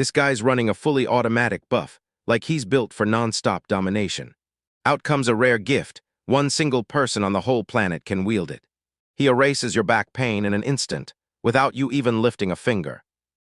This guy's running a fully automatic buff, like he's built for non-stop domination. Out comes a rare gift. One single person on the whole planet can wield it. He erases your back pain in an instant, without you even lifting a finger.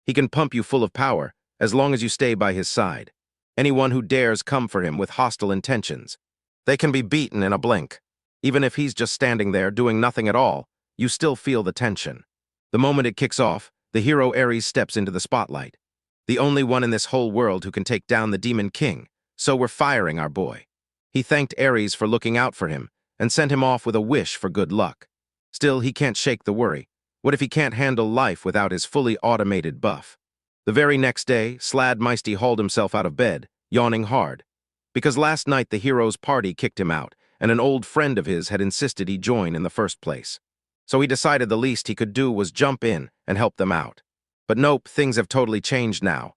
He can pump you full of power, as long as you stay by his side. Anyone who dares come for him with hostile intentions, they can be beaten in a blink. Even if he's just standing there doing nothing at all, you still feel the tension. The moment it kicks off, the hero Aries steps into the spotlight. The only one in this whole world who can take down the Demon King, so we're firing our boy. He thanked Aries for looking out for him, and sent him off with a wish for good luck. Still, he can't shake the worry. What if he can't handle life without his fully automated buff? The very next day, Sladmeisty hauled himself out of bed, yawning hard. Because last night the hero's party kicked him out, and an old friend of his had insisted he join in the first place. So he decided the least he could do was jump in and help them out. But nope, things have totally changed now.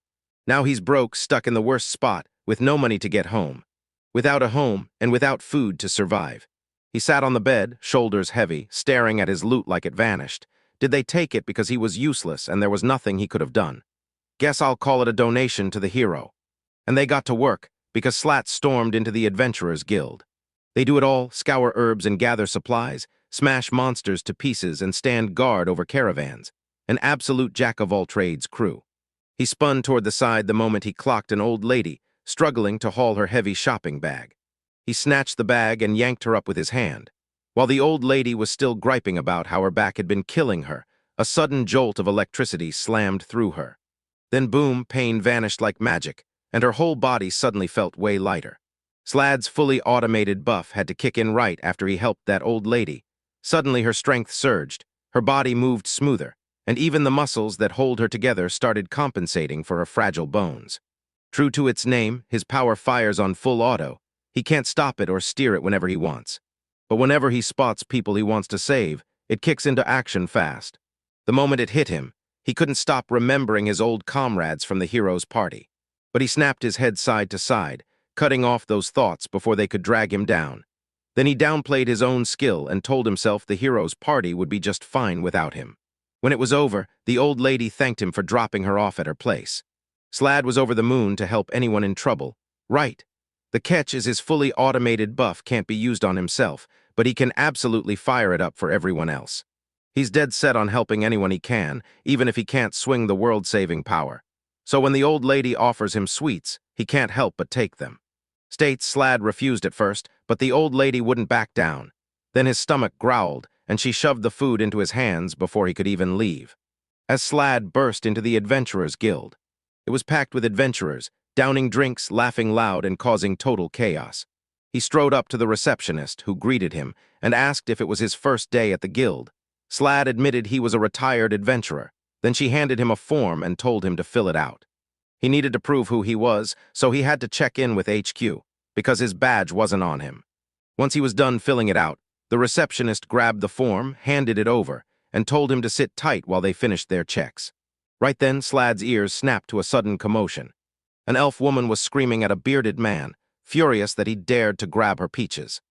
Now he's broke, stuck in the worst spot, with no money to get home. Without a home, and without food to survive. He sat on the bed, shoulders heavy, staring at his loot like it vanished. Did they take it because he was useless and there was nothing he could have done? Guess I'll call it a donation to the hero. And they got to work, because Slat stormed into the Adventurers Guild. They do it all, scour herbs and gather supplies, smash monsters to pieces and stand guard over caravans. An absolute jack-of-all-trades crew. He spun toward the side the moment he clocked an old lady, struggling to haul her heavy shopping bag. He snatched the bag and yanked her up with his hand. While the old lady was still griping about how her back had been killing her, a sudden jolt of electricity slammed through her. Then boom, pain vanished like magic, and her whole body suddenly felt way lighter. Slad's fully automated buff had to kick in right after he helped that old lady. Suddenly her strength surged, her body moved smoother, and even the muscles that hold her together started compensating for her fragile bones. True to its name, his power fires on full auto. He can't stop it or steer it whenever he wants. But whenever he spots people he wants to save, it kicks into action fast. The moment it hit him, he couldn't stop remembering his old comrades from the hero's party. But he snapped his head side to side, cutting off those thoughts before they could drag him down. Then he downplayed his own skill and told himself the hero's party would be just fine without him. When it was over, the old lady thanked him for dropping her off at her place. Slad was over the moon to help anyone in trouble. Right. The catch is his fully automated buff can't be used on himself, but he can absolutely fire it up for everyone else. He's dead set on helping anyone he can, even if he can't swing the world-saving power. So when the old lady offers him sweets, he can't help but take them. States Slad refused at first, but the old lady wouldn't back down. Then his stomach growled, and she shoved the food into his hands before he could even leave. As Slad burst into the Adventurers Guild. It was packed with adventurers, downing drinks, laughing loud, and causing total chaos. He strode up to the receptionist, who greeted him, and asked if it was his first day at the guild. Slad admitted he was a retired adventurer. Then she handed him a form and told him to fill it out. He needed to prove who he was, so he had to check in with HQ, because his badge wasn't on him. Once he was done filling it out, the receptionist grabbed the form, handed it over, and told him to sit tight while they finished their checks. Right then, Slad's ears snapped to a sudden commotion. An elf woman was screaming at a bearded man, furious that he dared to grab her peaches.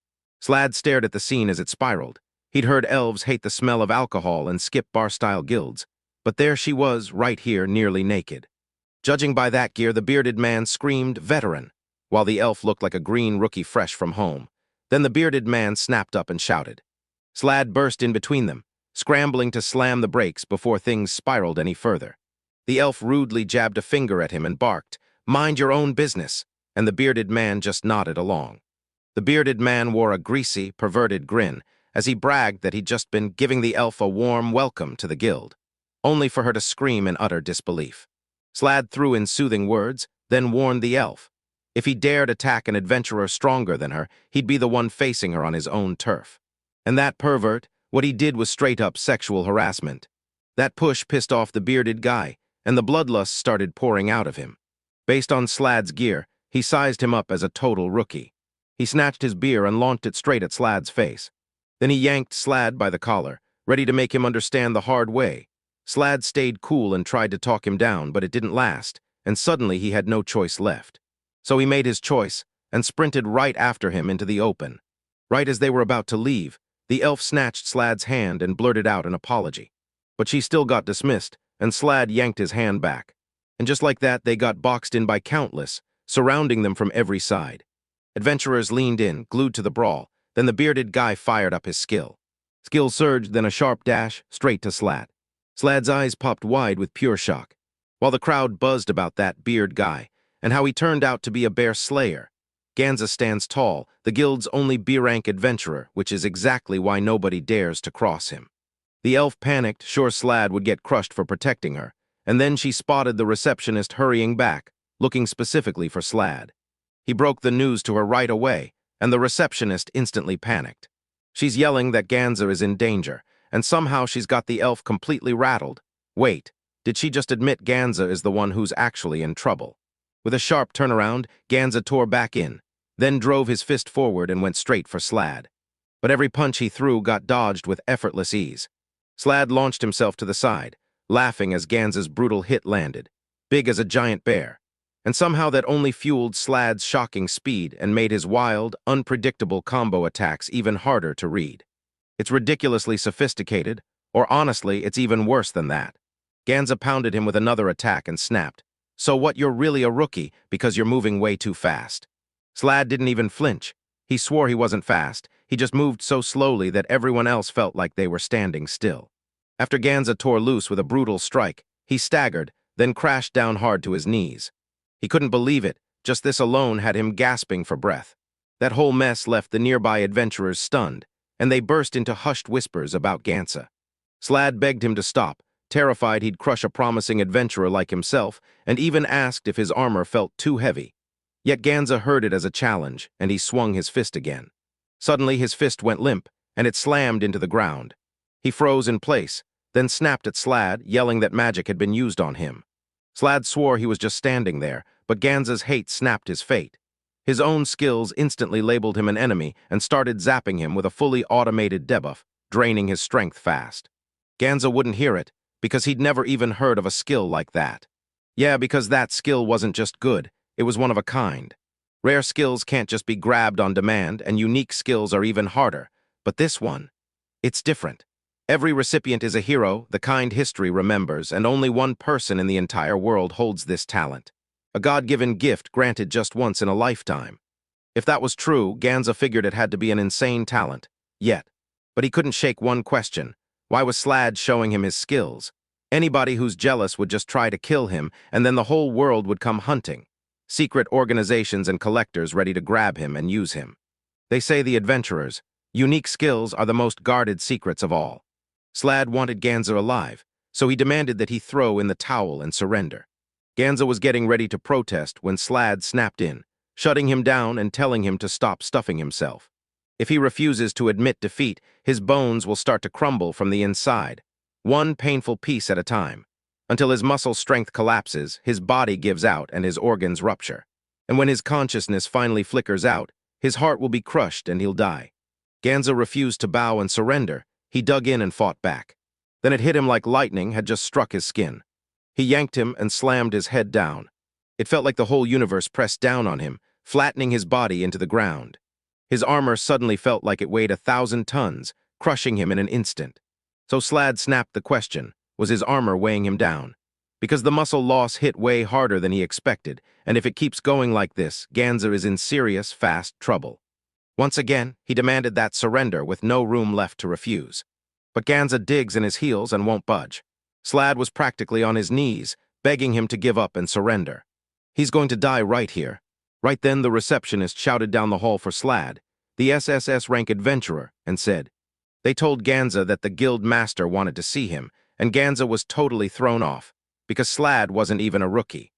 Slad stared at the scene as it spiraled. He'd heard elves hate the smell of alcohol and skip bar-style guilds, but there she was, right here, nearly naked. Judging by that gear, the bearded man screamed, "Veteran," while the elf looked like a green rookie fresh from home. Then the bearded man snapped up and shouted. Slad burst in between them, scrambling to slam the brakes before things spiraled any further. The elf rudely jabbed a finger at him and barked, "Mind your own business," and the bearded man just nodded along. The bearded man wore a greasy, perverted grin as he bragged that he'd just been giving the elf a warm welcome to the guild, only for her to scream in utter disbelief. Slad threw in soothing words, then warned the elf. If he dared attack an adventurer stronger than her, he'd be the one facing her on his own turf. And that pervert, what he did was straight-up sexual harassment. That push pissed off the bearded guy, and the bloodlust started pouring out of him. Based on Slad's gear, he sized him up as a total rookie. He snatched his beer and launched it straight at Slad's face. Then he yanked Slad by the collar, ready to make him understand the hard way. Slad stayed cool and tried to talk him down, but it didn't last, and suddenly he had no choice left. So he made his choice and sprinted right after him into the open. Right as they were about to leave, the elf snatched Slad's hand and blurted out an apology. But she still got dismissed, and Slad yanked his hand back. And just like that, they got boxed in by countless, surrounding them from every side. Adventurers leaned in, glued to the brawl. Then the bearded guy fired up his skill. Skill surged, then a sharp dash, straight to Slad. Slad's eyes popped wide with pure shock, while the crowd buzzed about that beard guy and how he turned out to be a bear slayer. Ganza stands tall, the guild's only B-rank adventurer, which is exactly why nobody dares to cross him. The elf panicked, sure Slad would get crushed for protecting her, and then she spotted the receptionist hurrying back, looking specifically for Slad. He broke the news to her right away, and the receptionist instantly panicked. She's yelling that Ganza is in danger, and somehow she's got the elf completely rattled. Wait, did she just admit Ganza is the one who's actually in trouble? With a sharp turnaround, Ganza tore back in, then drove his fist forward and went straight for Slad. But every punch he threw got dodged with effortless ease. Slad launched himself to the side, laughing as Ganza's brutal hit landed, big as a giant bear. And somehow that only fueled Slad's shocking speed and made his wild, unpredictable combo attacks even harder to read. It's ridiculously sophisticated, or honestly, it's even worse than that. Ganza pounded him with another attack and snapped. So what, you're really a rookie because you're moving way too fast. Slad didn't even flinch. He swore he wasn't fast, he just moved so slowly that everyone else felt like they were standing still. After Ganza tore loose with a brutal strike, he staggered, then crashed down hard to his knees. He couldn't believe it, just this alone had him gasping for breath. That whole mess left the nearby adventurers stunned, and they burst into hushed whispers about Ganza. Slad begged him to stop, terrified he'd crush a promising adventurer like himself, and even asked if his armor felt too heavy. Yet Ganza heard it as a challenge, and he swung his fist again. Suddenly his fist went limp, and it slammed into the ground. He froze in place, then snapped at Slad, yelling that magic had been used on him. Slad swore he was just standing there, but Ganza's hate snapped his fate. His own skills instantly labeled him an enemy and started zapping him with a fully automated debuff, draining his strength fast. Ganza wouldn't hear it, because he'd never even heard of a skill like that. Yeah, because that skill wasn't just good, it was one of a kind. Rare skills can't just be grabbed on demand, and unique skills are even harder. But this one, it's different. Every recipient is a hero, the kind history remembers, and only one person in the entire world holds this talent. A God-given gift granted just once in a lifetime. If that was true, Ganza figured it had to be an insane talent. Yet. But he couldn't shake one question. Why was Slad showing him his skills? Anybody who's jealous would just try to kill him, and then the whole world would come hunting. Secret organizations and collectors ready to grab him and use him. They say the adventurers, unique skills are the most guarded secrets of all. Slad wanted Ganza alive, so he demanded that he throw in the towel and surrender. Ganza was getting ready to protest when Slad snapped in, shutting him down and telling him to stop stuffing himself. If he refuses to admit defeat, his bones will start to crumble from the inside, one painful piece at a time. Until his muscle strength collapses, his body gives out and his organs rupture. And when his consciousness finally flickers out, his heart will be crushed and he'll die. Ganza refused to bow and surrender. He dug in and fought back. Then it hit him like lightning had just struck his skin. He yanked him and slammed his head down. It felt like the whole universe pressed down on him, flattening his body into the ground. His armor suddenly felt like it weighed 1,000 tons, crushing him in an instant. So Slad snapped the question. Was his armor weighing him down? Because the muscle loss hit way harder than he expected, and if it keeps going like this, Ganza is in serious, fast trouble. Once again, he demanded that surrender with no room left to refuse. But Ganza digs in his heels and won't budge. Slad was practically on his knees, begging him to give up and surrender. He's going to die right here. Right then, the receptionist shouted down the hall for Slad, the SSS rank adventurer, and said, they told Ganza that the guild master wanted to see him, and Ganza was totally thrown off, because Slad wasn't even a rookie.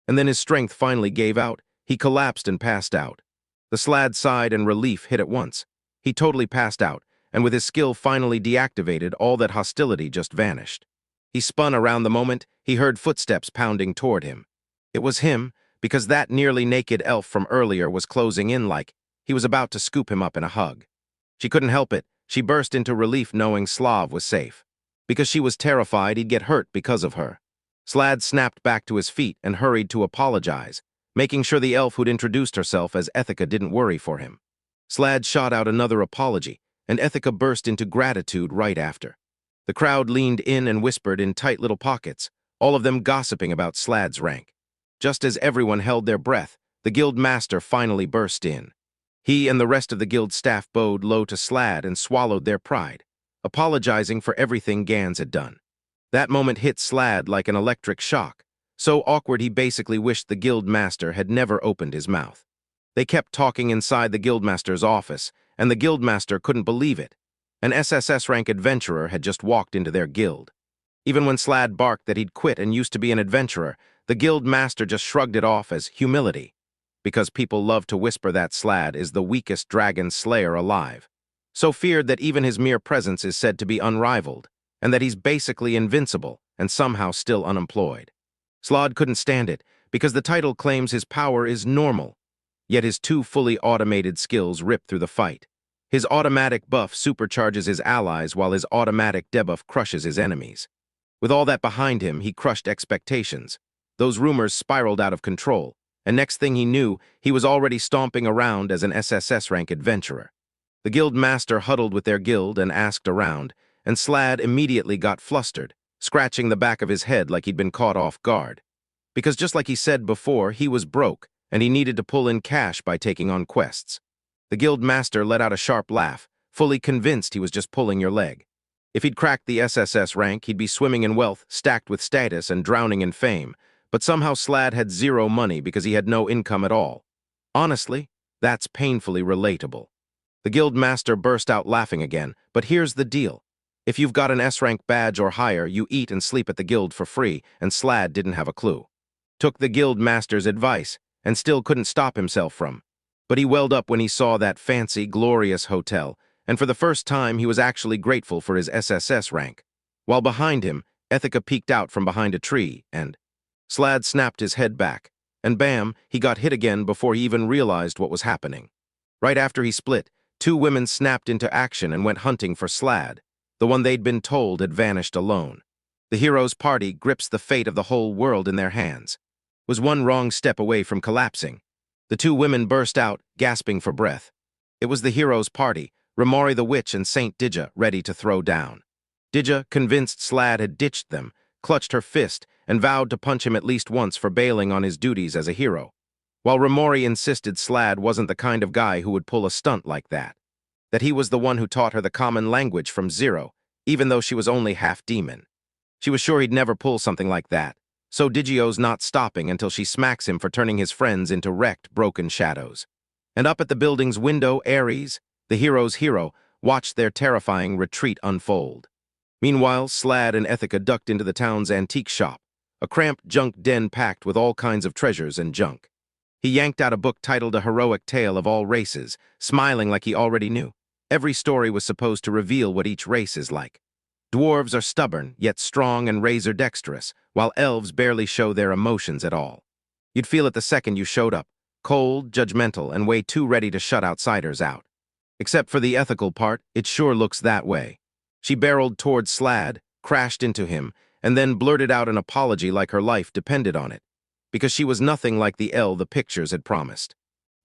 And then his strength finally gave out. He collapsed and passed out. The Slad sighed and relief hit at once. He totally passed out, and with his skill finally deactivated, all that hostility just vanished. He spun around the moment he heard footsteps pounding toward him. It was him, because that nearly naked elf from earlier was closing in like he was about to scoop him up in a hug. She couldn't help it. She burst into relief knowing Slav was safe, because she was terrified he'd get hurt because of her. Slad snapped back to his feet and hurried to apologize, making sure the elf who'd introduced herself as Ethica didn't worry for him. Slad shot out another apology, and Ethica burst into gratitude right after. The crowd leaned in and whispered in tight little pockets, all of them gossiping about Slad's rank. Just as everyone held their breath, the guild master finally burst in. He and the rest of the guild staff bowed low to Slad and swallowed their pride, apologizing for everything Gans had done. That moment hit Slad like an electric shock, so awkward he basically wished the guild master had never opened his mouth. They kept talking inside the guildmaster's office, and the guildmaster couldn't believe it. An SSS rank adventurer had just walked into their guild. Even when Slad barked that he'd quit and used to be an adventurer, the guild master just shrugged it off as humility, because people love to whisper that Slad is the weakest dragon slayer alive, so feared that even his mere presence is said to be unrivaled, and that he's basically invincible and somehow still unemployed. Slad couldn't stand it, because the title claims his power is normal, yet his two fully automated skills rip through the fight. His automatic buff supercharges his allies while his automatic debuff crushes his enemies. With all that behind him, he crushed expectations. Those rumors spiraled out of control, and next thing he knew, he was already stomping around as an SSS rank adventurer. The guild master huddled with their guild and asked around, and Slad immediately got flustered, scratching the back of his head like he'd been caught off guard. Because just like he said before, he was broke, and he needed to pull in cash by taking on quests. The guild master let out a sharp laugh, fully convinced he was just pulling your leg. If he'd cracked the SSS rank, he'd be swimming in wealth, stacked with status, and drowning in fame. But somehow Slad had zero money because he had no income at all. Honestly, that's painfully relatable. The guild master burst out laughing again, but here's the deal. If you've got an S-rank badge or higher, you eat and sleep at the guild for free, and Slad didn't have a clue. Took the guild master's advice, and still couldn't stop himself from. But he welled up when he saw that fancy, glorious hotel, and for the first time he was actually grateful for his SSS rank. While behind him, Ethica peeked out from behind a tree, and Slad snapped his head back, and bam, he got hit again before he even realized what was happening. Right after he split, two women snapped into action and went hunting for Slad. The one they'd been told had vanished alone. The hero's party grips the fate of the whole world in their hands. Was one wrong step away from collapsing. The two women burst out, gasping for breath. It was the hero's party, Raori the witch and Saint Diga, ready to throw down. Diga, convinced Slad had ditched them, clutched her fist and vowed to punch him at least once for bailing on his duties as a hero, while Raori insisted Slad wasn't the kind of guy who would pull a stunt like that. That he was the one who taught her the common language from zero, even though she was only half demon. She was sure he'd never pull something like that, so Digio's not stopping until she smacks him for turning his friends into wrecked, broken shadows. And up at the building's window, Aries, the hero's hero, watched their terrifying retreat unfold. Meanwhile, Slad and Ethica ducked into the town's antique shop, a cramped junk den packed with all kinds of treasures and junk. He yanked out a book titled A Heroic Tale of All Races, smiling like he already knew. Every story was supposed to reveal what each race is like. Dwarves are stubborn, yet strong and razor-dexterous, while elves barely show their emotions at all. You'd feel it the second you showed up, cold, judgmental, and way too ready to shut outsiders out. Except for the ethical part, it sure looks that way. She barreled towards Slad, crashed into him, and then blurted out an apology like her life depended on it, because she was nothing like the Elle the pictures had promised.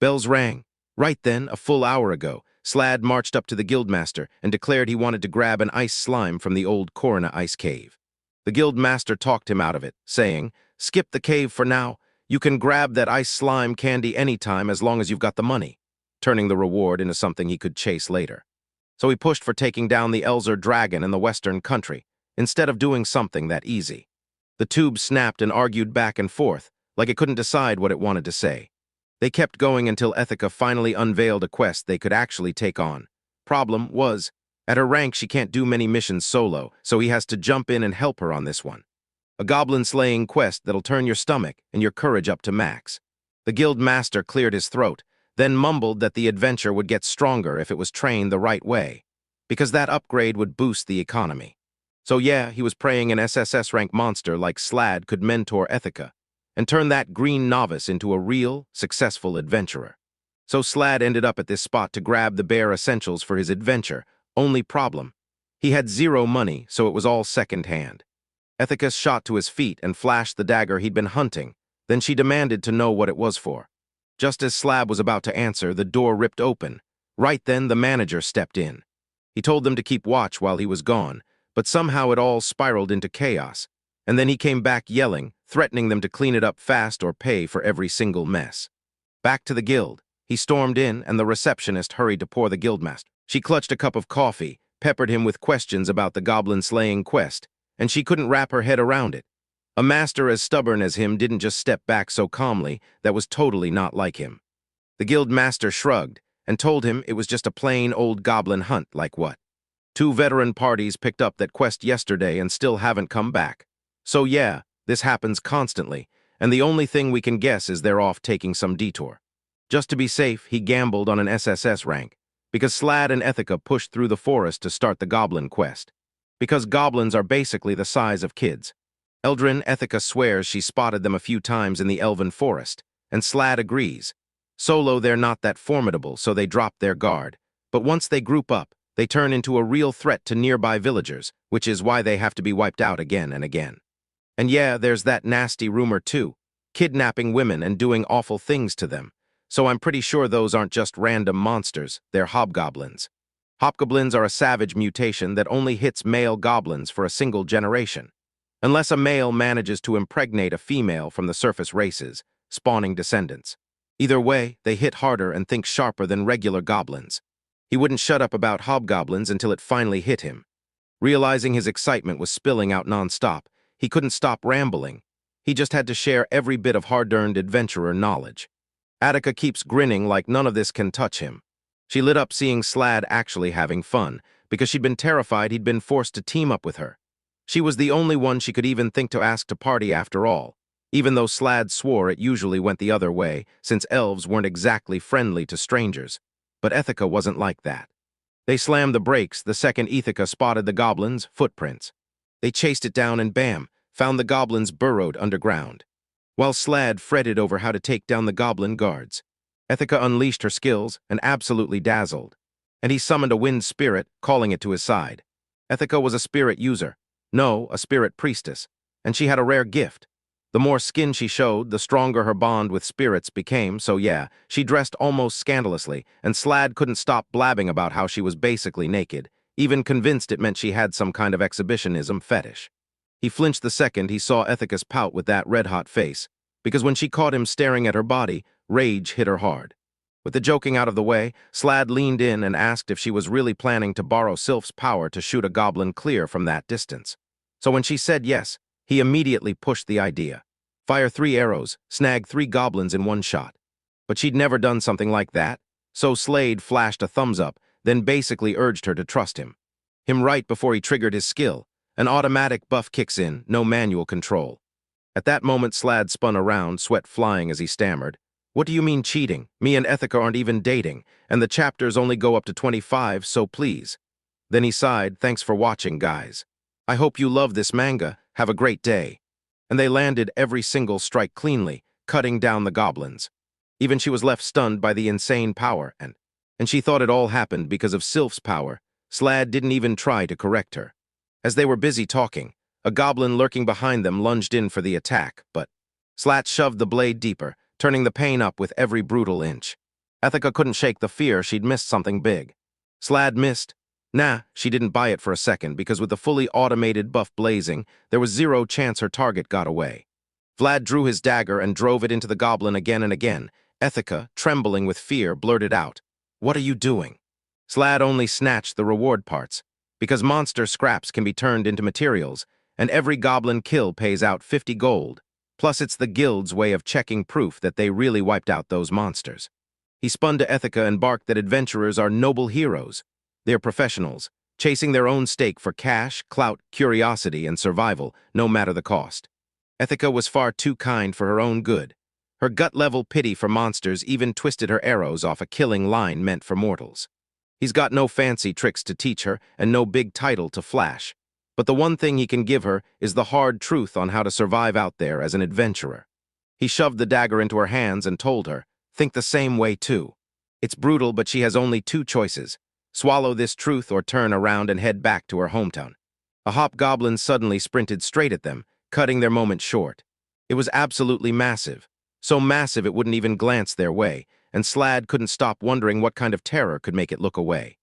Bells rang. Right then, a full hour ago, Slad marched up to the guildmaster and declared he wanted to grab an ice slime from the old Corona ice cave. The guildmaster talked him out of it, saying, "Skip the cave for now. You can grab that ice slime candy anytime as long as you've got the money," turning the reward into something he could chase later. So he pushed for taking down the Elzer dragon in the western country, instead of doing something that easy. The tube snapped and argued back and forth, like it couldn't decide what it wanted to say. They kept going until Ethica finally unveiled a quest they could actually take on. Problem was, at her rank she can't do many missions solo, so he has to jump in and help her on this one. A goblin-slaying quest that'll turn your stomach and your courage up to max. The guild master cleared his throat, then mumbled that the adventure would get stronger if it was trained the right way, because that upgrade would boost the economy. So yeah, he was praying an SSS rank monster like Slad could mentor Ethica, and turn that green novice into a real, successful adventurer. So Slad ended up at this spot to grab the bare essentials for his adventure. Only problem, he had zero money, so it was all second-hand. Ethica shot to his feet and flashed the dagger he'd been hunting, then she demanded to know what it was for. Just as Slab was about to answer, the door ripped open. Right then, the manager stepped in. He told them to keep watch while he was gone, but somehow it all spiraled into chaos, And then he came back yelling, threatening them to clean it up fast or pay for every single mess. Back to the guild. He stormed in, and the receptionist hurried to pour the guildmaster. She clutched a cup of coffee, peppered him with questions about the goblin-slaying quest, and she couldn't wrap her head around it. A master as stubborn as him didn't just step back so calmly. That was totally not like him. The guild master shrugged and told him it was just a plain old goblin hunt. Like what? 2 veteran parties picked up that quest yesterday and still haven't come back. So yeah, this happens constantly, and the only thing we can guess is they're off taking some detour. Just to be safe, he gambled on an SSS rank, because Slad and Ethica pushed through the forest to start the goblin quest. Because goblins are basically the size of kids. Eldrin Ethica swears she spotted them a few times in the elven forest, and Slad agrees. Solo, they're not that formidable, so they drop their guard. But once they group up, they turn into a real threat to nearby villagers, which is why they have to be wiped out again and again. And yeah, there's that nasty rumor too, kidnapping women and doing awful things to them. So I'm pretty sure those aren't just random monsters, they're hobgoblins. Hobgoblins are a savage mutation that only hits male goblins for a single generation. Unless a male manages to impregnate a female from the surface races, spawning descendants. Either way, they hit harder and think sharper than regular goblins. He wouldn't shut up about hobgoblins until it finally hit him. Realizing his excitement was spilling out non-stop, he couldn't stop rambling. He just had to share every bit of hard-earned adventurer knowledge. Attica keeps grinning like none of this can touch him. She lit up seeing Slad actually having fun, because she'd been terrified he'd been forced to team up with her. She was the only one she could even think to ask to party after all, even though Slad swore it usually went the other way, since elves weren't exactly friendly to strangers. But Ethica wasn't like that. They slammed the brakes the second Ethica spotted the goblins' footprints. They chased it down and bam, found the goblins burrowed underground. While Slad fretted over how to take down the goblin guards, Ethica unleashed her skills and absolutely dazzled. And he summoned a wind spirit, calling it to his side. Ethica was a spirit user. No, a spirit priestess. And she had a rare gift. The more skin she showed, the stronger her bond with spirits became, so yeah, she dressed almost scandalously, and Slad couldn't stop blabbing about how she was basically naked, even convinced it meant she had some kind of exhibitionism fetish. He flinched the second he saw Ethica's pout with that red-hot face, because when she caught him staring at her body, rage hit her hard. With the joking out of the way, Slad leaned in and asked if she was really planning to borrow Sylph's power to shoot a goblin clear from that distance. So when she said yes, he immediately pushed the idea. Fire 3 arrows, snag 3 goblins in one shot. But she'd never done something like that, so Slade flashed a thumbs up, then basically urged her to trust him. Him right before he triggered his skill. An automatic buff kicks in, no manual control. At that moment, Slad spun around, sweat flying as he stammered. What do you mean cheating? Me and Ethica aren't even dating, and the chapters only go up to 25, so please. Then he sighed, thanks for watching, guys. I hope you love this manga, have a great day. And they landed every single strike cleanly, cutting down the goblins. Even she was left stunned by the insane power, and she thought it all happened because of Sylph's power. Slad didn't even try to correct her. As they were busy talking, a goblin lurking behind them lunged in for the attack, but Slad shoved the blade deeper, turning the pain up with every brutal inch. Ethica couldn't shake the fear she'd missed something big. Slad missed. Nah, she didn't buy it for a second because with the fully automated buff blazing, there was 0 chance her target got away. Vlad drew his dagger and drove it into the goblin again and again. Ethica, trembling with fear, blurted out, "What are you doing?" Slad only snatched the reward parts, because monster scraps can be turned into materials, and every goblin kill pays out 50 gold. Plus it's the guild's way of checking proof that they really wiped out those monsters. He spun to Ethica and barked that adventurers are noble heroes. They're professionals, chasing their own stake for cash, clout, curiosity, and survival, no matter the cost. Ethica was far too kind for her own good. Her gut-level pity for monsters even twisted her arrows off a killing line meant for mortals. He's got no fancy tricks to teach her and no big title to flash. But the one thing he can give her is the hard truth on how to survive out there as an adventurer. He shoved the dagger into her hands and told her, think the same way too. It's brutal, but she has only 2 choices. Swallow this truth or turn around and head back to her hometown. A hobgoblin suddenly sprinted straight at them, cutting their moment short. It was absolutely massive. So massive it wouldn't even glance their way, and Slad couldn't stop wondering what kind of terror could make it look away.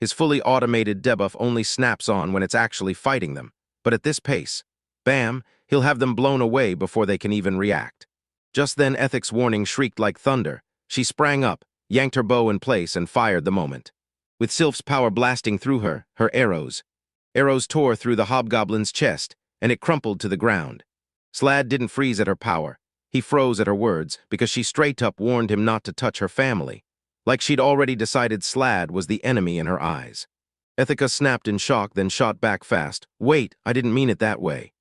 His fully automated debuff only snaps on when it's actually fighting them, but at this pace, Bam, he'll have them blown away before they can even react. Just then Ethic's warning shrieked like thunder. She sprang up, yanked her bow in place, and fired the moment. With Sylph's power blasting through her arrows tore through the hobgoblin's chest, and it crumpled to the ground. Slad didn't freeze at her power. He froze at her words, because she straight up warned him not to touch her family, like she'd already decided Slad was the enemy in her eyes. Ethica snapped in shock, then shot back fast. Wait, I didn't mean it that way.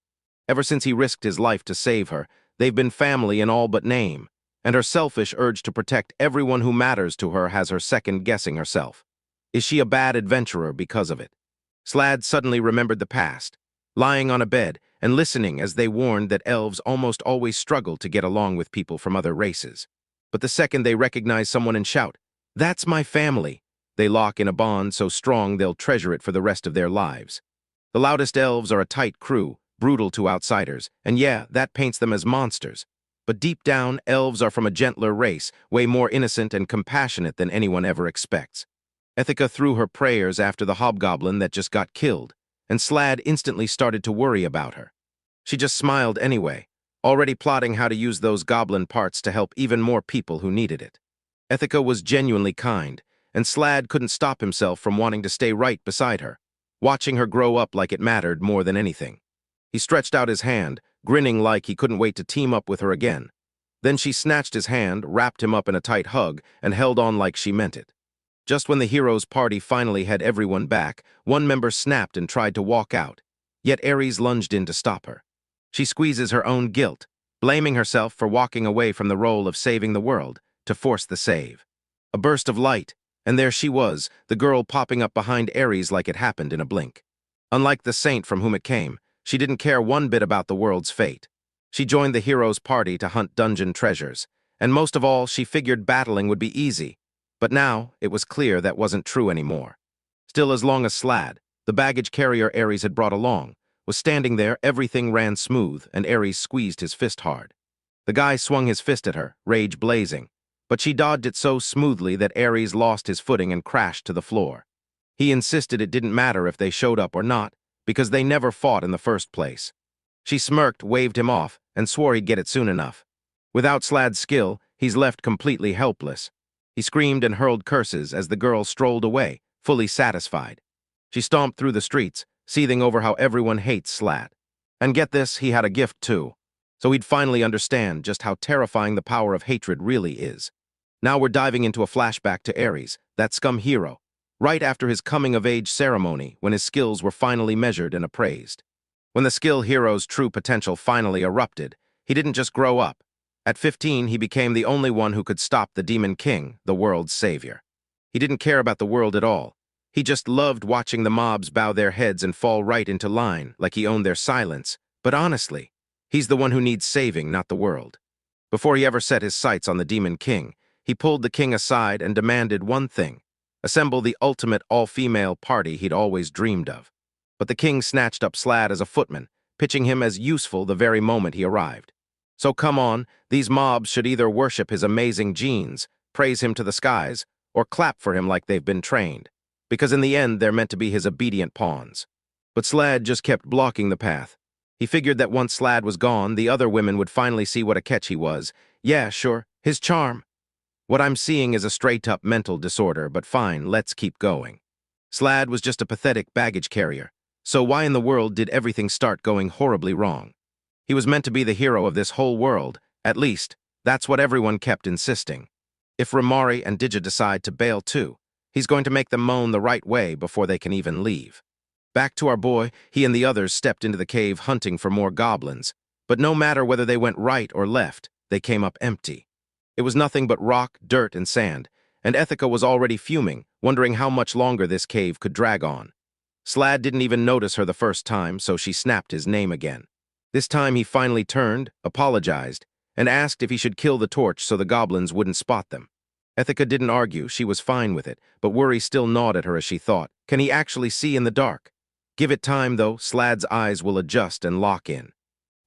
Ever since he risked his life to save her, they've been family in all but name, and her selfish urge to protect everyone who matters to her has her second-guessing herself. Is she a bad adventurer because of it? Slad suddenly remembered the past, lying on a bed and listening as they warned that elves almost always struggle to get along with people from other races. But the second they recognize someone and shout, "That's my family," they lock in a bond so strong they'll treasure it for the rest of their lives. The loudest elves are a tight crew, brutal to outsiders, and yeah, that paints them as monsters. But deep down, elves are from a gentler race, way more innocent and compassionate than anyone ever expects. Ethica threw her prayers after the hobgoblin that just got killed, and Slad instantly started to worry about her. She just smiled anyway, already plotting how to use those goblin parts to help even more people who needed it. Ethica was genuinely kind, and Slad couldn't stop himself from wanting to stay right beside her, watching her grow up like it mattered more than anything. He stretched out his hand, grinning like he couldn't wait to team up with her again. Then she snatched his hand, wrapped him up in a tight hug, and held on like she meant it. Just when the hero's party finally had everyone back, one member snapped and tried to walk out, yet Aries lunged in to stop her. She squeezes her own guilt, blaming herself for walking away from the role of saving the world, to force the save. A burst of light, and there she was, the girl popping up behind Aries like it happened in a blink. Unlike the saint from whom it came, she didn't care one bit about the world's fate. She joined the hero's party to hunt dungeon treasures, and most of all, she figured battling would be easy. But now, it was clear that wasn't true anymore. Still, as long as Slad, the baggage carrier Aries had brought along, was standing there, everything ran smooth, and Aries squeezed his fist hard. The guy swung his fist at her, rage blazing, but she dodged it so smoothly that Aries lost his footing and crashed to the floor. He insisted it didn't matter if they showed up or not, because they never fought in the first place. She smirked, waved him off, and swore he'd get it soon enough. Without Slad's skill, he's left completely helpless. He screamed and hurled curses as the girl strolled away, fully satisfied. She stomped through the streets, seething over how everyone hates Slad. And get this, he had a gift too. So he'd finally understand just how terrifying the power of hatred really is. Now we're diving into a flashback to Aries, that scum hero, right after his coming-of-age ceremony when his skills were finally measured and appraised. When the skill hero's true potential finally erupted, he didn't just grow up. At 15, he became the only one who could stop the Demon King, the world's savior. He didn't care about the world at all. He just loved watching the mobs bow their heads and fall right into line, like he owned their silence. But honestly, he's the one who needs saving, not the world. Before he ever set his sights on the Demon King, he pulled the king aside and demanded one thing: assemble the ultimate all-female party he'd always dreamed of. But the king snatched up Slad as a footman, pitching him as useful the very moment he arrived. So come on, these mobs should either worship his amazing genes, praise him to the skies, or clap for him like they've been trained, because in the end they're meant to be his obedient pawns. But Slad just kept blocking the path. He figured that once Slad was gone, the other women would finally see what a catch he was. Yeah, sure, his charm. What I'm seeing is a straight-up mental disorder, but fine, let's keep going. Slad was just a pathetic baggage carrier, so why in the world did everything start going horribly wrong? He was meant to be the hero of this whole world, at least, that's what everyone kept insisting. If Raori and Diga decide to bail too, he's going to make them moan the right way before they can even leave. Back to our boy, he and the others stepped into the cave hunting for more goblins, but no matter whether they went right or left, they came up empty. It was nothing but rock, dirt, and sand, and Ethica was already fuming, wondering how much longer this cave could drag on. Slad didn't even notice her the first time, so she snapped his name again. This time he finally turned, apologized, and asked if he should kill the torch so the goblins wouldn't spot them. Ethica didn't argue, she was fine with it, but worry still gnawed at her as she thought, can he actually see in the dark? Give it time, though, Slad's eyes will adjust and lock in.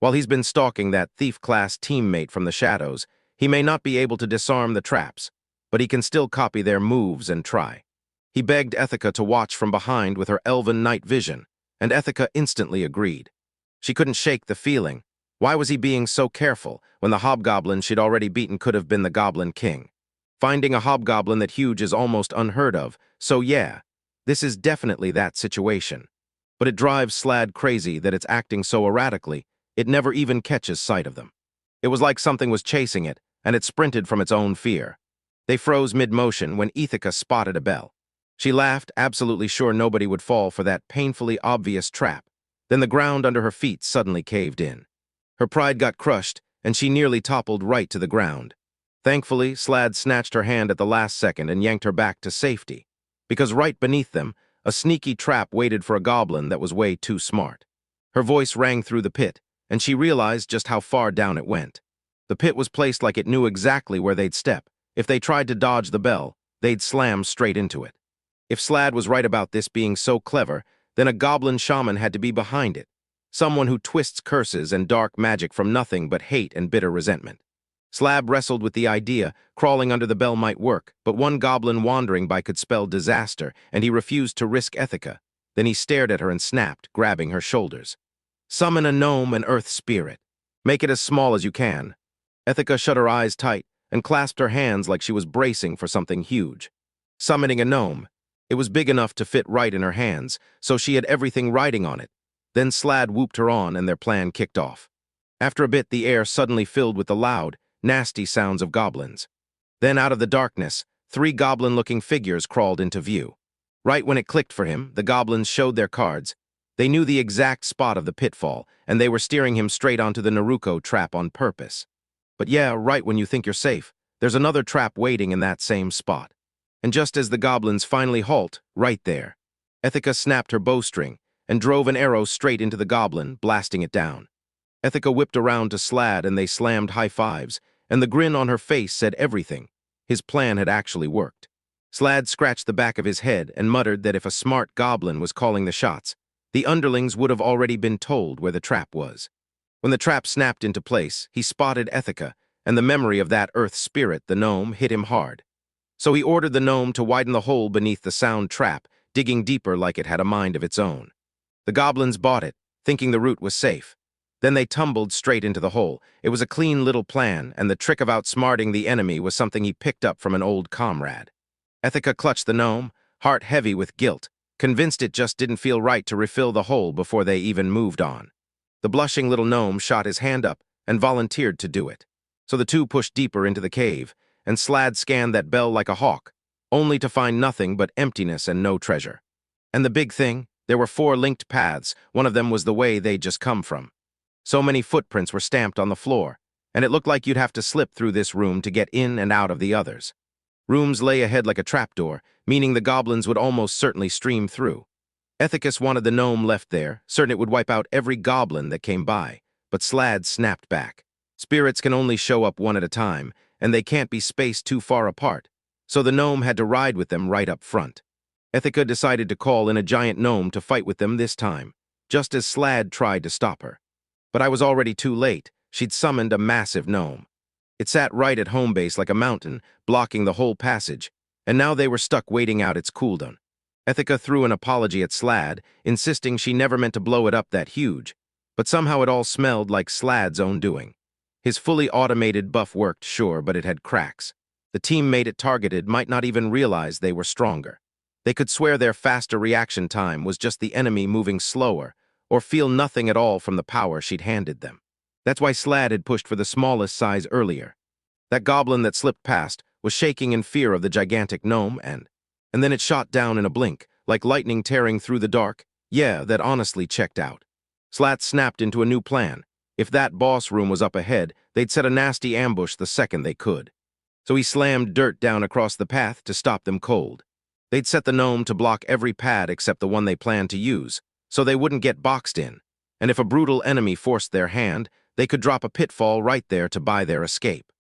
While he's been stalking that thief-class teammate from the shadows, he may not be able to disarm the traps, but he can still copy their moves and try. He begged Ethica to watch from behind with her elven night vision, and Ethica instantly agreed. She couldn't shake the feeling. Why was he being so careful when the hobgoblin she'd already beaten could have been the Goblin King? Finding a hobgoblin that huge is almost unheard of, so yeah, this is definitely that situation. But it drives Slad crazy that it's acting so erratically, it never even catches sight of them. It was like something was chasing it, and it sprinted from its own fear. They froze mid-motion when Ethica spotted a bell. She laughed, absolutely sure nobody would fall for that painfully obvious trap. Then the ground under her feet suddenly caved in. Her pride got crushed, and she nearly toppled right to the ground. Thankfully, Slad snatched her hand at the last second and yanked her back to safety, because right beneath them, a sneaky trap waited for a goblin that was way too smart. Her voice rang through the pit, and she realized just how far down it went. The pit was placed like it knew exactly where they'd step. If they tried to dodge the bell, they'd slam straight into it. If Slad was right about this being so clever, then a goblin shaman had to be behind it. Someone who twists curses and dark magic from nothing but hate and bitter resentment. Slab wrestled with the idea, crawling under the bell might work, but one goblin wandering by could spell disaster, and he refused to risk Ethica. Then he stared at her and snapped, grabbing her shoulders. Summon a gnome and earth spirit. Make it as small as you can. Ethica shut her eyes tight and clasped her hands like she was bracing for something huge. Summoning a gnome. It was big enough to fit right in her hands, so she had everything riding on it. Then Slad whooped her on and their plan kicked off. After a bit, the air suddenly filled with the loud, nasty sounds of goblins. Then out of the darkness, 3 goblin-looking figures crawled into view. Right when it clicked for him, the goblins showed their cards. They knew the exact spot of the pitfall, and they were steering him straight onto the Naruko trap on purpose. But yeah, right when you think you're safe, there's another trap waiting in that same spot. And just as the goblins finally halt, right there, Ethica snapped her bowstring and drove an arrow straight into the goblin, blasting it down. Ethica whipped around to Slad and they slammed high fives, and the grin on her face said everything. His plan had actually worked. Slad scratched the back of his head and muttered that if a smart goblin was calling the shots, the underlings would have already been told where the trap was. When the trap snapped into place, he spotted Ethica, and the memory of that earth spirit, the gnome, hit him hard. So he ordered the gnome to widen the hole beneath the sound trap, digging deeper like it had a mind of its own. The goblins bought it, thinking the route was safe. Then they tumbled straight into the hole. It was a clean little plan, and the trick of outsmarting the enemy was something he picked up from an old comrade. Ethica clutched the gnome, heart heavy with guilt, convinced it just didn't feel right to refill the hole before they even moved on. The blushing little gnome shot his hand up and volunteered to do it. So the two pushed deeper into the cave, and Slad scanned that bell like a hawk, only to find nothing but emptiness and no treasure. And the big thing, there were 4 linked paths. One of them was the way they'd just come from. So many footprints were stamped on the floor, and it looked like you'd have to slip through this room to get in and out of the others. Rooms lay ahead like a trapdoor, meaning the goblins would almost certainly stream through. Ethicus wanted the gnome left there, certain it would wipe out every goblin that came by, but Slad snapped back. Spirits can only show up one at a time, and they can't be spaced too far apart, so the gnome had to ride with them right up front. Ethica decided to call in a giant gnome to fight with them this time, just as Slad tried to stop her. But I was already too late. She'd summoned a massive gnome. It sat right at home base like a mountain, blocking the whole passage, and now they were stuck waiting out its cooldown. Ethica threw an apology at Slad, insisting she never meant to blow it up that huge, but somehow it all smelled like Slad's own doing. His fully automated buff worked, sure, but it had cracks. The teammate it targeted might not even realize they were stronger. They could swear their faster reaction time was just the enemy moving slower, or feel nothing at all from the power she'd handed them. That's why Slad had pushed for the smallest size earlier. That goblin that slipped past was shaking in fear of the gigantic gnome, and then it shot down in a blink, like lightning tearing through the dark. Yeah, that honestly checked out. Slad snapped into a new plan. If that boss room was up ahead, they'd set a nasty ambush the second they could. So he slammed dirt down across the path to stop them cold. They'd set the gnome to block every pad except the one they planned to use, so they wouldn't get boxed in. And if a brutal enemy forced their hand, they could drop a pitfall right there to buy their escape.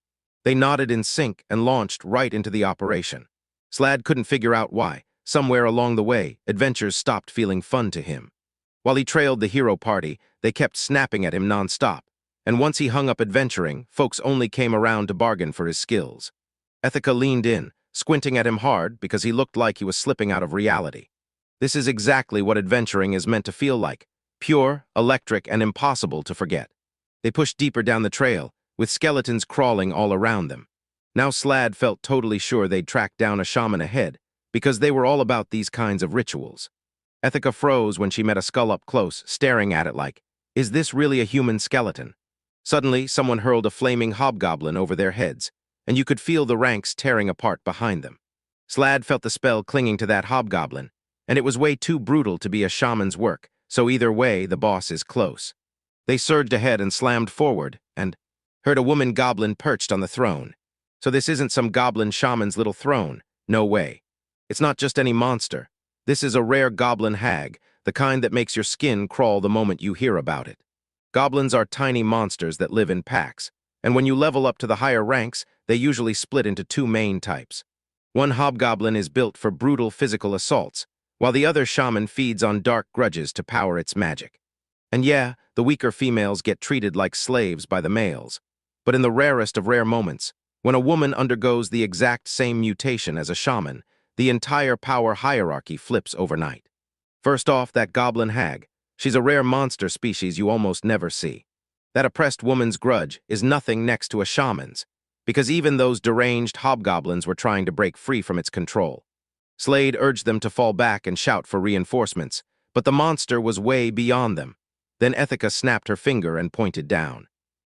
They nodded in sync and launched right into the operation. Slad couldn't figure out why. Somewhere along the way, adventures stopped feeling fun to him. While he trailed the hero party, they kept snapping at him non-stop. And once he hung up adventuring, folks only came around to bargain for his skills. Ethica leaned in, squinting at him hard because he looked like he was slipping out of reality. This is exactly what adventuring is meant to feel like. pure, electric, and impossible to forget. They pushed deeper down the trail, with skeletons crawling all around them. Now Slad felt totally sure they'd track down a shaman ahead, because they were all about these kinds of rituals. Ethica froze when she met a skull up close, staring at it like, is this really a human skeleton? Suddenly, someone hurled a flaming hobgoblin over their heads, and you could feel the ranks tearing apart behind them. Slad felt the spell clinging to that hobgoblin, and it was way too brutal to be a shaman's work, so either way, the boss is close. They surged ahead and slammed forward, and heard a woman goblin perched on the throne. So this isn't some goblin shaman's little throne. No way. It's not just any monster. This is a rare goblin hag, the kind that makes your skin crawl the moment you hear about it. Goblins are tiny monsters that live in packs, and when you level up to the higher ranks, they usually split into two main types. One hobgoblin is built for brutal physical assaults, while the other shaman feeds on dark grudges to power its magic. And yeah, the weaker females get treated like slaves by the males. But in the rarest of rare moments, when a woman undergoes the exact same mutation as a shaman, the entire power hierarchy flips overnight. First off, that goblin hag. She's a rare monster species you almost never see. That oppressed woman's grudge is nothing next to a shaman's, because even those deranged hobgoblins were trying to break free from its control. Slade urged them to fall back and shout for reinforcements, but the monster was way beyond them. Then Ethica snapped her finger and pointed down.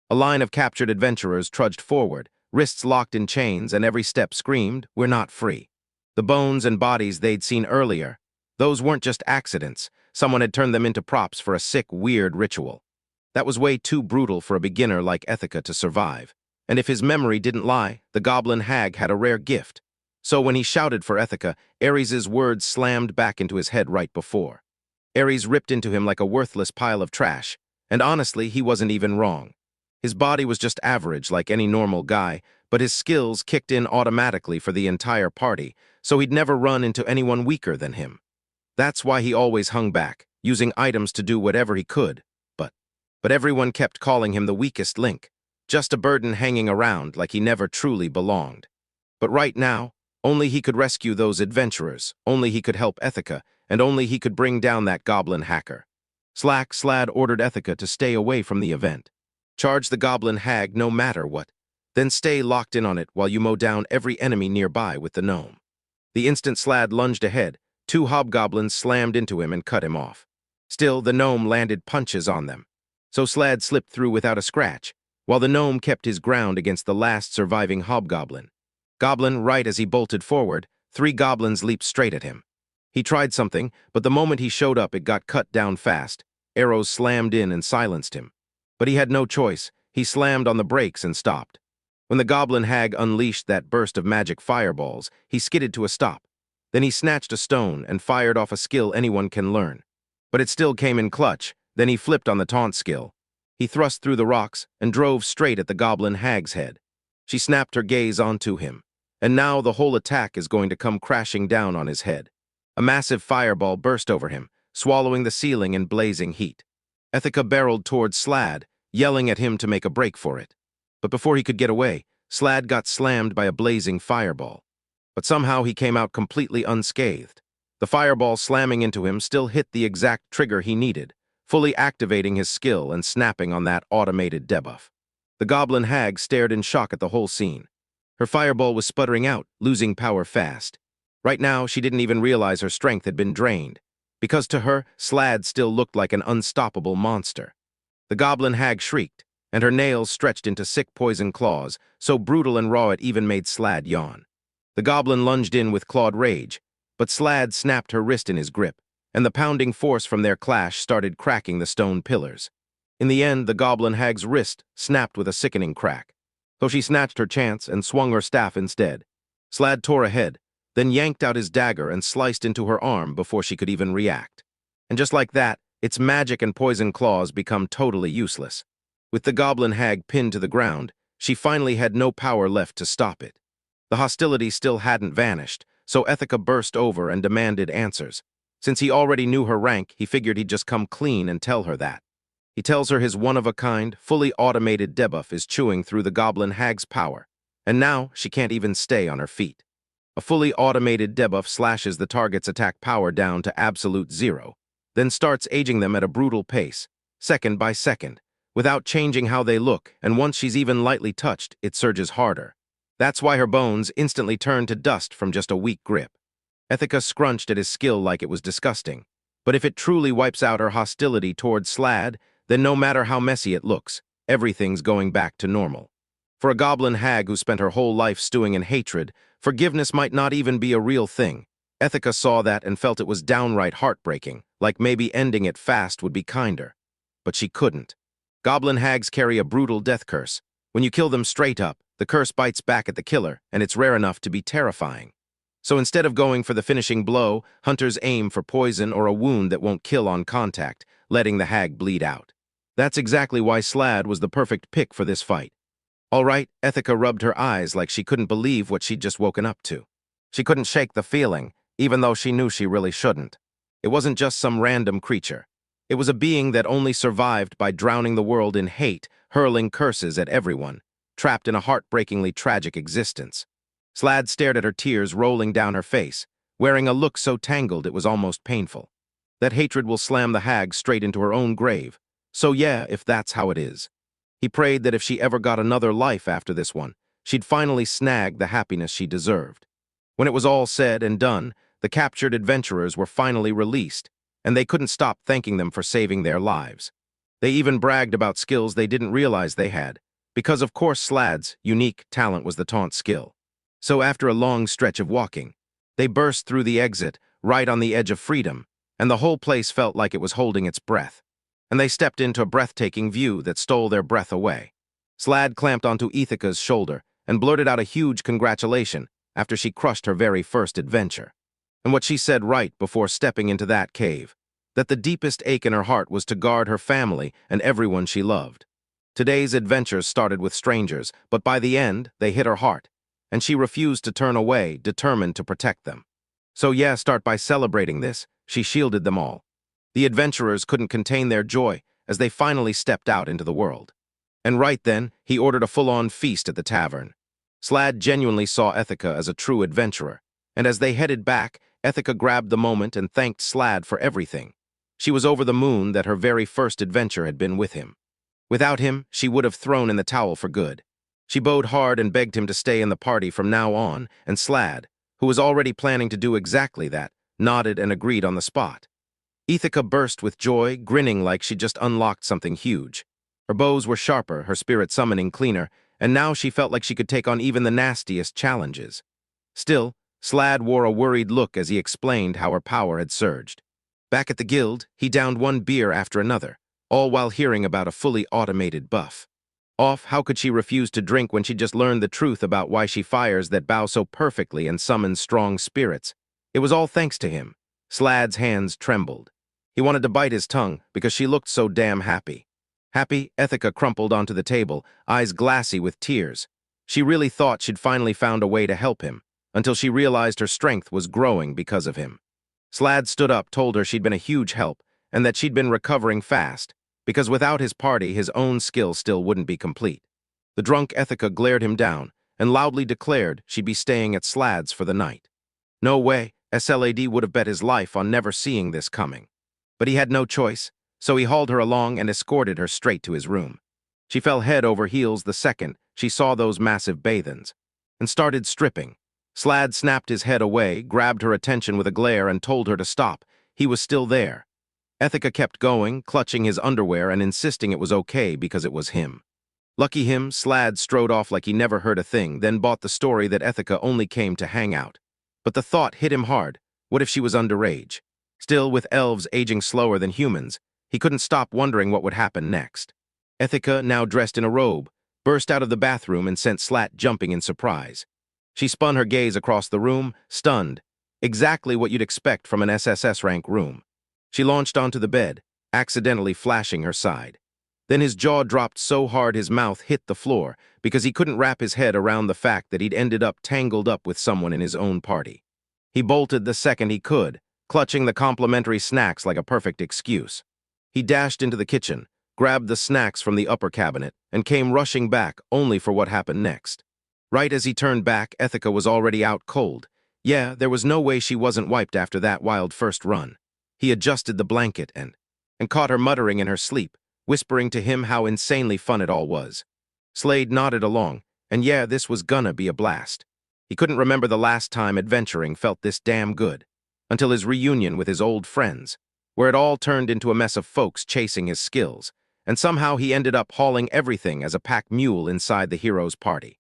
A line of captured adventurers trudged forward, wrists locked in chains, and every step screamed, "We're not free." The bones and bodies they'd seen earlier, those weren't just accidents. Someone had turned them into props for a sick, weird ritual. That was way too brutal for a beginner like Ethica to survive. And if his memory didn't lie, the goblin hag had a rare gift. So when he shouted for Ethica, Aries's words slammed back into his head right before. Aries ripped into him like a worthless pile of trash, and honestly, he wasn't even wrong. His body was just average like any normal guy, but his skills kicked in automatically for the entire party, so he'd never run into anyone weaker than him. That's why he always hung back, using items to do whatever he could, but everyone kept calling him the weakest link, just a burden hanging around like he never truly belonged. But right now, only he could rescue those adventurers, only he could help Ethica, and only he could bring down that goblin hacker. Slad ordered Ethica to stay away from the event. Charge the goblin hag no matter what, then stay locked in on it while you mow down every enemy nearby with the gnome. The instant Slad lunged ahead, two hobgoblins slammed into him and cut him off. Still, the gnome landed punches on them. So Slad slipped through without a scratch, while the gnome kept his ground against the last surviving hobgoblin. Right as he bolted forward, three goblins leaped straight at him. He tried something, but the moment he showed up, it got cut down fast. Arrows slammed in and silenced him. But he had no choice. He slammed on the brakes and stopped. When the goblin hag unleashed that burst of magic fireballs, he skidded to a stop. Then he snatched a stone and fired off a skill anyone can learn. But it still came in clutch. Then he flipped on the taunt skill. He thrust through the rocks and drove straight at the goblin hag's head. She snapped her gaze onto him, and now the whole attack is going to come crashing down on his head. A massive fireball burst over him, swallowing the ceiling in blazing heat. Ethica barreled towards Slad, yelling at him to make a break for it. But before he could get away, Slad got slammed by a blazing fireball. But somehow he came out completely unscathed. The fireball slamming into him still hit the exact trigger he needed, fully activating his skill and snapping on that automated debuff. The goblin hag stared in shock at the whole scene. Her fireball was sputtering out, losing power fast. Right now, she didn't even realize her strength had been drained, because to her, Slad still looked like an unstoppable monster. The goblin hag shrieked, and her nails stretched into sick poison claws, so brutal and raw it even made Slad yawn. The goblin lunged in with clawed rage, but Slad snapped her wrist in his grip, and the pounding force from their clash started cracking the stone pillars. In the end, the goblin hag's wrist snapped with a sickening crack, so she snatched her chance and swung her staff instead. Slad tore ahead, then yanked out his dagger and sliced into her arm before she could even react. And just like that, its magic and poison claws become totally useless. With the goblin hag pinned to the ground, she finally had no power left to stop it. The hostility still hadn't vanished, so Ethica burst over and demanded answers. Since he already knew her rank, he figured he'd just come clean and tell her that. He tells her his one-of-a-kind, fully automated debuff is chewing through the goblin hag's power, and now she can't even stay on her feet. A fully automated debuff slashes the target's attack power down to absolute 0. then starts aging them at a brutal pace, second by second, without changing how they look, and once she's even lightly touched, it surges harder. That's why her bones instantly turn to dust from just a weak grip. Ethica scrunched at his skill like it was disgusting. But if it truly wipes out her hostility towards Slad, then no matter how messy it looks, everything's going back to normal. For a goblin hag who spent her whole life stewing in hatred, forgiveness might not even be a real thing. Ethica saw that and felt it was downright heartbreaking, like maybe ending it fast would be kinder. But she couldn't. Goblin hags carry a brutal death curse. When you kill them straight up, the curse bites back at the killer, and it's rare enough to be terrifying. So instead of going for the finishing blow, hunters aim for poison or a wound that won't kill on contact, letting the hag bleed out. That's exactly why Slad was the perfect pick for this fight. All right, Ethica rubbed her eyes like she couldn't believe what she'd just woken up to. She couldn't shake the feeling, even though she knew she really shouldn't. It wasn't just some random creature. It was a being that only survived by drowning the world in hate, hurling curses at everyone, trapped in a heartbreakingly tragic existence. Slad stared at her tears rolling down her face, wearing a look so tangled it was almost painful. That hatred will slam the hag straight into her own grave. So yeah, if that's how it is. He prayed that if she ever got another life after this one, she'd finally snag the happiness she deserved. When it was all said and done, the captured adventurers were finally released, and they couldn't stop thanking them for saving their lives. They even bragged about skills they didn't realize they had, because of course Slad's unique talent was the taunt skill. So after a long stretch of walking, they burst through the exit, right on the edge of freedom, and the whole place felt like it was holding its breath. And they stepped into a breathtaking view that stole their breath away. Slad clamped onto Ethica's shoulder and blurted out a huge congratulation after she crushed her very first adventure. And what she said right before stepping into that cave, that the deepest ache in her heart was to guard her family and everyone she loved. Today's adventures started with strangers, but by the end, they hit her heart, and she refused to turn away, determined to protect them. So yeah, start by celebrating this. She shielded them all. The adventurers couldn't contain their joy as they finally stepped out into the world. And right then, he ordered a full-on feast at the tavern. Slad genuinely saw Ethica as a true adventurer, and as they headed back, Ethica grabbed the moment and thanked Slad for everything. She was over the moon that her very first adventure had been with him. Without him, she would have thrown in the towel for good. She bowed hard and begged him to stay in the party from now on, and Slad, who was already planning to do exactly that, nodded and agreed on the spot. Ethica burst with joy, grinning like she'd just unlocked something huge. Her bows were sharper, her spirit summoning cleaner, and now she felt like she could take on even the nastiest challenges. Still, Slad wore a worried look as he explained how her power had surged. Back at the guild, he downed one beer after another, all while hearing about a fully automated buff. How could she refuse to drink when she just learned the truth about why she fires that bow so perfectly and summons strong spirits? It was all thanks to him. Slad's hands trembled. He wanted to bite his tongue because she looked so damn happy. Happy, Ethica crumpled onto the table, eyes glassy with tears. She really thought she'd finally found a way to help him, until she realized her strength was growing because of him. Slad stood up, told her she'd been a huge help, and that she'd been recovering fast, because without his party, his own skill still wouldn't be complete. The drunk Ethica glared him down, and loudly declared she'd be staying at Slad's for the night. No way, Slad would have bet his life on never seeing this coming. But he had no choice, so he hauled her along and escorted her straight to his room. She fell head over heels the second she saw those massive bathins, and started stripping. Slad snapped his head away, grabbed her attention with a glare, and told her to stop. He was still there. Ethica kept going, clutching his underwear and insisting it was okay because it was him. Lucky him, Slad strode off like he never heard a thing, then bought the story that Ethica only came to hang out. But the thought hit him hard. What if she was underage? Still, with elves aging slower than humans, he couldn't stop wondering what would happen next. Ethica, now dressed in a robe, burst out of the bathroom and sent Slad jumping in surprise. She spun her gaze across the room, stunned. Exactly what you'd expect from an SSS rank room. She launched onto the bed, accidentally flashing her side. Then his jaw dropped so hard his mouth hit the floor because he couldn't wrap his head around the fact that he'd ended up tangled up with someone in his own party. He bolted the second he could, clutching the complimentary snacks like a perfect excuse. He dashed into the kitchen, grabbed the snacks from the upper cabinet, and came rushing back only for what happened next. Right as he turned back, Ethica was already out cold. Yeah, there was no way she wasn't wiped after that wild first run. He adjusted the blanket and caught her muttering in her sleep, whispering to him how insanely fun it all was. Slade nodded along, and yeah, this was gonna be a blast. He couldn't remember the last time adventuring felt this damn good, until his reunion with his old friends, where it all turned into a mess of folks chasing his skills, and somehow he ended up hauling everything as a pack mule inside the hero's party.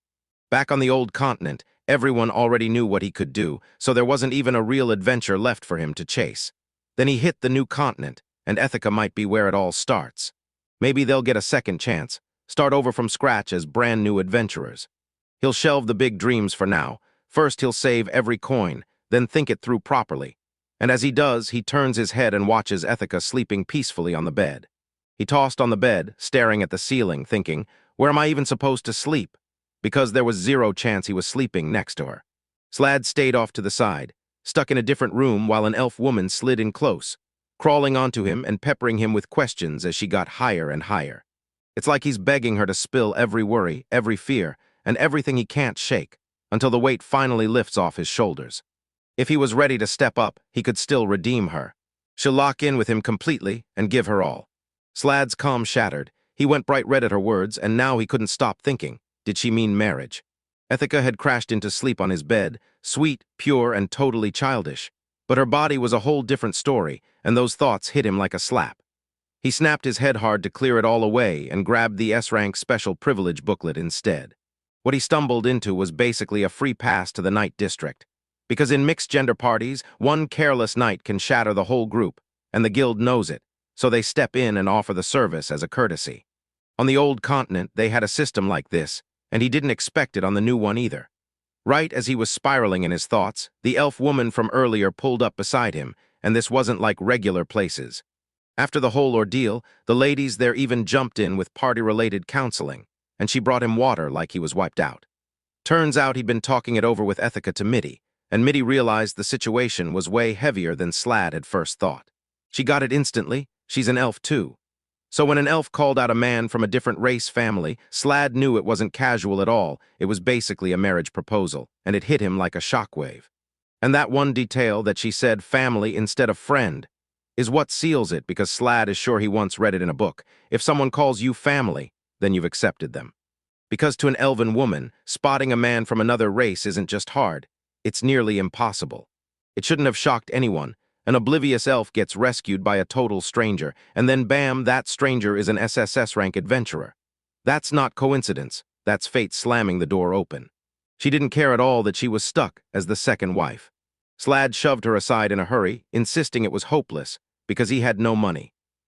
Back on the old continent, everyone already knew what he could do, so there wasn't even a real adventure left for him to chase. Then he hit the new continent, and Ethica might be where it all starts. Maybe they'll get a second chance, start over from scratch as brand new adventurers. He'll shelve the big dreams for now. First he'll save every coin, then think it through properly. And as he does, he turns his head and watches Ethica sleeping peacefully on the bed. He tossed on the bed, staring at the ceiling, thinking, where am I even supposed to sleep? Because there was zero chance he was sleeping next to her. Slade stayed off to the side, stuck in a different room while an elf woman slid in close, crawling onto him and peppering him with questions as she got higher and higher. It's like he's begging her to spill every worry, every fear, and everything he can't shake, until the weight finally lifts off his shoulders. If he was ready to step up, he could still redeem her. She'll lock in with him completely and give her all. Slade's calm shattered. He went bright red at her words, and now he couldn't stop thinking. Did she mean marriage? Ethica had crashed into sleep on his bed, sweet, pure, and totally childish. But her body was a whole different story, and those thoughts hit him like a slap. He snapped his head hard to clear it all away and grabbed the S-rank special privilege booklet instead. What he stumbled into was basically a free pass to the night district. Because in mixed-gender parties, one careless night can shatter the whole group, and the guild knows it, so they step in and offer the service as a courtesy. On the old continent, they had a system like this, and he didn't expect it on the new one either. Right as he was spiraling in his thoughts, the elf woman from earlier pulled up beside him, and this wasn't like regular places. After the whole ordeal, the ladies there even jumped in with party-related counseling, and she brought him water like he was wiped out. Turns out he'd been talking it over with Ethica to Mitty, and Mitty realized the situation was way heavier than Slade had first thought. She got it instantly. She's an elf too. So when an elf called out a man from a different race family, Slade knew it wasn't casual at all. It was basically a marriage proposal, and it hit him like a shockwave. And that one detail that she said family instead of friend is what seals it, because Slade is sure he once read it in a book. If someone calls you family, then you've accepted them. Because to an elven woman, spotting a man from another race isn't just hard, it's nearly impossible. It shouldn't have shocked anyone. An oblivious elf gets rescued by a total stranger, and then bam, that stranger is an SSS rank adventurer. That's not coincidence. That's fate slamming the door open. She didn't care at all that she was stuck as the second wife. Slade shoved her aside in a hurry, insisting it was hopeless, because he had no money.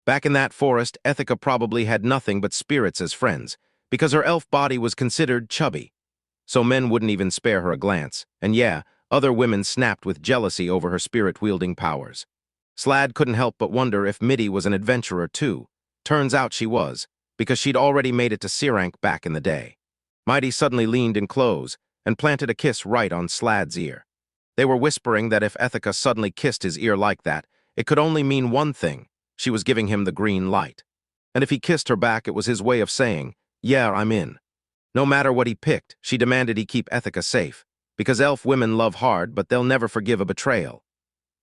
Back in that forest, Ethica probably had nothing but spirits as friends, because her elf body was considered chubby. So men wouldn't even spare her a glance, and yeah, other women snapped with jealousy over her spirit-wielding powers. Slade couldn't help but wonder if Mitty was an adventurer too. Turns out she was, because she'd already made it to C-rank back in the day. Mighty suddenly leaned in close and planted a kiss right on Slade's ear. They were whispering that if Ethica suddenly kissed his ear like that, it could only mean one thing: she was giving him the green light. And if he kissed her back, it was his way of saying, yeah, I'm in. No matter what he picked, she demanded he keep Ethica safe, because elf women love hard, but they'll never forgive a betrayal.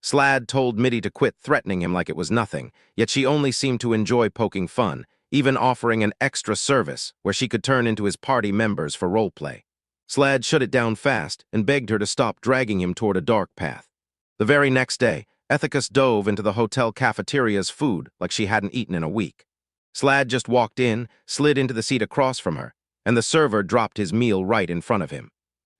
Slade told Mitty to quit threatening him like it was nothing, yet she only seemed to enjoy poking fun, even offering an extra service where she could turn into his party members for roleplay. Slade shut it down fast and begged her to stop dragging him toward a dark path. The very next day, Ethica dove into the hotel cafeteria's food like she hadn't eaten in a week. Slade just walked in, slid into the seat across from her, and the server dropped his meal right in front of him.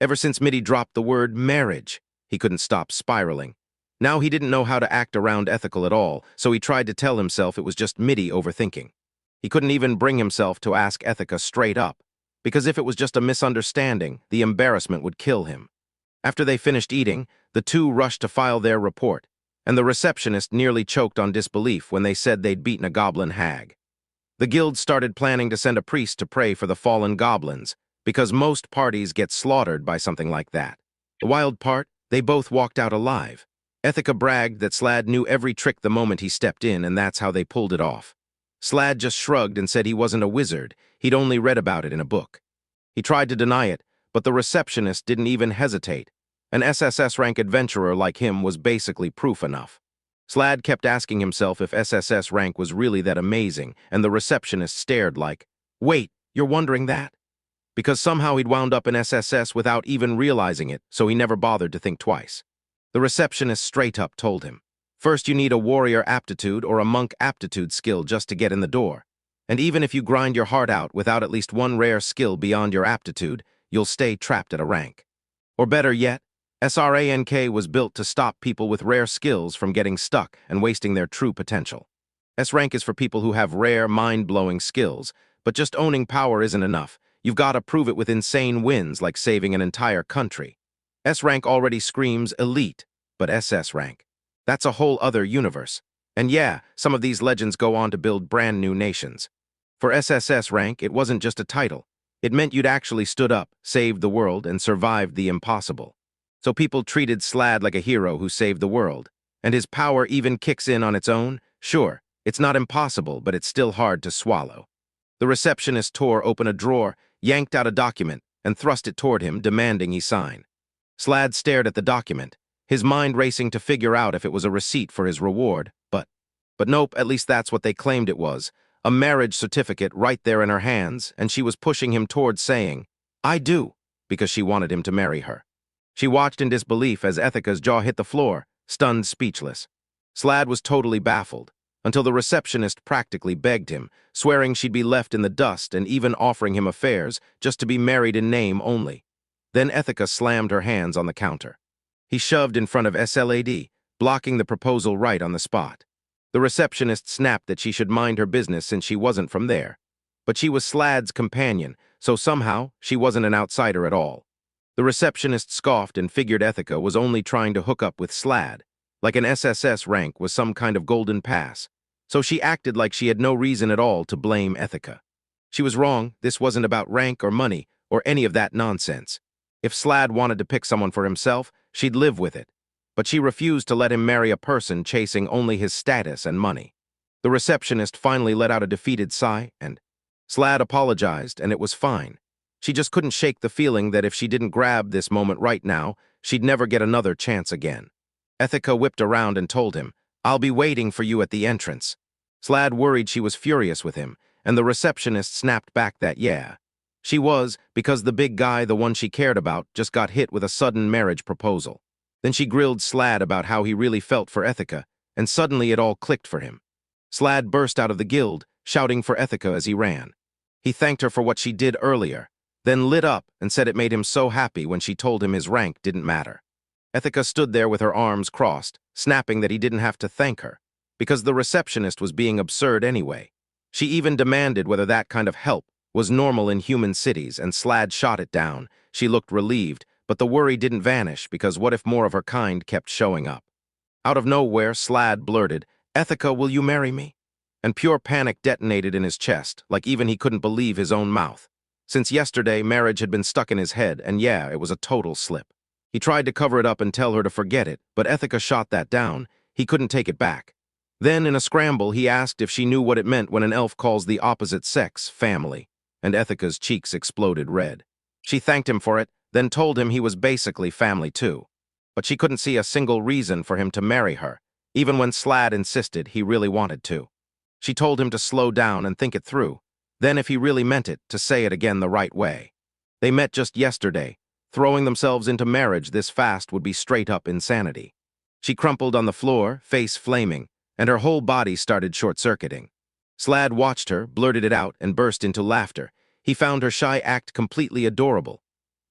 Ever since Mitty dropped the word marriage, he couldn't stop spiraling. Now he didn't know how to act around Ethical at all, so he tried to tell himself it was just Mitty overthinking. He couldn't even bring himself to ask Ethica straight up, because if it was just a misunderstanding, the embarrassment would kill him. After they finished eating, the two rushed to file their report, and the receptionist nearly choked on disbelief when they said they'd beaten a goblin hag. The guild started planning to send a priest to pray for the fallen goblins, because most parties get slaughtered by something like that. The wild part, they both walked out alive. Ethica bragged that Slade knew every trick the moment he stepped in, and that's how they pulled it off. Slade just shrugged and said he wasn't a wizard, he'd only read about it in a book. He tried to deny it, but the receptionist didn't even hesitate. An SSS rank adventurer like him was basically proof enough. Slad kept asking himself if SSS rank was really that amazing, and the receptionist stared like, "Wait, you're wondering that?" Because somehow he'd wound up in SSS without even realizing it, so he never bothered to think twice. The receptionist straight up told him, "First you need a warrior aptitude or a monk aptitude skill just to get in the door. And even if you grind your heart out without at least one rare skill beyond your aptitude, you'll stay trapped at a rank. Or better yet, SRANK was built to stop people with rare skills from getting stuck and wasting their true potential. S rank is for people who have rare, mind-blowing skills, but just owning power isn't enough. You've got to prove it with insane wins like saving an entire country. S rank already screams elite, but SS rank, that's a whole other universe. And yeah, some of these legends go on to build brand new nations. For SSS rank, it wasn't just a title. It meant you'd actually stood up, saved the world, and survived the impossible. So people treated Slad like a hero who saved the world. And his power even kicks in on its own? Sure, it's not impossible, but it's still hard to swallow. The receptionist tore open a drawer, yanked out a document, and thrust it toward him, demanding he sign. Slad stared at the document, his mind racing to figure out if it was a receipt for his reward, but nope, at least that's what they claimed it was. A marriage certificate right there in her hands, and she was pushing him towards saying, "I do," because she wanted him to marry her. She watched in disbelief as Ethica's jaw hit the floor, stunned, speechless. Slad was totally baffled, until the receptionist practically begged him, swearing she'd be left in the dust and even offering him affairs just to be married in name only. Then Ethica slammed her hands on the counter. He shoved in front of SLAD, blocking the proposal right on the spot. The receptionist snapped that she should mind her business since she wasn't from there. But she was Slad's companion, so somehow she wasn't an outsider at all. The receptionist scoffed and figured Ethica was only trying to hook up with Slad, like an SSS rank was some kind of golden pass. So she acted like she had no reason at all to blame Ethica. She was wrong. This wasn't about rank or money or any of that nonsense. If Slad wanted to pick someone for himself, she'd live with it. But she refused to let him marry a person chasing only his status and money. The receptionist finally let out a defeated sigh, and Slad apologized, and it was fine. She just couldn't shake the feeling that if she didn't grab this moment right now, she'd never get another chance again. Ethica whipped around and told him, "I'll be waiting for you at the entrance." Slad worried she was furious with him, and the receptionist snapped back that yeah. She was, because the big guy, the one she cared about, just got hit with a sudden marriage proposal. Then she grilled Slad about how he really felt for Ethica, and suddenly it all clicked for him. Slad burst out of the guild, shouting for Ethica as he ran. He thanked her for what she did earlier, then lit up and said it made him so happy when she told him his rank didn't matter. Ethica stood there with her arms crossed, snapping that he didn't have to thank her, because the receptionist was being absurd anyway. She even demanded whether that kind of help was normal in human cities, and Slad shot it down. She looked relieved, but the worry didn't vanish because what if more of her kind kept showing up? Out of nowhere, Slad blurted, "Ethica, will you marry me?" And pure panic detonated in his chest, like even he couldn't believe his own mouth. Since yesterday, marriage had been stuck in his head, and yeah, it was a total slip. He tried to cover it up and tell her to forget it, but Ethica shot that down. He couldn't take it back. Then, in a scramble, he asked if she knew what it meant when an elf calls the opposite sex family, and Ethica's cheeks exploded red. She thanked him for it, then told him he was basically family too. But she couldn't see a single reason for him to marry her, even when Slad insisted he really wanted to. She told him to slow down and think it through, then if he really meant it, to say it again the right way. They met just yesterday. Throwing themselves into marriage this fast would be straight-up insanity. She crumpled on the floor, face flaming, and her whole body started short-circuiting. Slad watched her, blurted it out, and burst into laughter. He found her shy act completely adorable.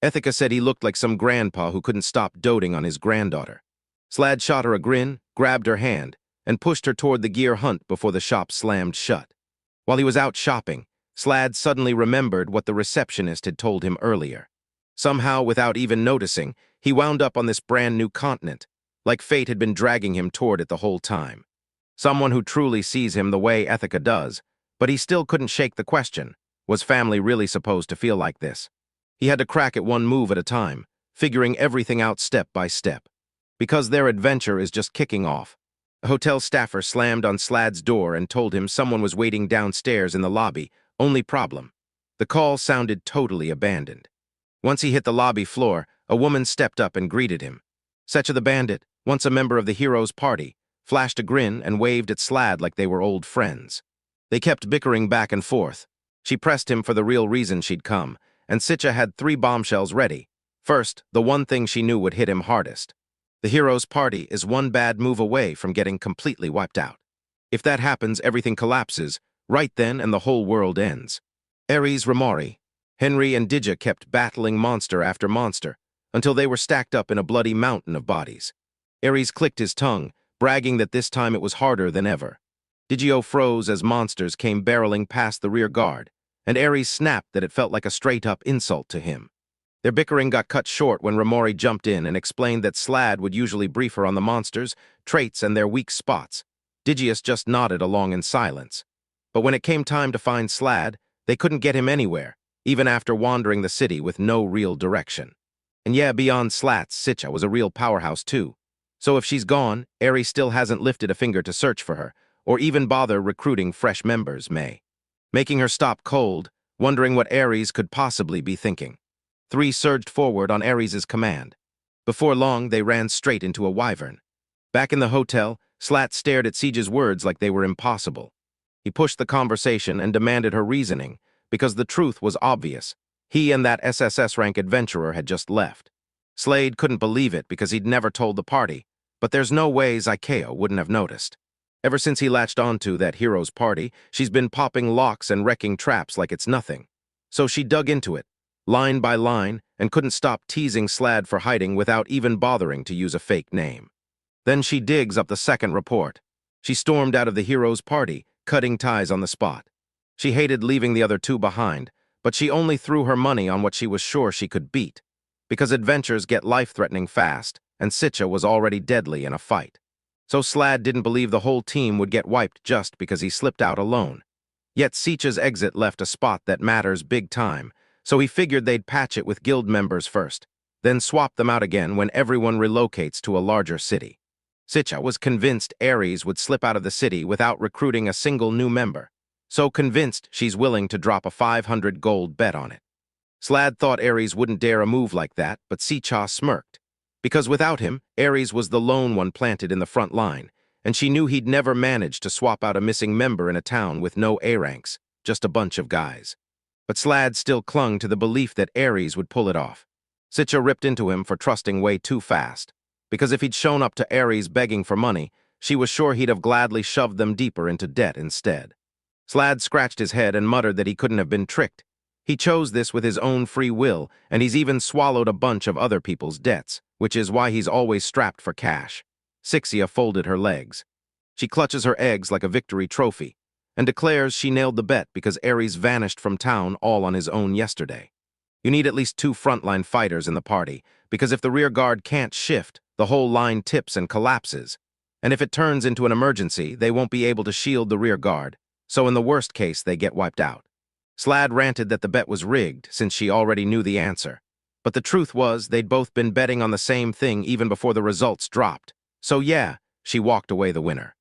Ethica said he looked like some grandpa who couldn't stop doting on his granddaughter. Slad shot her a grin, grabbed her hand, and pushed her toward the gear hunt before the shop slammed shut. While he was out shopping, Slad suddenly remembered what the receptionist had told him earlier. Somehow, without even noticing, he wound up on this brand new continent, like fate had been dragging him toward it the whole time. Someone who truly sees him the way Ethica does, but he still couldn't shake the question, was family really supposed to feel like this? He had to crack it one move at a time, figuring everything out step by step. Because their adventure is just kicking off. A hotel staffer slammed on Slad's door and told him someone was waiting downstairs in the lobby. Only problem, the call sounded totally abandoned. Once he hit the lobby floor, a woman stepped up and greeted him. Sichca the bandit, once a member of the hero's party, flashed a grin, and waved at Slad like they were old friends. They kept bickering back and forth. She pressed him for the real reason she'd come, and Sichca had 3 bombshells ready. First, the one thing she knew would hit him hardest. The hero's party is one bad move away from getting completely wiped out. If that happens, everything collapses, right then, and the whole world ends. Aries, Raori, Henry, and Diga kept battling monster after monster, until they were stacked up in a bloody mountain of bodies. Aries clicked his tongue, bragging that this time it was harder than ever. Digio froze as monsters came barreling past the rear guard, and Aries snapped that it felt like a straight-up insult to him. Their bickering got cut short when Raori jumped in and explained that Slad would usually brief her on the monsters, traits, and their weak spots. Digius just nodded along in silence. But when it came time to find Slad, they couldn't get him anywhere, even after wandering the city with no real direction. And yeah, beyond slats, Sichca was a real powerhouse too. So if she's gone, Aries still hasn't lifted a finger to search for her, or even bother recruiting fresh members, making her stop cold, wondering what Aries could possibly be thinking. 3 surged forward on Aries' command. Before long, they ran straight into a wyvern. Back in the hotel, Slat stared at Siege's words like they were impossible. He pushed the conversation and demanded her reasoning, because the truth was obvious. He and that SSS-rank adventurer had just left. Slade couldn't believe it because he'd never told the party, but there's no way Sichca wouldn't have noticed. Ever since he latched onto that hero's party, she's been popping locks and wrecking traps like it's nothing. So she dug into it, line by line, and couldn't stop teasing Slad for hiding without even bothering to use a fake name. Then she digs up the second report. She stormed out of the hero's party, cutting ties on the spot. She hated leaving the other 2 behind, but she only threw her money on what she was sure she could beat, because adventures get life-threatening fast, and Sichca was already deadly in a fight. So Slad didn't believe the whole team would get wiped just because he slipped out alone. Yet Sichca's exit left a spot that matters big time, so he figured they'd patch it with guild members first, then swap them out again when everyone relocates to a larger city. Sichca was convinced Aries would slip out of the city without recruiting a single new member, so convinced she's willing to drop a 500 gold bet on it. Slad thought Aries wouldn't dare a move like that, but Sichca smirked. Because without him, Aries was the lone one planted in the front line, and she knew he'd never manage to swap out a missing member in a town with no A ranks, just a bunch of guys. But Slad still clung to the belief that Aries would pull it off. Sichca ripped into him for trusting way too fast, because if he'd shown up to Aries begging for money, she was sure he'd have gladly shoved them deeper into debt instead. Slad scratched his head and muttered that he couldn't have been tricked. He chose this with his own free will, and he's even swallowed a bunch of other people's debts, which is why he's always strapped for cash. Sichca folded her legs. She clutches her eggs like a victory trophy, and declares she nailed the bet because Aries vanished from town all on his own yesterday. You need at least 2 frontline fighters in the party, because if the rear guard can't shift, the whole line tips and collapses. And if it turns into an emergency, they won't be able to shield the rear guard, so in the worst case, they get wiped out. Slad ranted that the bet was rigged, since she already knew the answer. But the truth was, they'd both been betting on the same thing even before the results dropped. So yeah, she walked away the winner.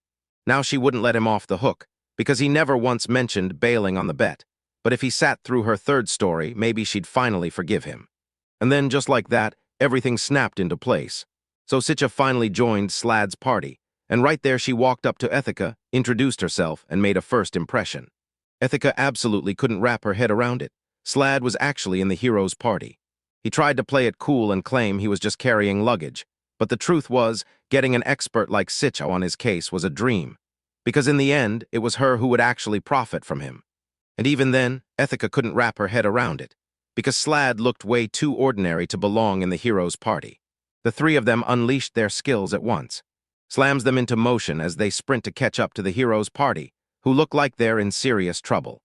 Now she wouldn't let him off the hook, because he never once mentioned bailing on the bet. But if he sat through her third story, maybe she'd finally forgive him. And then, just like that, everything snapped into place. So Sichca finally joined Slad's party, and right there she walked up to Ethica, introduced herself, and made a first impression. Ethica absolutely couldn't wrap her head around it. Slad was actually in the hero's party. He tried to play it cool and claim he was just carrying luggage, but the truth was, getting an expert like Sichca on his case was a dream, because in the end, it was her who would actually profit from him. And even then, Ethica couldn't wrap her head around it, because Slad looked way too ordinary to belong in the hero's party. The 3 of them unleashed their skills at once, slams them into motion as they sprint to catch up to the hero's party, who look like they're in serious trouble.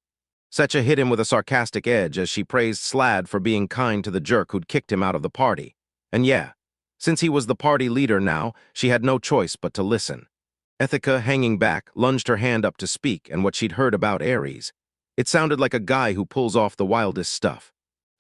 Sichca hit him with a sarcastic edge as she praised Slad for being kind to the jerk who'd kicked him out of the party. And yeah, since he was the party leader now, she had no choice but to listen. Ethica, hanging back, lunged her hand up to speak and what she'd heard about Aries. It sounded like a guy who pulls off the wildest stuff.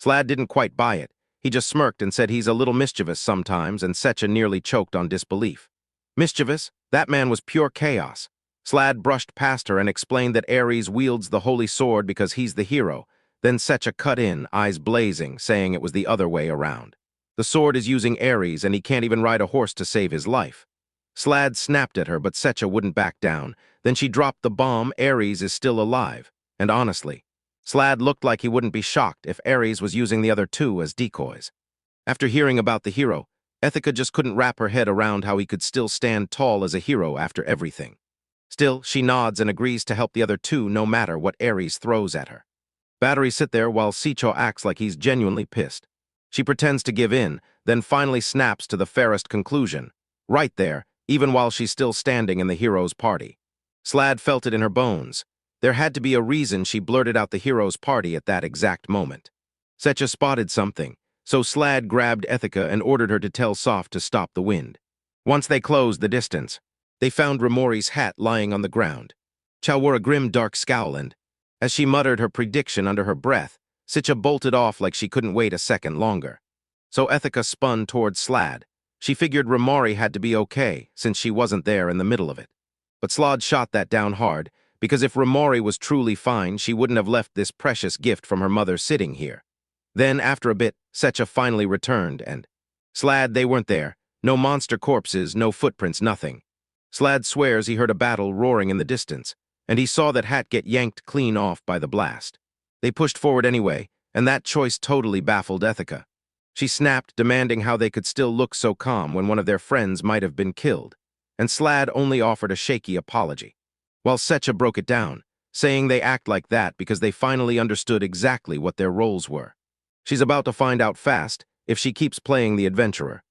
Slad didn't quite buy it. He just smirked and said he's a little mischievous sometimes, and Sichca nearly choked on disbelief. Mischievous? That man was pure chaos. Slad brushed past her and explained that Aries wields the holy sword because he's the hero. Then Sichca cut in, eyes blazing, saying it was the other way around. The sword is using Aries, and he can't even ride a horse to save his life. Slad snapped at her, but Sichca wouldn't back down. Then she dropped the bomb. Aries is still alive. And honestly, Slad looked like he wouldn't be shocked if Aries was using the other two as decoys. After hearing about the hero, Ethica just couldn't wrap her head around how he could still stand tall as a hero after everything. Still, she nods and agrees to help the other two no matter what Aries throws at her. Battery sit there while Sichca acts like he's genuinely pissed. She pretends to give in, then finally snaps to the fairest conclusion. Right there, even while she's still standing in the hero's party. Slad felt it in her bones. There had to be a reason she blurted out the hero's party at that exact moment. Sichca spotted something, so Slad grabbed Ethica and ordered her to tell Soft to stop the wind. Once they closed the distance, they found Raori's hat lying on the ground. Chow wore a grim dark scowl and, as she muttered her prediction under her breath, Sichca bolted off like she couldn't wait a second longer. So Ethica spun towards Slad. She figured Raori had to be okay, since she wasn't there in the middle of it. But Slad shot that down hard, because if Raori was truly fine, she wouldn't have left this precious gift from her mother sitting here. Then, after a bit, Sichca finally returned, and Slad, they weren't there. No monster corpses, no footprints, nothing. Slad swears he heard a battle roaring in the distance, and he saw that hat get yanked clean off by the blast. They pushed forward anyway, and that choice totally baffled Ethica. She snapped, demanding how they could still look so calm when one of their friends might have been killed, and Slad only offered a shaky apology, while Sichca broke it down, saying they act like that because they finally understood exactly what their roles were. She's about to find out fast if she keeps playing the adventurer.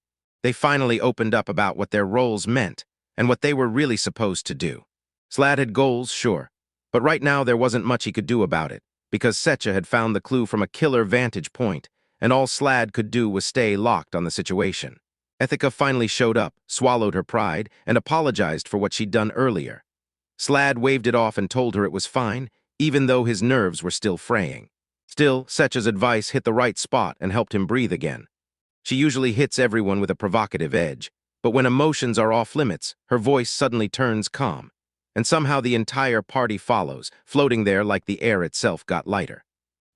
They finally opened up about what their roles meant and what they were really supposed to do. Slad had goals, sure, but right now there wasn't much he could do about it, because Sichca had found the clue from a killer vantage point, and all Slad could do was stay locked on the situation. Ethica finally showed up, swallowed her pride, and apologized for what she'd done earlier. Slad waved it off and told her it was fine, even though his nerves were still fraying. Still, Sichca's advice hit the right spot and helped him breathe again. She usually hits everyone with a provocative edge, but when emotions are off limits, her voice suddenly turns calm, and somehow the entire party follows, floating there like the air itself got lighter.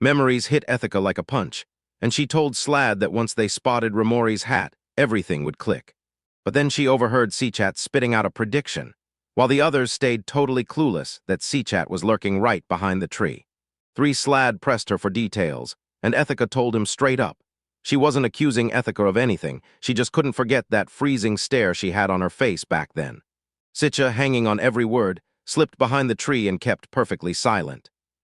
Memories hit Ethica like a punch, and she told Slad that once they spotted Raori's hat, everything would click. But then she overheard Sichca spitting out a prediction, while the others stayed totally clueless that Sichca was lurking right behind the tree. Slad pressed her for details, and Ethica told him straight up. She wasn't accusing Ethica of anything, she just couldn't forget that freezing stare she had on her face back then. Sichca, hanging on every word, slipped behind the tree and kept perfectly silent.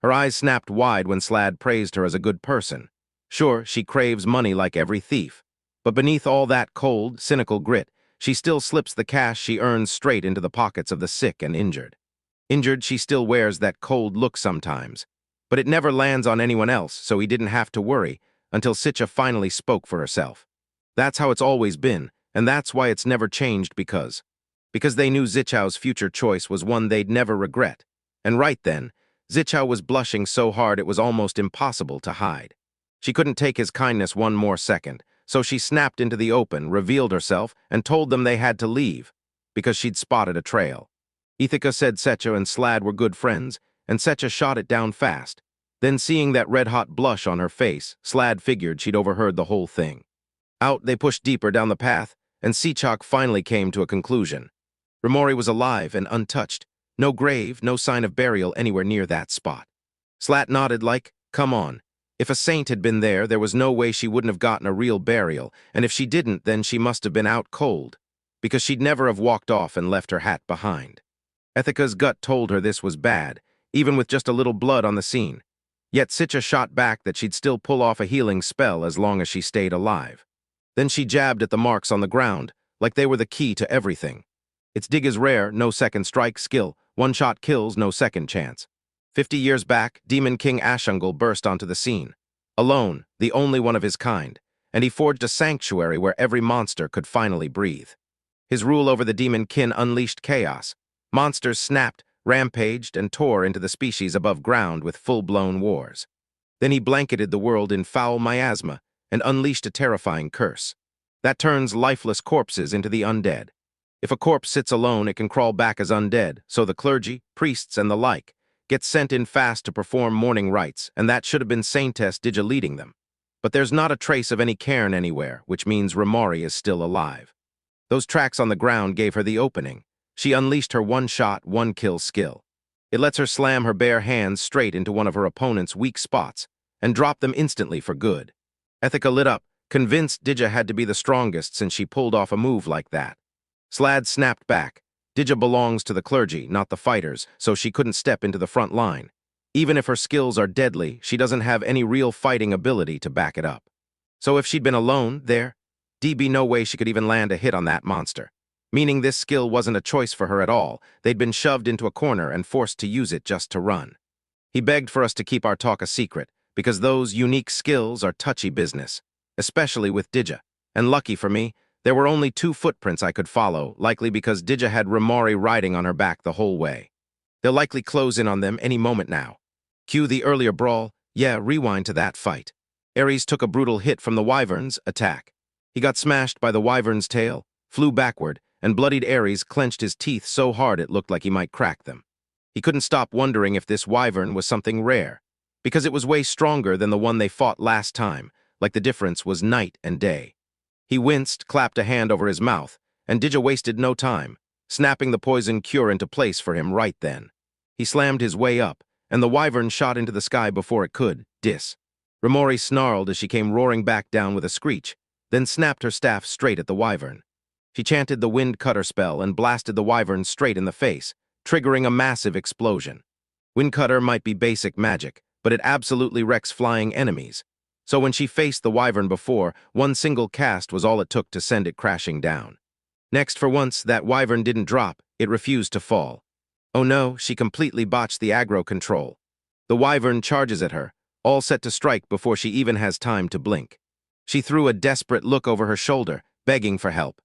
Her eyes snapped wide when Slad praised her as a good person. Sure, she craves money like every thief, but beneath all that cold, cynical grit, she still slips the cash she earns straight into the pockets of the sick and injured. Injured, she still wears that cold look sometimes, but it never lands on anyone else, so he didn't have to worry until Sichca finally spoke for herself. That's how it's always been, and that's why it's never changed because they knew Sichca's future choice was one they'd never regret. And right then, Sichca was blushing so hard it was almost impossible to hide. She couldn't take his kindness one more second, so she snapped into the open, revealed herself, and told them they had to leave, because she'd spotted a trail. Ethica said Sichca and Slad were good friends, and Sichca shot it down fast. Then seeing that red-hot blush on her face, Slad figured she'd overheard the whole thing. Out, they pushed deeper down the path, and Sichca finally came to a conclusion. Raori was alive and untouched. No grave, no sign of burial anywhere near that spot. Slad nodded like, come on. If a saint had been there, there was no way she wouldn't have gotten a real burial, and if she didn't, then she must have been out cold, because she'd never have walked off and left her hat behind. Ethica's gut told her this was bad, even with just a little blood on the scene. Yet Sichca shot back that she'd still pull off a healing spell as long as she stayed alive. Then she jabbed at the marks on the ground, like they were the key to everything. It's Diga's rare, no second strike skill, one-shot kills, no second chance. 50 years back, Demon King Ashungal burst onto the scene. Alone, the only one of his kind, and he forged a sanctuary where every monster could finally breathe. His rule over the demon kin unleashed chaos. Monsters snapped, rampaged, and tore into the species above ground with full-blown wars. Then he blanketed the world in foul miasma and unleashed a terrifying curse. That turns lifeless corpses into the undead. If a corpse sits alone, it can crawl back as undead, so the clergy, priests, and the like get sent in fast to perform mourning rites, and that should have been Saintess Diga leading them. But there's not a trace of any cairn anywhere, which means Raori is still alive. Those tracks on the ground gave her the opening. She unleashed her one-shot, one-kill skill. It lets her slam her bare hands straight into one of her opponent's weak spots and drop them instantly for good. Ethica lit up, convinced Diga had to be the strongest since she pulled off a move like that. Slad snapped back. Diga belongs to the clergy, not the fighters, so she couldn't step into the front line. Even if her skills are deadly, she doesn't have any real fighting ability to back it up. So if she'd been alone, there'd be no way she could even land a hit on that monster. Meaning this skill wasn't a choice for her at all. They'd been shoved into a corner and forced to use it just to run. He begged for us to keep our talk a secret, because those unique skills are touchy business, especially with Diga. And lucky for me, there were only 2 footprints I could follow, likely because Diga had Raori riding on her back the whole way. They'll likely close in on them any moment now. Cue the earlier brawl. Rewind to that fight. Aries took a brutal hit from the wyvern's attack. He got smashed by the wyvern's tail, flew backward, and bloodied Aries clenched his teeth so hard it looked like he might crack them. He couldn't stop wondering if this wyvern was something rare, because it was way stronger than the one they fought last time, like the difference was night and day. He winced, clapped a hand over his mouth, and Diga wasted no time, snapping the poison cure into place for him right then. He slammed his way up, and the wyvern shot into the sky before it could, Raori snarled as she came roaring back down with a screech, then snapped her staff straight at the wyvern. She chanted the wind cutter spell and blasted the wyvern straight in the face, triggering a massive explosion. Wind cutter might be basic magic, but it absolutely wrecks flying enemies. So when she faced the wyvern before, one single cast was all it took to send it crashing down. Next, for once, that wyvern didn't drop, it refused to fall. Oh no, she completely botched the aggro control. The wyvern charges at her, all set to strike before she even has time to blink. She threw a desperate look over her shoulder, begging for help.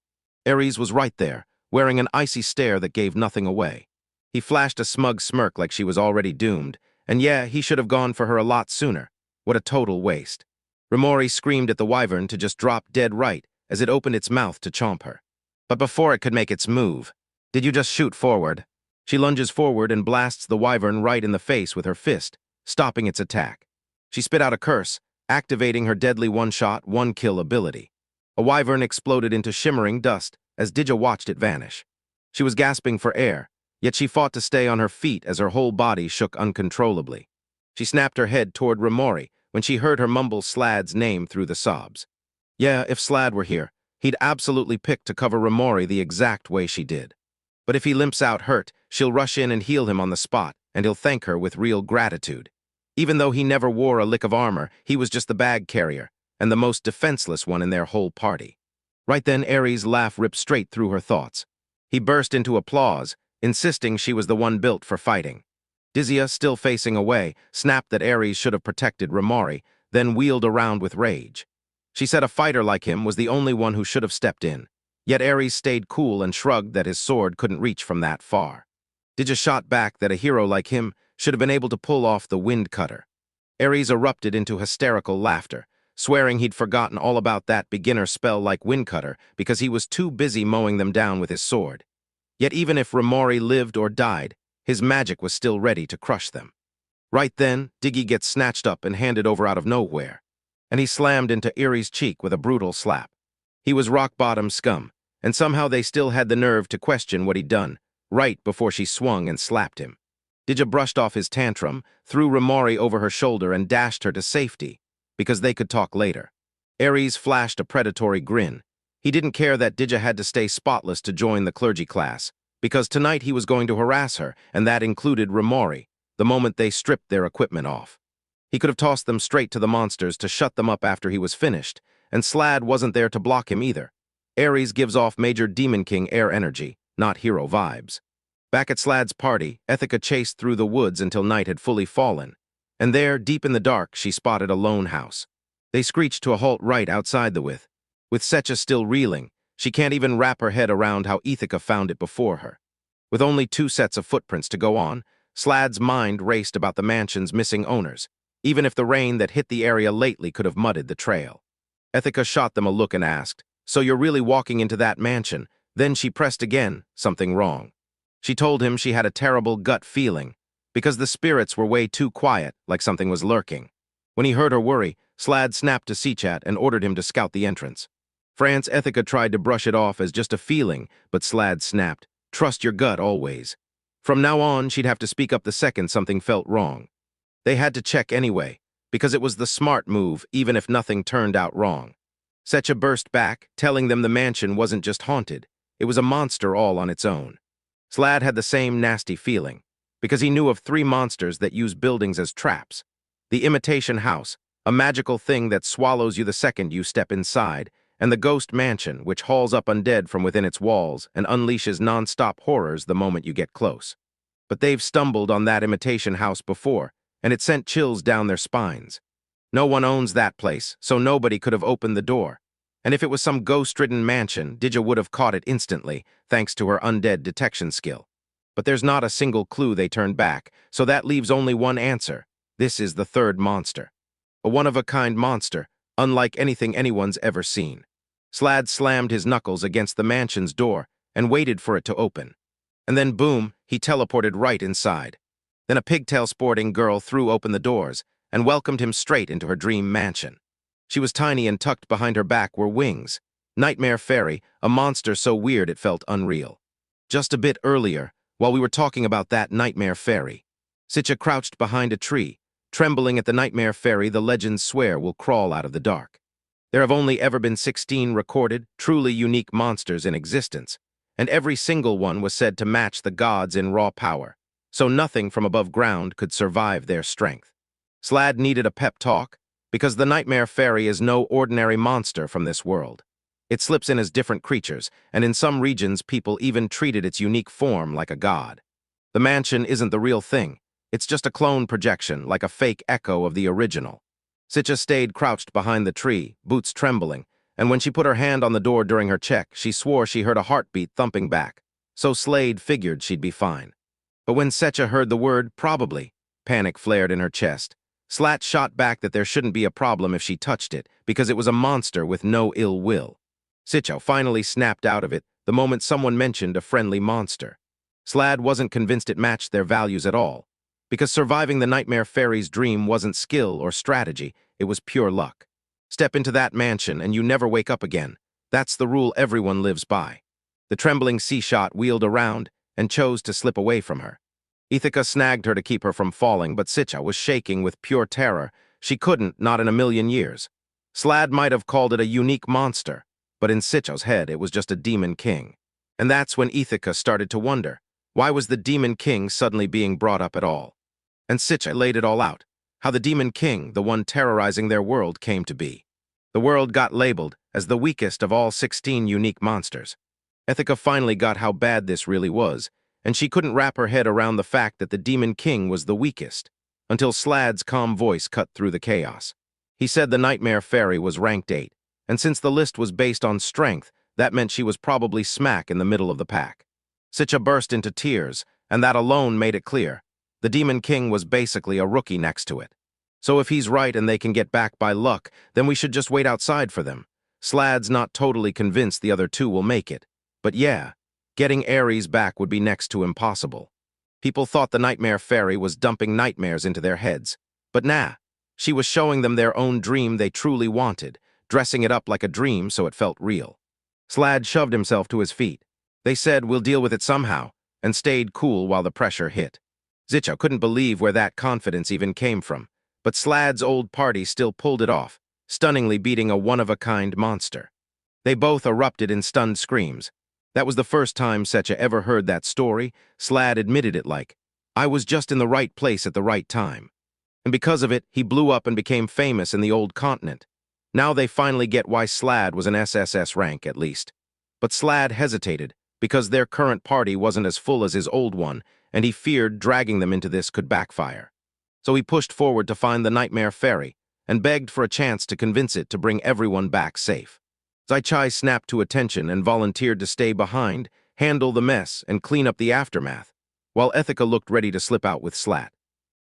Aries was right there, wearing an icy stare that gave nothing away. He flashed a smug smirk like she was already doomed, and he should have gone for her a lot sooner. What a total waste. Raori screamed at the wyvern to just drop dead right as it opened its mouth to chomp her. But before it could make its move, "Did you just shoot forward?" She lunges forward and blasts the wyvern right in the face with her fist, stopping its attack. She spit out a curse, activating her deadly one-shot, one-kill ability. A wyvern exploded into shimmering dust as Diga watched it vanish. She was gasping for air, yet she fought to stay on her feet as her whole body shook uncontrollably. She snapped her head toward Raori when she heard her mumble Slad's name through the sobs. If Slad were here, he'd absolutely pick to cover Raori the exact way she did. But if he limps out hurt, she'll rush in and heal him on the spot, and he'll thank her with real gratitude. Even though he never wore a lick of armor, he was just the bag carrier, and the most defenseless one in their whole party. Right then, Aries' laugh ripped straight through her thoughts. He burst into applause, insisting she was the one built for fighting. Diga, still facing away, snapped that Aries should have protected Raori, then wheeled around with rage. She said a fighter like him was the only one who should have stepped in, yet Aries stayed cool and shrugged that his sword couldn't reach from that far. Diga shot back that a hero like him should have been able to pull off the wind cutter. Aries erupted into hysterical laughter, swearing he'd forgotten all about that beginner spell like wind cutter because he was too busy mowing them down with his sword. Yet even if Raori lived or died, his magic was still ready to crush them. Right then, Diga gets snatched up and handed over out of nowhere, and he slammed into Aries' cheek with a brutal slap. He was rock-bottom scum, and somehow they still had the nerve to question what he'd done, right before she swung and slapped him. Diga brushed off his tantrum, threw Raori over her shoulder and dashed her to safety, because they could talk later. Aries flashed a predatory grin. He didn't care that Diga had to stay spotless to join the clergy class, because tonight he was going to harass her, and that included Raori, the moment they stripped their equipment off. He could have tossed them straight to the monsters to shut them up after he was finished, and Slad wasn't there to block him either. Aries gives off Major Demon King air energy, not hero vibes. Back at Slad's party, Ethica chased through the woods until night had fully fallen, and there, deep in the dark, she spotted a lone house. They screeched to a halt right outside the with Sichca still reeling, she can't even wrap her head around how Ethica found it before her. With only 2 sets of footprints to go on, Slad's mind raced about the mansion's missing owners, even if the rain that hit the area lately could have muddied the trail. Ethica shot them a look and asked, "So you're really walking into that mansion?" Then she pressed again, something wrong. She told him she had a terrible gut feeling, because the spirits were way too quiet, like something was lurking. When he heard her worry, Slad snapped to Sichca and ordered him to scout the entrance. Ethica tried to brush it off as just a feeling, but Slad snapped, "Trust your gut always." From now on, she'd have to speak up the second something felt wrong. They had to check anyway, because it was the smart move, even if nothing turned out wrong. Sichca burst back, telling them the mansion wasn't just haunted, it was a monster all on its own. Slad had the same nasty feeling, because he knew of 3 monsters that use buildings as traps. The imitation house, a magical thing that swallows you the second you step inside, and the ghost mansion, which hauls up undead from within its walls and unleashes non-stop horrors the moment you get close. But they've stumbled on that imitation house before, and it sent chills down their spines. No one owns that place, so nobody could have opened the door. And if it was some ghost-ridden mansion, Diga would have caught it instantly, thanks to her undead detection skill. But there's not a single clue they turned back, so that leaves only one answer. This is the 3rd monster. A one-of-a-kind monster, unlike anything anyone's ever seen. Slad slammed his knuckles against the mansion's door and waited for it to open. And then boom, he teleported right inside. Then a pigtail-sporting girl threw open the doors and welcomed him straight into her dream mansion. She was tiny and tucked behind her back were wings. Nightmare Fairy, a monster so weird it felt unreal. Just a bit earlier, while we were talking about that Nightmare Fairy, Sichca crouched behind a tree, trembling at the Nightmare Fairy the legends swear will crawl out of the dark. There have only ever been 16 recorded, truly unique monsters in existence, and every single one was said to match the gods in raw power, so nothing from above ground could survive their strength. Slad needed a pep talk, because the Nightmare Fairy is no ordinary monster from this world. It slips in as different creatures, and in some regions people even treated its unique form like a god. The mansion isn't the real thing, it's just a clone projection, like a fake echo of the original. Sichca stayed crouched behind the tree, boots trembling, and when she put her hand on the door during her check, she swore she heard a heartbeat thumping back, so Slade figured she'd be fine. But when Sichca heard the word probably, panic flared in her chest. Slad shot back that there shouldn't be a problem if she touched it, because it was a monster with no ill will. Sichca finally snapped out of it the moment someone mentioned a friendly monster. Slad wasn't convinced it matched their values at all, because surviving the Nightmare Fairy's dream wasn't skill or strategy, it was pure luck. Step into that mansion and you never wake up again. That's the rule everyone lives by. The trembling sea-shot wheeled around and chose to slip away from her. Ethica snagged her to keep her from falling, but Sichca was shaking with pure terror. She couldn't, not in a million years. Slad might have called it a unique monster, but in Sichca's head it was just a demon king. And that's when Ethica started to wonder, why was the demon king suddenly being brought up at all? And Sichca laid it all out, how the demon king, the one terrorizing their world, came to be. The world got labeled as the weakest of all 16 unique monsters. Ethica finally got how bad this really was, and she couldn't wrap her head around the fact that the demon king was the weakest, until Slad's calm voice cut through the chaos. He said the Nightmare Fairy was ranked 8, and since the list was based on strength, that meant she was probably smack in the middle of the pack. Sichca burst into tears, and that alone made it clear. The Demon King was basically a rookie next to it. So if he's right and they can get back by luck, then we should just wait outside for them. Slad's not totally convinced the other 2 will make it. But yeah, getting Aries back would be next to impossible. People thought the Nightmare Fairy was dumping nightmares into their heads. But nah, she was showing them their own dream they truly wanted, dressing it up like a dream so it felt real. Slad shoved himself to his feet. They said, "We'll deal with it somehow," and stayed cool while the pressure hit. Sichca couldn't believe where that confidence even came from, but Slad's old party still pulled it off, stunningly beating a one-of-a-kind monster. They both erupted in stunned screams. That was the first time Sichca ever heard that story. Slad admitted it like, "I was just in the right place at the right time." And because of it, he blew up and became famous in the old continent. Now they finally get why Slad was an SSS rank, at least. But Slad hesitated, because their current party wasn't as full as his old one, and he feared dragging them into this could backfire. So he pushed forward to find the Nightmare Fairy, and begged for a chance to convince it to bring everyone back safe. Sichca snapped to attention and volunteered to stay behind, handle the mess, and clean up the aftermath, while Ethica looked ready to slip out with Slad.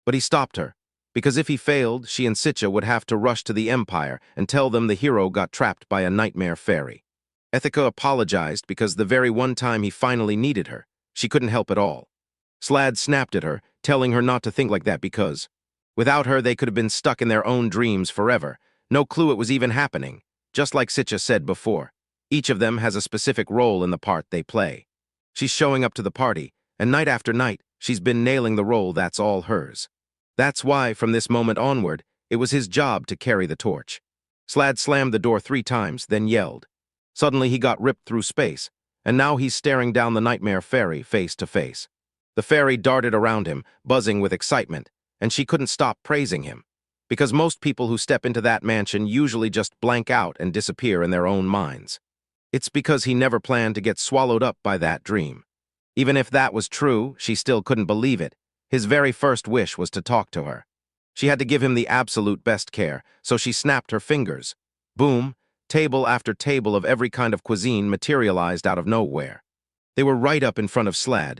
But he stopped her, because if he failed, she and Sichca would have to rush to the Empire and tell them the hero got trapped by a Nightmare Fairy. Ethica apologized because the very one time he finally needed her, she couldn't help at all. Slad snapped at her, telling her not to think like that because without her they could have been stuck in their own dreams forever, no clue it was even happening, just like Sichca said before. Each of them has a specific role in the part they play. She's showing up to the party, and night after night, she's been nailing the role that's all hers. That's why, from this moment onward, it was his job to carry the torch. Slad slammed the door 3 times, then yelled. Suddenly he got ripped through space, and now he's staring down the nightmare fairy face to face. The fairy darted around him, buzzing with excitement, and she couldn't stop praising him. Because most people who step into that mansion usually just blank out and disappear in their own minds. It's because he never planned to get swallowed up by that dream. Even if that was true, she still couldn't believe it. His very first wish was to talk to her. She had to give him the absolute best care, so she snapped her fingers. Boom, table after table of every kind of cuisine materialized out of nowhere. They were right up in front of Slad.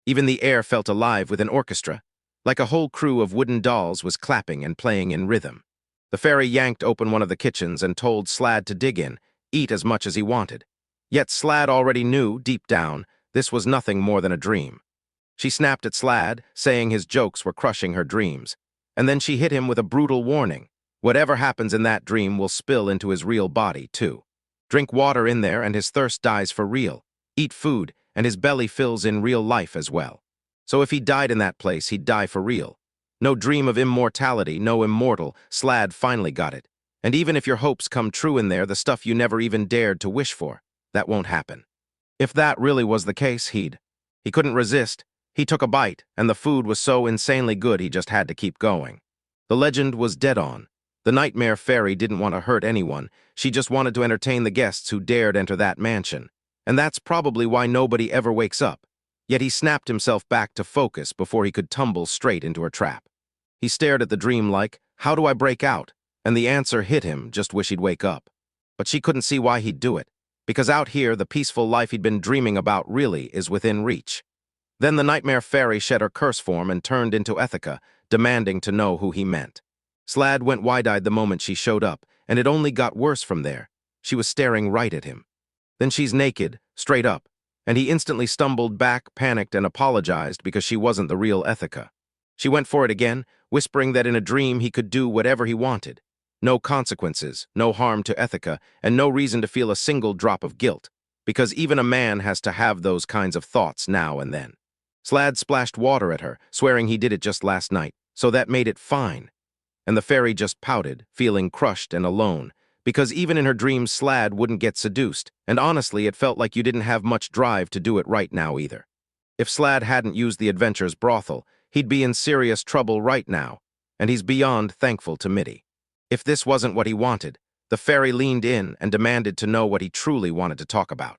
Even the air felt alive with an orchestra, like a whole crew of wooden dolls was clapping and playing in rhythm. The fairy yanked open one of the kitchens and told Slad to dig in, eat as much as he wanted. Yet Slad already knew, deep down, this was nothing more than a dream. She snapped at Slad, saying his jokes were crushing her dreams. And then she hit him with a brutal warning. Whatever happens in that dream will spill into his real body, too. Drink water in there and his thirst dies for real. Eat food and his belly fills in real life as well. So if he died in that place, he'd die for real. No dream of immortality, no immortal. Slad finally got it. And even if your hopes come true in there, the stuff you never even dared to wish for, that won't happen. If that really was the case, he couldn't resist. He took a bite, and the food was so insanely good he just had to keep going. The legend was dead on. The nightmare fairy didn't want to hurt anyone. She just wanted to entertain the guests who dared enter that mansion. And that's probably why nobody ever wakes up. Yet he snapped himself back to focus before he could tumble straight into her trap. He stared at the dream like, how do I break out? And the answer hit him, just wish he'd wake up. But she couldn't see why he'd do it. Because out here, the peaceful life he'd been dreaming about really is within reach. Then the nightmare fairy shed her curse form and turned into Ethica, demanding to know who he meant. Slad went wide-eyed the moment she showed up, and it only got worse from there. She was staring right at him. Then she's naked, straight up, and he instantly stumbled back, panicked, and apologized because she wasn't the real Ethica. She went for it again, whispering that in a dream he could do whatever he wanted. No consequences, no harm to Ethica, and no reason to feel a single drop of guilt, because even a man has to have those kinds of thoughts now and then. Slad splashed water at her, swearing he did it just last night, so that made it fine. And the fairy just pouted, feeling crushed and alone, because even in her dreams Slad wouldn't get seduced, and honestly it felt like you didn't have much drive to do it right now either. If Slad hadn't used the adventure's brothel, he'd be in serious trouble right now, and he's beyond thankful to Mitty. If this wasn't what he wanted, the fairy leaned in and demanded to know what he truly wanted to talk about.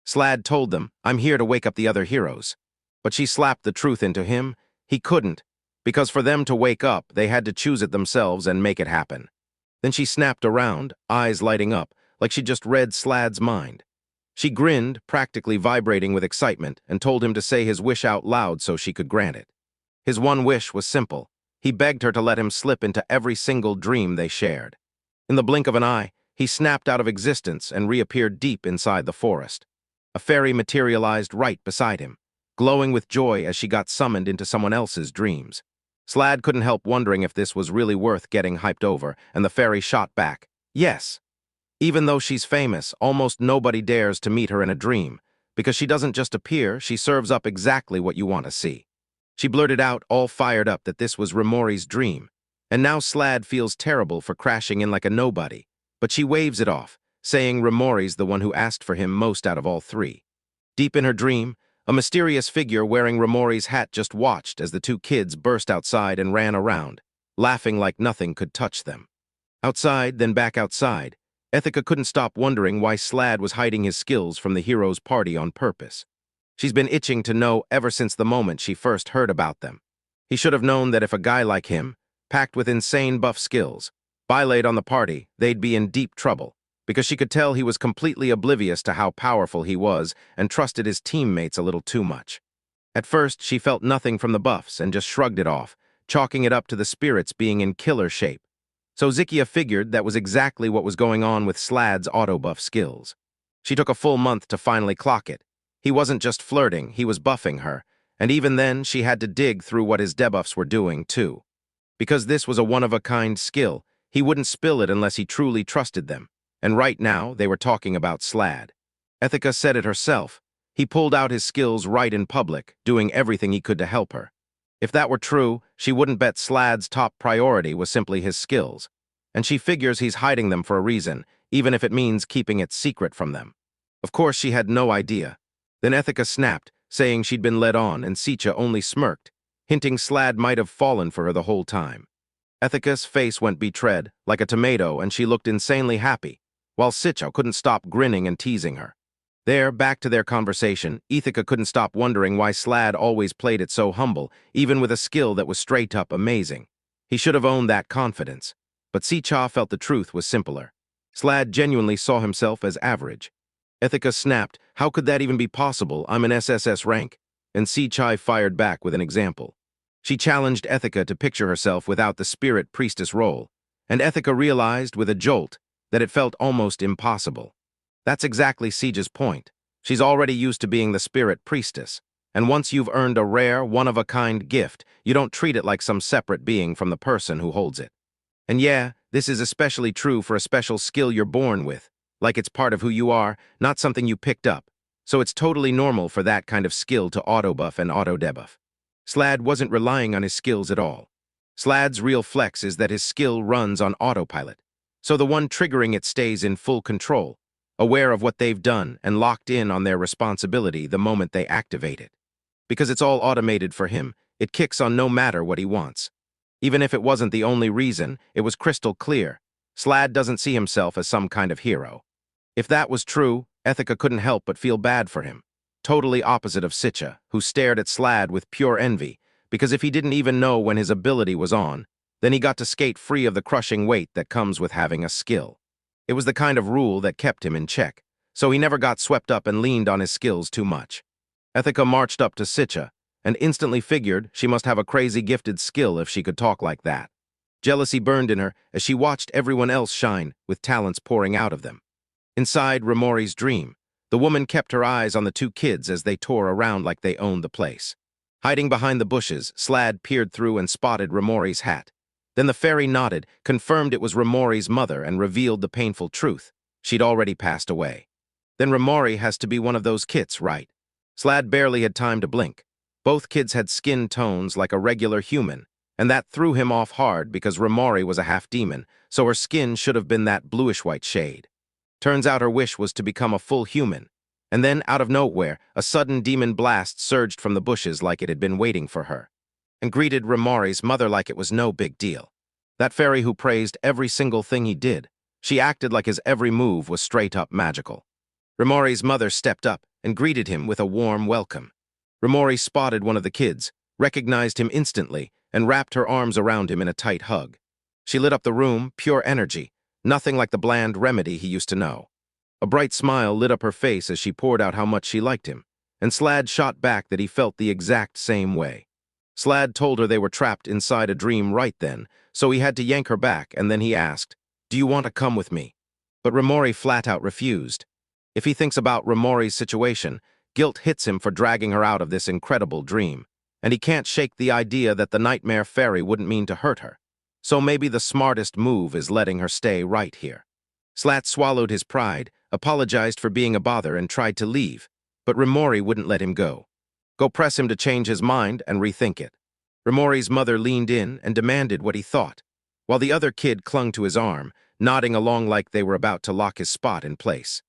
Slad told them, I'm here to wake up the other heroes. But she slapped the truth into him. He couldn't, because for them to wake up, they had to choose it themselves and make it happen. Then she snapped around, eyes lighting up, like she just read Slad's mind. She grinned, practically vibrating with excitement, and told him to say his wish out loud so she could grant it. His one wish was simple. He begged her to let him slip into every single dream they shared. In the blink of an eye, he snapped out of existence and reappeared deep inside the forest. A fairy materialized right beside him, glowing with joy as she got summoned into someone else's dreams. Slad couldn't help wondering if this was really worth getting hyped over, and the fairy shot back, yes. Even though she's famous, almost nobody dares to meet her in a dream, because she doesn't just appear, she serves up exactly what you want to see. She blurted out, all fired up, that this was Raori's dream, and now Slad feels terrible for crashing in like a nobody, but she waves it off, saying Raori's the one who asked for him most out of all 3. Deep in her dream, a mysterious figure wearing Raori's hat just watched as the 2 kids burst outside and ran around, laughing like nothing could touch them. Outside, then back outside, Ethica couldn't stop wondering why Slad was hiding his skills from the heroes' party on purpose. She's been itching to know ever since the moment she first heard about them. He should have known that if a guy like him, packed with insane buff skills, bilayed on the party, they'd be in deep trouble, because she could tell he was completely oblivious to how powerful he was and trusted his teammates a little too much. At first, she felt nothing from the buffs and just shrugged it off, chalking it up to the spirits being in killer shape. So Sichca figured that was exactly what was going on with Slad's auto-buff skills. She took a full month to finally clock it. He wasn't just flirting, he was buffing her, and even then she had to dig through what his debuffs were doing, too. Because this was a one-of-a-kind skill, he wouldn't spill it unless he truly trusted them, and right now they were talking about Slad. Ethica said it herself. He pulled out his skills right in public, doing everything he could to help her. If that were true, she wouldn't bet Slad's top priority was simply his skills. And she figures he's hiding them for a reason, even if it means keeping it secret from them. Of course, she had no idea. Then Ethica snapped, saying she'd been led on, and Sichca only smirked, hinting Slad might have fallen for her the whole time. Ethica's face went betrayed, like a tomato, and she looked insanely happy, while Sichca couldn't stop grinning and teasing her. There, back to their conversation, Ethica couldn't stop wondering why Slad always played it so humble, even with a skill that was straight-up amazing. He should have owned that confidence. But Sichca felt the truth was simpler. Slad genuinely saw himself as average. Ethica snapped, "How could that even be possible? I'm an SSS rank." And Sichca fired back with an example. She challenged Ethica to picture herself without the spirit priestess role, and Ethica realized with a jolt that it felt almost impossible. That's exactly Siege's point. She's already used to being the spirit priestess, and once you've earned a rare, one-of-a-kind gift, you don't treat it like some separate being from the person who holds it. And yeah, this is especially true for a special skill you're born with, like it's part of who you are, not something you picked up. So it's totally normal for that kind of skill to auto-buff and auto-debuff. Slad wasn't relying on his skills at all. Slad's real flex is that his skill runs on autopilot, so the one triggering it stays in full control, aware of what they've done and locked in on their responsibility the moment they activate it. Because it's all automated for him, it kicks on no matter what he wants. Even if it wasn't the only reason, it was crystal clear. Slad doesn't see himself as some kind of hero. If that was true, Ethica couldn't help but feel bad for him. Totally opposite of Sichca, who stared at Slad with pure envy, because if he didn't even know when his ability was on, then he got to skate free of the crushing weight that comes with having a skill. It was the kind of rule that kept him in check, so he never got swept up and leaned on his skills too much. Ethica marched up to Sichca, and instantly figured she must have a crazy gifted skill if she could talk like that. Jealousy burned in her as she watched everyone else shine, with talents pouring out of them. Inside Raori's dream, the woman kept her eyes on the two kids as they tore around like they owned the place. Hiding behind the bushes, Slad peered through and spotted Raori's hat. Then the fairy nodded, confirmed it was Raori's mother, and revealed the painful truth. She'd already passed away. Then Raori has to be one of those kits, right? Slad barely had time to blink. Both kids had skin tones like a regular human, and that threw him off hard because Raori was a half-demon, so her skin should have been that bluish-white shade. Turns out her wish was to become a full human. And then, out of nowhere, a sudden demon blast surged from the bushes like it had been waiting for her, and greeted Raori's mother like it was no big deal. That fairy who praised every single thing he did, she acted like his every move was straight-up magical. Raori's mother stepped up and greeted him with a warm welcome. Raori spotted one of the kids, recognized him instantly, and wrapped her arms around him in a tight hug. She lit up the room, pure energy, nothing like the bland remedy he used to know. A bright smile lit up her face as she poured out how much she liked him, and Slad shot back that he felt the exact same way. Slad told her they were trapped inside a dream right then, so he had to yank her back, and then he asked, "Do you want to come with me?" But Raori flat out refused. If he thinks about Raori's situation, guilt hits him for dragging her out of this incredible dream, and he can't shake the idea that the nightmare fairy wouldn't mean to hurt her. So maybe the smartest move is letting her stay right here. Slad swallowed his pride, apologized for being a bother, and tried to leave, but Raori wouldn't let him go. Go press him to change his mind and rethink it. Raori's mother leaned in and demanded what he thought, while the other kid clung to his arm, nodding along like they were about to lock his spot in place.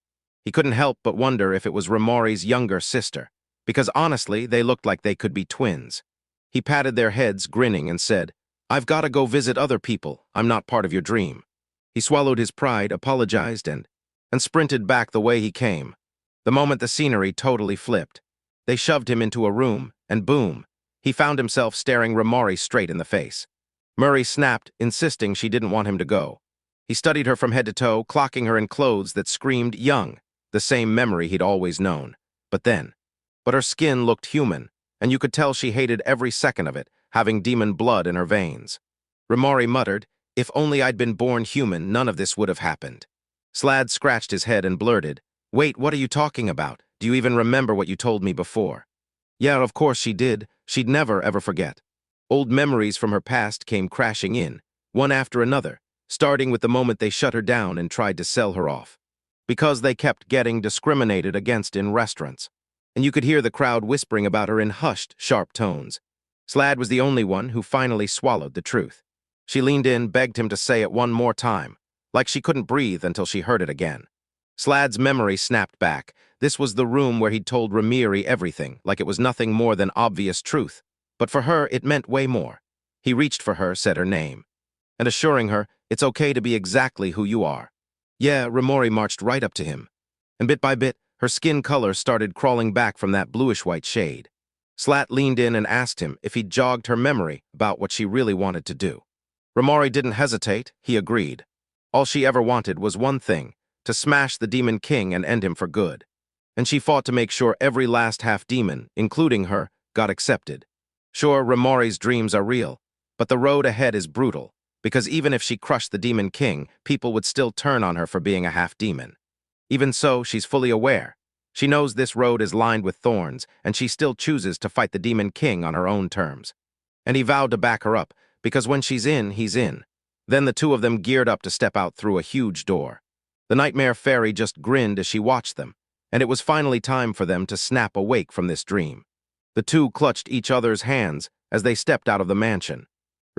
He couldn't help but wonder if it was Raori's younger sister, because honestly, they looked like they could be twins. He patted their heads, grinning, and said, "I've got to go visit other people. I'm not part of your dream." He swallowed his pride, apologized, and sprinted back the way he came. The moment the scenery totally flipped, they shoved him into a room, and boom, he found himself staring Raori straight in the face. Murray snapped, insisting she didn't want him to go. He studied her from head to toe, clocking her in clothes that screamed young, the same memory he'd always known. But her skin looked human, and you could tell she hated every second of it, having demon blood in her veins. Raori muttered, "If only I'd been born human, none of this would have happened." Slad scratched his head and blurted, "Wait, what are you talking about? Do you even remember what you told me before?" Yeah, of course she did. She'd never, ever forget. Old memories from her past came crashing in, one after another, starting with the moment they shut her down and tried to sell her off. because they kept getting discriminated against in restaurants. And you could hear the crowd whispering about her in hushed, sharp tones. Slad was the only one who finally swallowed the truth. She leaned in, begged him to say it one more time, like she couldn't breathe until she heard it again. Slad's memory snapped back. This was the room where he'd told Raori everything, like it was nothing more than obvious truth. But for her, it meant way more. He reached for her, said her name, and assuring her, it's okay to be exactly who you are. Yeah, Raori marched right up to him. And bit by bit, her skin color started crawling back from that bluish-white shade. Slat leaned in and asked him if he'd jogged her memory about what she really wanted to do. Raori didn't hesitate, he agreed. All she ever wanted was one thing, to smash the Demon King and end him for good. And she fought to make sure every last half-demon, including her, got accepted. Sure, Raori's dreams are real, but the road ahead is brutal, because even if she crushed the Demon King, people would still turn on her for being a half-demon. Even so, she's fully aware. She knows this road is lined with thorns, and she still chooses to fight the Demon King on her own terms. And he vowed to back her up, because when she's in, he's in. Then the two of them geared up to step out through a huge door. The Nightmare Fairy just grinned as she watched them, and it was finally time for them to snap awake from this dream. The two clutched each other's hands as they stepped out of the mansion.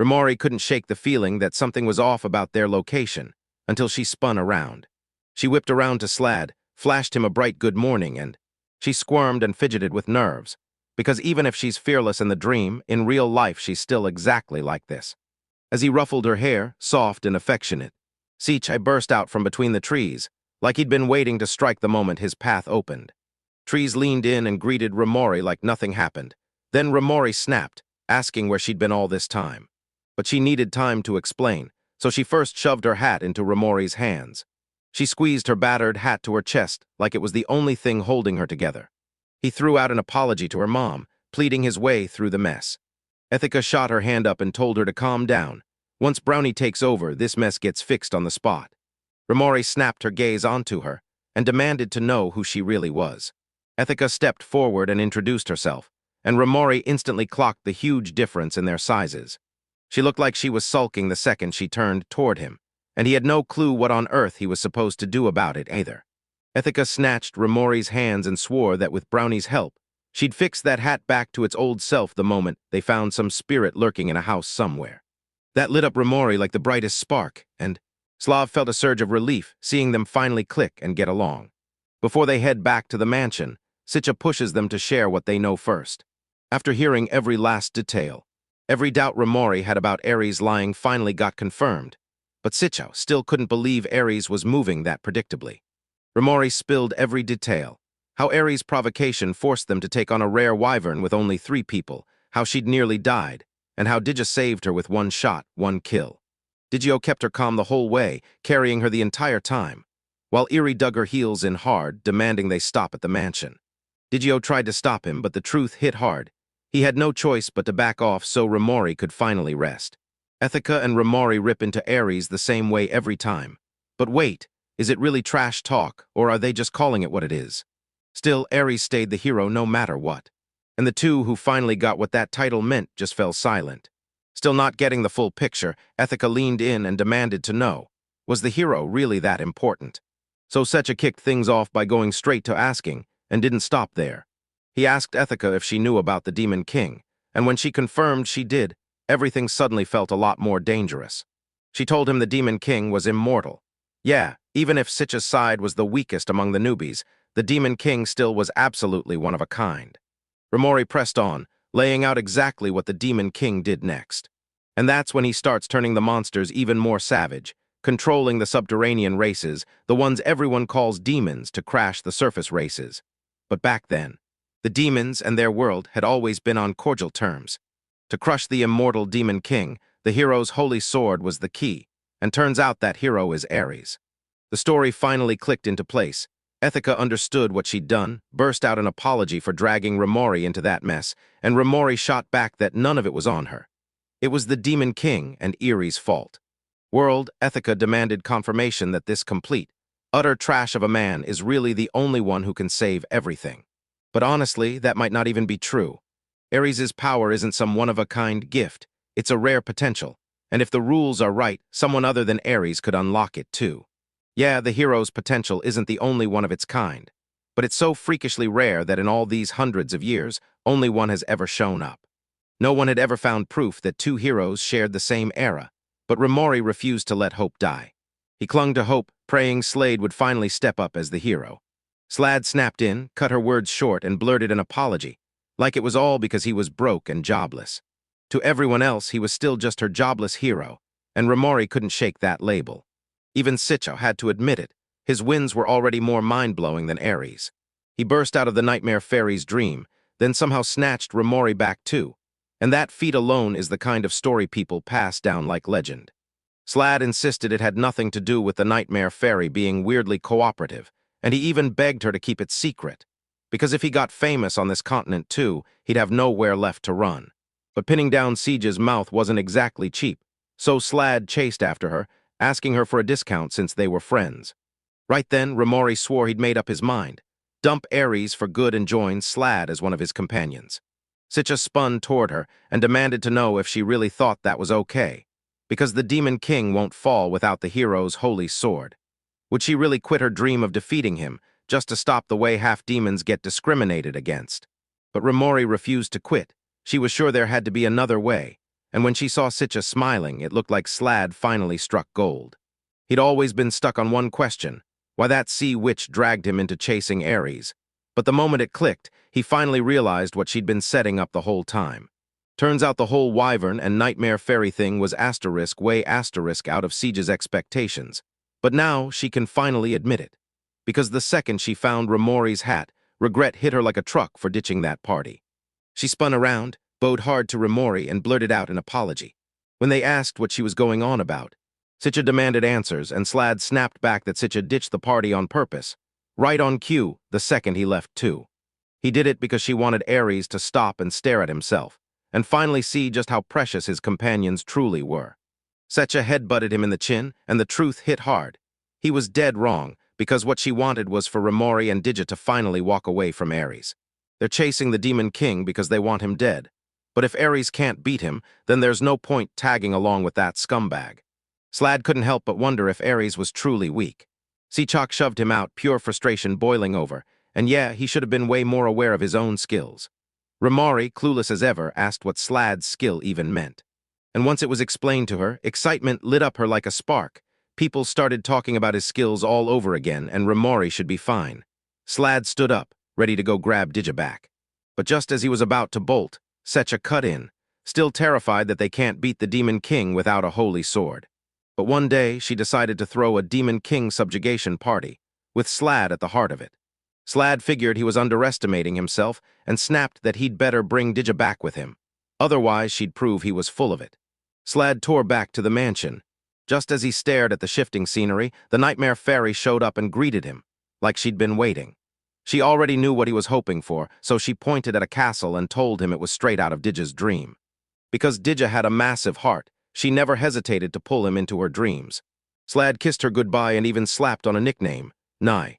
Raori couldn't shake the feeling that something was off about their location until she spun around. She whipped around to Slad, flashed him a bright good morning, and she squirmed and fidgeted with nerves, because even if she's fearless in the dream, in real life she's still exactly like this. As he ruffled her hair, soft and affectionate, Sichca burst out from between the trees, like he'd been waiting to strike the moment his path opened. Trees leaned in and greeted Raori like nothing happened. Then Raori snapped, asking where she'd been all this time. But she needed time to explain, so she first shoved her hat into Raori's hands. She squeezed her battered hat to her chest like it was the only thing holding her together. He threw out an apology to her mom, pleading his way through the mess. Ethica shot her hand up and told her to calm down. Once Brownie takes over, this mess gets fixed on the spot. Raori snapped her gaze onto her and demanded to know who she really was. Ethica stepped forward and introduced herself, and Raori instantly clocked the huge difference in their sizes. She looked like she was sulking the second she turned toward him, and he had no clue what on earth he was supposed to do about it either. Ethica snatched Raori's hands and swore that with Brownie's help, she'd fix that hat back to its old self the moment they found some spirit lurking in a house somewhere. That lit up Raori like the brightest spark, and Slav felt a surge of relief seeing them finally click and get along. Before they head back to the mansion, Sichca pushes them to share what they know first. After hearing every last detail, every doubt Raori had about Aries lying finally got confirmed, but Sichca still couldn't believe Aries was moving that predictably. Raori spilled every detail, how Aries' provocation forced them to take on a rare wyvern with only 3 people, how she'd nearly died, and how Diga saved her with 1 shot, 1 kill. Digio kept her calm the whole way, carrying her the entire time, while Eerie dug her heels in hard, demanding they stop at the mansion. Digio tried to stop him, but the truth hit hard. He had no choice but to back off so Raori could finally rest. Ethica and Raori rip into Aries the same way every time. But wait, is it really trash talk, or are they just calling it what it is? Still, Aries stayed the hero no matter what. And the two who finally got what that title meant just fell silent. Still not getting the full picture, Ethica leaned in and demanded to know, was the hero really that important? So Sichca kicked things off by going straight to asking, and didn't stop there. He asked Ethica if she knew about the Demon King, and when she confirmed she did, everything suddenly felt a lot more dangerous. She told him the Demon King was immortal. Yeah, even if Sichca's side was the weakest among the newbies, the Demon King still was absolutely one of a kind. Raori pressed on, laying out exactly what the Demon King did next. And that's when he starts turning the monsters even more savage, controlling the subterranean races, the ones everyone calls demons, to crash the surface races. But back then, the demons and their world had always been on cordial terms. To crush the immortal Demon King, the hero's holy sword was the key, and turns out that hero is Aries. The story finally clicked into place. Ethica understood what she'd done, burst out an apology for dragging Raori into that mess, and Raori shot back that none of it was on her. It was the Demon King and Eerie's fault. World, Ethica demanded confirmation that this complete, utter trash of a man is really the only one who can save everything. But honestly, that might not even be true. Aries' power isn't some one-of-a-kind gift, it's a rare potential, and if the rules are right, someone other than Aries could unlock it too. Yeah, the hero's potential isn't the only one of its kind, but it's so freakishly rare that in all these hundreds of years, only one has ever shown up. No one had ever found proof that two heroes shared the same era, but Raori refused to let hope die. He clung to hope, praying Slade would finally step up as the hero. Slade snapped in, cut her words short, and blurted an apology, like it was all because he was broke and jobless. To everyone else, he was still just her jobless hero, and Raori couldn't shake that label. Even Sichca had to admit it. His wins were already more mind-blowing than Aries. He burst out of the Nightmare Fairy's dream, then somehow snatched Raori back too. And that feat alone is the kind of story people pass down like legend. Slade insisted it had nothing to do with the Nightmare Fairy being weirdly cooperative, and he even begged her to keep it secret, because if he got famous on this continent too, he'd have nowhere left to run. But pinning down Sichca's mouth wasn't exactly cheap, so Slade chased after her, asking her for a discount since they were friends. Right then, Raori swore he'd made up his mind. Dump Aries for good and join Slade as one of his companions. Sichca spun toward her and demanded to know if she really thought that was okay, because the Demon King won't fall without the hero's holy sword. Would she really quit her dream of defeating him, just to stop the way half-demons get discriminated against? But Raori refused to quit. She was sure there had to be another way, and when she saw Sichca smiling, it looked like Slade finally struck gold. He'd always been stuck on one question, why that sea witch dragged him into chasing Aries. But the moment it clicked, he finally realized what she'd been setting up the whole time. Turns out the whole Wyvern and Nightmare Fairy thing was way out of Sichca's expectations. But now she can finally admit it. Because the second she found Raori's hat, regret hit her like a truck for ditching that party. She spun around, bowed hard to Raori, and blurted out an apology. When they asked what she was going on about, Sichca demanded answers, and Slade snapped back that Sichca ditched the party on purpose, right on cue, the second he left too. He did it because she wanted Aries to stop and stare at himself, and finally see just how precious his companions truly were. Sichca headbutted him in the chin, and the truth hit hard. He was dead wrong, because what she wanted was for Raori and Diga to finally walk away from Aries. They're chasing the Demon King because they want him dead. But if Aries can't beat him, then there's no point tagging along with that scumbag. Slade couldn't help but wonder if Aries was truly weak. Sichca shoved him out, pure frustration boiling over, and yeah, he should have been way more aware of his own skills. Raori, clueless as ever, asked what Slade's skill even meant. And once it was explained to her, excitement lit up her like a spark. People started talking about his skills all over again, and Raori should be fine. Slade stood up, ready to go grab Diga back. But just as he was about to bolt, Sichca cut in, still terrified that they can't beat the Demon King without a holy sword. But one day, she decided to throw a Demon King subjugation party, with Slade at the heart of it. Slade figured he was underestimating himself and snapped that he'd better bring Diga back with him. Otherwise, she'd prove he was full of it. Slade tore back to the mansion. Just as he stared at the shifting scenery, the Nightmare Fairy showed up and greeted him, like she'd been waiting. She already knew what he was hoping for, so she pointed at a castle and told him it was straight out of Diga's dream. Because Diga had a massive heart, she never hesitated to pull him into her dreams. Slade kissed her goodbye and even slapped on a nickname, Nai.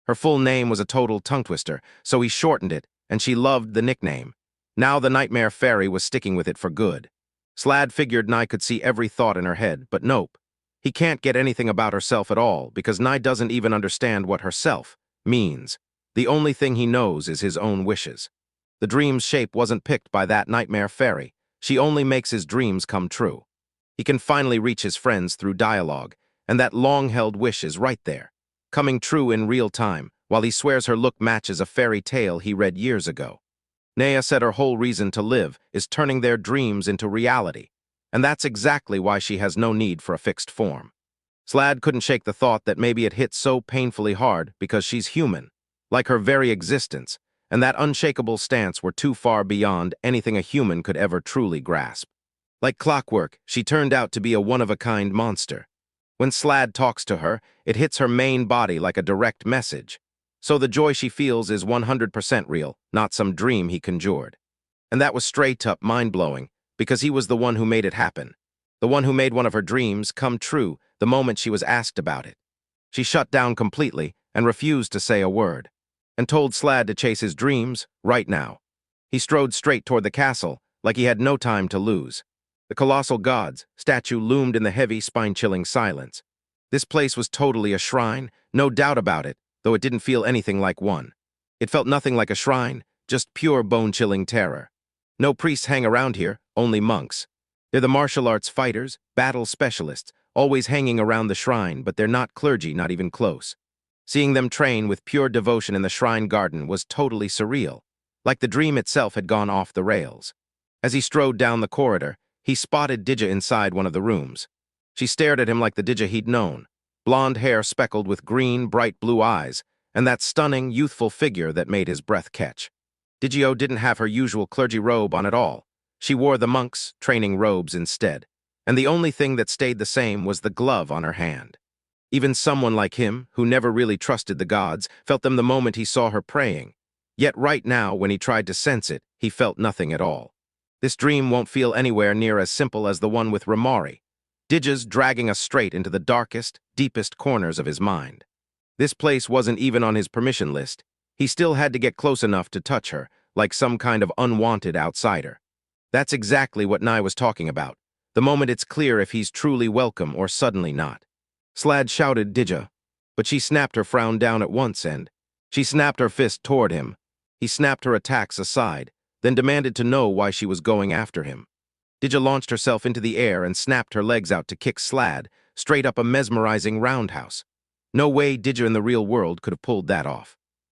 Her full name was a total tongue-twister, so he shortened it, and she loved the nickname. Now the Nightmare Fairy was sticking with it for good. Slade figured Nai could see every thought in her head, but nope. He can't get anything about herself at all, because Nai doesn't even understand what herself means. The only thing he knows is his own wishes. The dream's shape wasn't picked by that Nightmare Fairy. She only makes his dreams come true. He can finally reach his friends through dialogue, and that long-held wish is right there, coming true in real time, while he swears her look matches a fairy tale he read years ago. Naya said her whole reason to live is turning their dreams into reality, and that's exactly why she has no need for a fixed form. Slade couldn't shake the thought that maybe it hit so painfully hard because she's human, like her very existence, and that unshakable stance were too far beyond anything a human could ever truly grasp. Like clockwork, she turned out to be a one-of-a-kind monster. When Slade talks to her, it hits her main body like a direct message. So the joy she feels is 100% real, not some dream he conjured. And that was straight up mind-blowing, because he was the one who made it happen. The one who made one of her dreams come true the moment she was asked about it. She shut down completely and refused to say a word, and told Slade to chase his dreams right now. He strode straight toward the castle, like he had no time to lose. The colossal god's statue loomed in the heavy, spine-chilling silence. This place was totally a shrine, no doubt about it, though it didn't feel anything like one. It felt nothing like a shrine, just pure bone-chilling terror. No priests hang around here, only monks. They're the martial arts fighters, battle specialists, always hanging around the shrine, but they're not clergy, not even close. Seeing them train with pure devotion in the shrine garden was totally surreal, like the dream itself had gone off the rails. As he strode down the corridor, he spotted Diga inside one of the rooms. She stared at him like the Diga he'd known, blonde hair speckled with green, bright blue eyes, and that stunning, youthful figure that made his breath catch. Digio didn't have her usual clergy robe on at all. She wore the monk's training robes instead, and the only thing that stayed the same was the glove on her hand. Even someone like him, who never really trusted the gods, felt them the moment he saw her praying. Yet right now, when he tried to sense it, he felt nothing at all. This dream won't feel anywhere near as simple as the one with Raori. Diga's dragging us straight into the darkest, deepest corners of his mind. This place wasn't even on his permission list. He still had to get close enough to touch her, like some kind of unwanted outsider. That's exactly what Nye was talking about, the moment it's clear if he's truly welcome or suddenly not. Slad shouted Diga, but she snapped her frown down at once and she snapped her fist toward him. He snapped her attacks aside, then demanded to know why she was going after him. Diga launched herself into the air and snapped her legs out to kick Slad straight up a mesmerizing roundhouse. No way Diga in the real world could have pulled that off.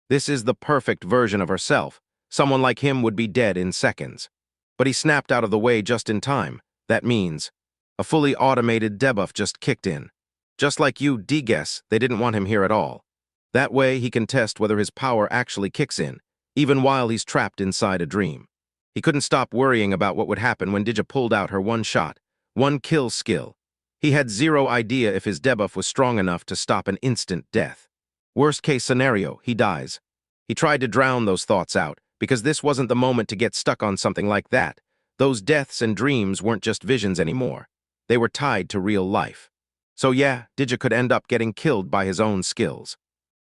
This is the perfect version of herself. Someone like him would be dead in seconds. But he snapped out of the way just in time. That means a fully automated debuff just kicked in. Just like you, D-guess, they didn't want him here at all. That way he can test whether his power actually kicks in, even while he's trapped inside a dream. He couldn't stop worrying about what would happen when Diga pulled out her one-shot, one-kill skill. He had zero idea if his debuff was strong enough to stop an instant death. Worst-case scenario, he dies. He tried to drown those thoughts out, because this wasn't the moment to get stuck on something like that. Those deaths and dreams weren't just visions anymore. They were tied to real life. So yeah, Diga could end up getting killed by his own skills.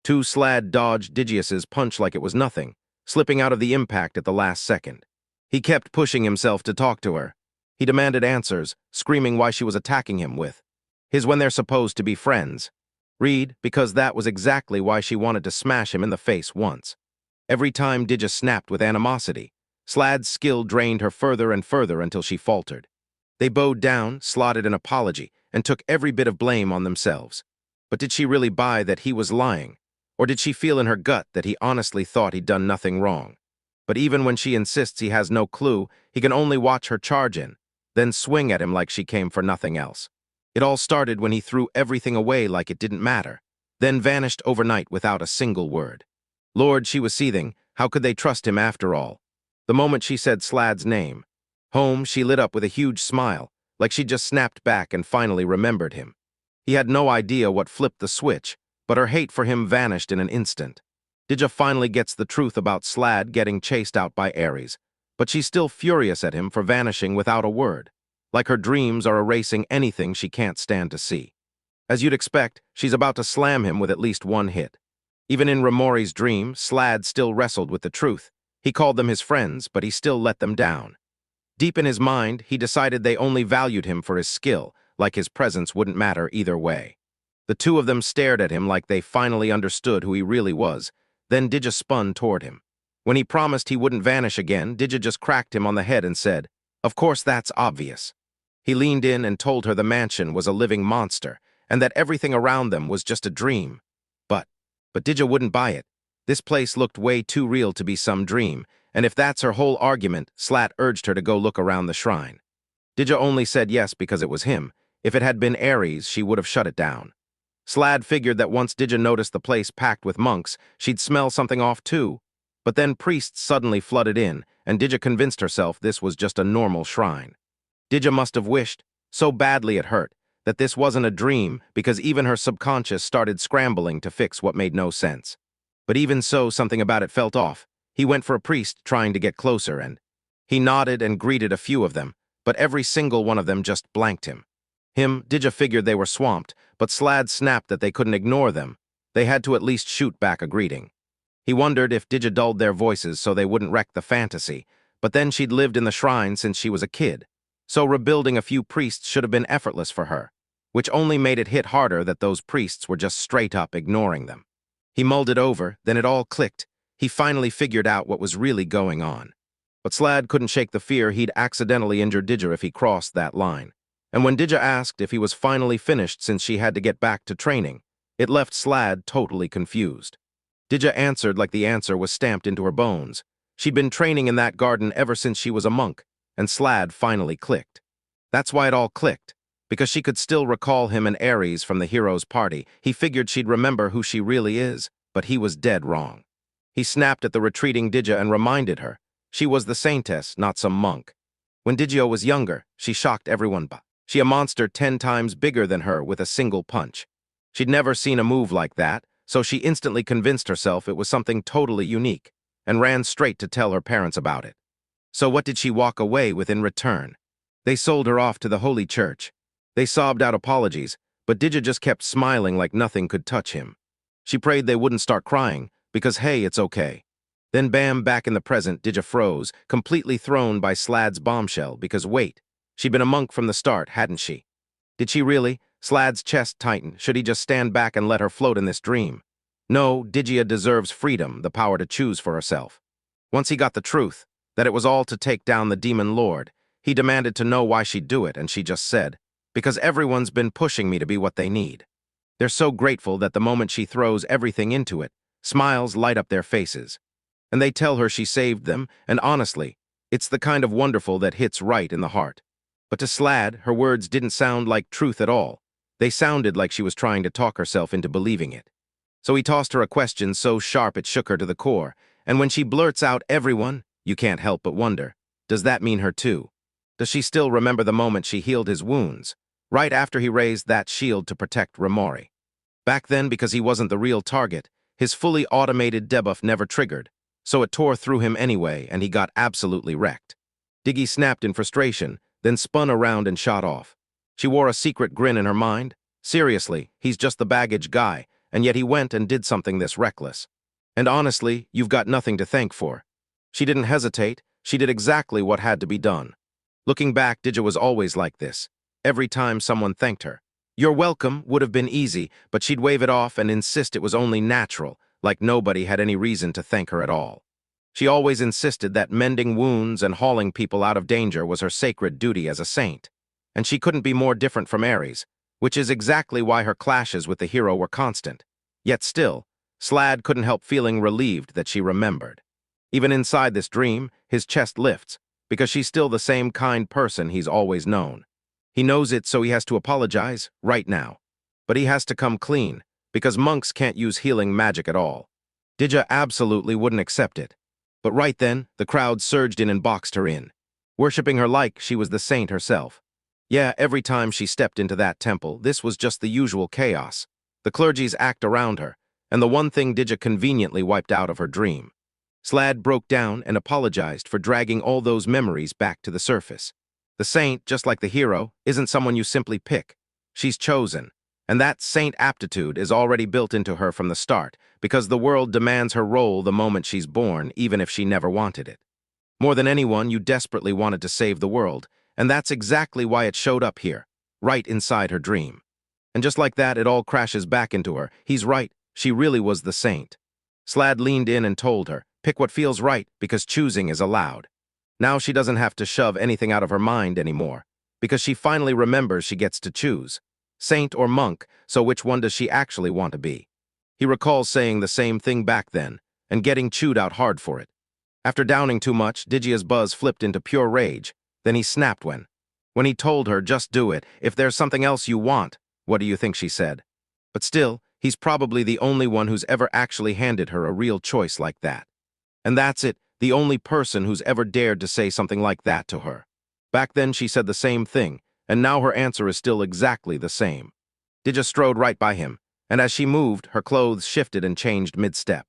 Two Slad dodged Digius's punch like it was nothing, slipping out of the impact at the last second. He kept pushing himself to talk to her. He demanded answers, screaming why she was attacking him with his when they're supposed to be friends. Read, because that was exactly why she wanted to smash him in the face once. Every time Diga snapped with animosity, Slad's skill drained her further and further until she faltered. They bowed down, slotted an apology, and took every bit of blame on themselves. But did she really buy that he was lying? Or did she feel in her gut that he honestly thought he'd done nothing wrong? But even when she insists he has no clue, he can only watch her charge in, then swing at him like she came for nothing else. It all started when he threw everything away like it didn't matter, then vanished overnight without a single word. Lord, she was seething. How could they trust him after all? The moment she said Slad's name, home, she lit up with a huge smile, like she just snapped back and finally remembered him. He had no idea what flipped the switch, but her hate for him vanished in an instant. Diga finally gets the truth about Slad getting chased out by Aries, but she's still furious at him for vanishing without a word, like her dreams are erasing anything she can't stand to see. As you'd expect, she's about to slam him with at least one hit. Even in Raori's dream, Slad still wrestled with the truth. He called them his friends, but he still let them down. Deep in his mind, he decided they only valued him for his skill, like his presence wouldn't matter either way. The two of them stared at him like they finally understood who he really was. Then Diga spun toward him. When he promised he wouldn't vanish again, Diga just cracked him on the head and said, "Of course that's obvious." He leaned in and told her the mansion was a living monster, and that everything around them was just a dream. But Diga wouldn't buy it. This place looked way too real to be some dream, and if that's her whole argument, Slat urged her to go look around the shrine. Diga only said yes because it was him. If it had been Aries, she would have shut it down. Slad figured that once Diga noticed the place packed with monks, she'd smell something off too. But then priests suddenly flooded in, and Diga convinced herself this was just a normal shrine. Diga must have wished, so badly it hurt, that this wasn't a dream because even her subconscious started scrambling to fix what made no sense. But even so, something about it felt off. He went for a priest trying to get closer, and he nodded and greeted a few of them, but every single one of them just blanked him. Diga figured they were swamped, but Slad snapped that they couldn't ignore them. They had to at least shoot back a greeting. He wondered if Diga dulled their voices so they wouldn't wreck the fantasy, but then she'd lived in the shrine since she was a kid, so rebuilding a few priests should have been effortless for her. which only made it hit harder that those priests were just straight up ignoring them. He mulled it over, then it all clicked. He finally figured out what was really going on. But Slad couldn't shake the fear he'd accidentally injure Diga if he crossed that line. And when Diga asked if he was finally finished since she had to get back to training, it left Slad totally confused. Diga answered like the answer was stamped into her bones. She'd been training in that garden ever since she was a monk, and Slad finally clicked. That's why it all clicked, because she could still recall him and Aries from the hero's party. He figured she'd remember who she really is, but he was dead wrong. He snapped at the retreating Diga and reminded her she was the saintess, not some monk. When Diga was younger, she shocked everyone by she a monster 10 times bigger than her with a single punch. She'd never seen a move like that, so she instantly convinced herself it was something totally unique, and ran straight to tell her parents about it. So what did she walk away with in return? They sold her off to the Holy Church. They sobbed out apologies, but Diga just kept smiling like nothing could touch him. She prayed they wouldn't start crying, because hey, it's okay. Then bam, back in the present, Diga froze, completely thrown by Slad's bombshell, because wait, she'd been a monk from the start, hadn't she? Did she really? Slad's chest tightened. Should he just stand back and let her float in this dream? No, Diga deserves freedom, the power to choose for herself. Once he got the truth, that it was all to take down the demon lord, he demanded to know why she'd do it, and she just said, because everyone's been pushing me to be what they need. They're so grateful that the moment she throws everything into it, smiles light up their faces. And they tell her she saved them, and honestly, it's the kind of wonderful that hits right in the heart. But to Slad, her words didn't sound like truth at all. They sounded like she was trying to talk herself into believing it. So he tossed her a question so sharp it shook her to the core, and when she blurts out everyone, you can't help but wonder, does that mean her too? Does she still remember the moment she healed his wounds, right after he raised that shield to protect Raori? Back then, because he wasn't the real target, his fully automated debuff never triggered, so it tore through him anyway, and he got absolutely wrecked. Diga snapped in frustration, then spun around and shot off. She wore a secret grin in her mind. Seriously, he's just the baggage guy, and yet he went and did something this reckless. And honestly, you've got nothing to thank for. She didn't hesitate. She did exactly what had to be done. Looking back, Diga was always like this. Every time someone thanked her, "You're welcome" would have been easy, but she'd wave it off and insist it was only natural, like nobody had any reason to thank her at all. She always insisted that mending wounds and hauling people out of danger was her sacred duty as a saint. And she couldn't be more different from Aries, which is exactly why her clashes with the hero were constant. Yet still, Slad couldn't help feeling relieved that she remembered. Even inside this dream, his chest lifts, because she's still the same kind person he's always known. He knows it, so he has to apologize, right now. But he has to come clean, because monks can't use healing magic at all. Diga absolutely wouldn't accept it. But right then, the crowd surged in and boxed her in, worshipping her like she was the saint herself. Yeah, every time she stepped into that temple, this was just the usual chaos. The clergy's act around her, and the one thing Diga conveniently wiped out of her dream. Slad broke down and apologized for dragging all those memories back to the surface. The saint, just like the hero, isn't someone you simply pick. She's chosen, and that saint aptitude is already built into her from the start, because the world demands her role the moment she's born, even if she never wanted it. More than anyone, you desperately wanted to save the world, and that's exactly why it showed up here, right inside her dream. And just like that, it all crashes back into her. He's right, she really was the saint. Slad leaned in and told her, pick what feels right, because choosing is allowed. Now she doesn't have to shove anything out of her mind anymore, because she finally remembers she gets to choose. Saint or monk, so which one does she actually want to be? He recalls saying the same thing back then, and getting chewed out hard for it. After downing too much, Digia's buzz flipped into pure rage. Then he snapped when he told her, just do it. If there's something else you want, what do you think she said? But still, he's probably the only one who's ever actually handed her a real choice like that. And that's it, the only person who's ever dared to say something like that to her. Back then she said the same thing, and now her answer is still exactly the same. Diga strode right by him, and as she moved, her clothes shifted and changed mid-step.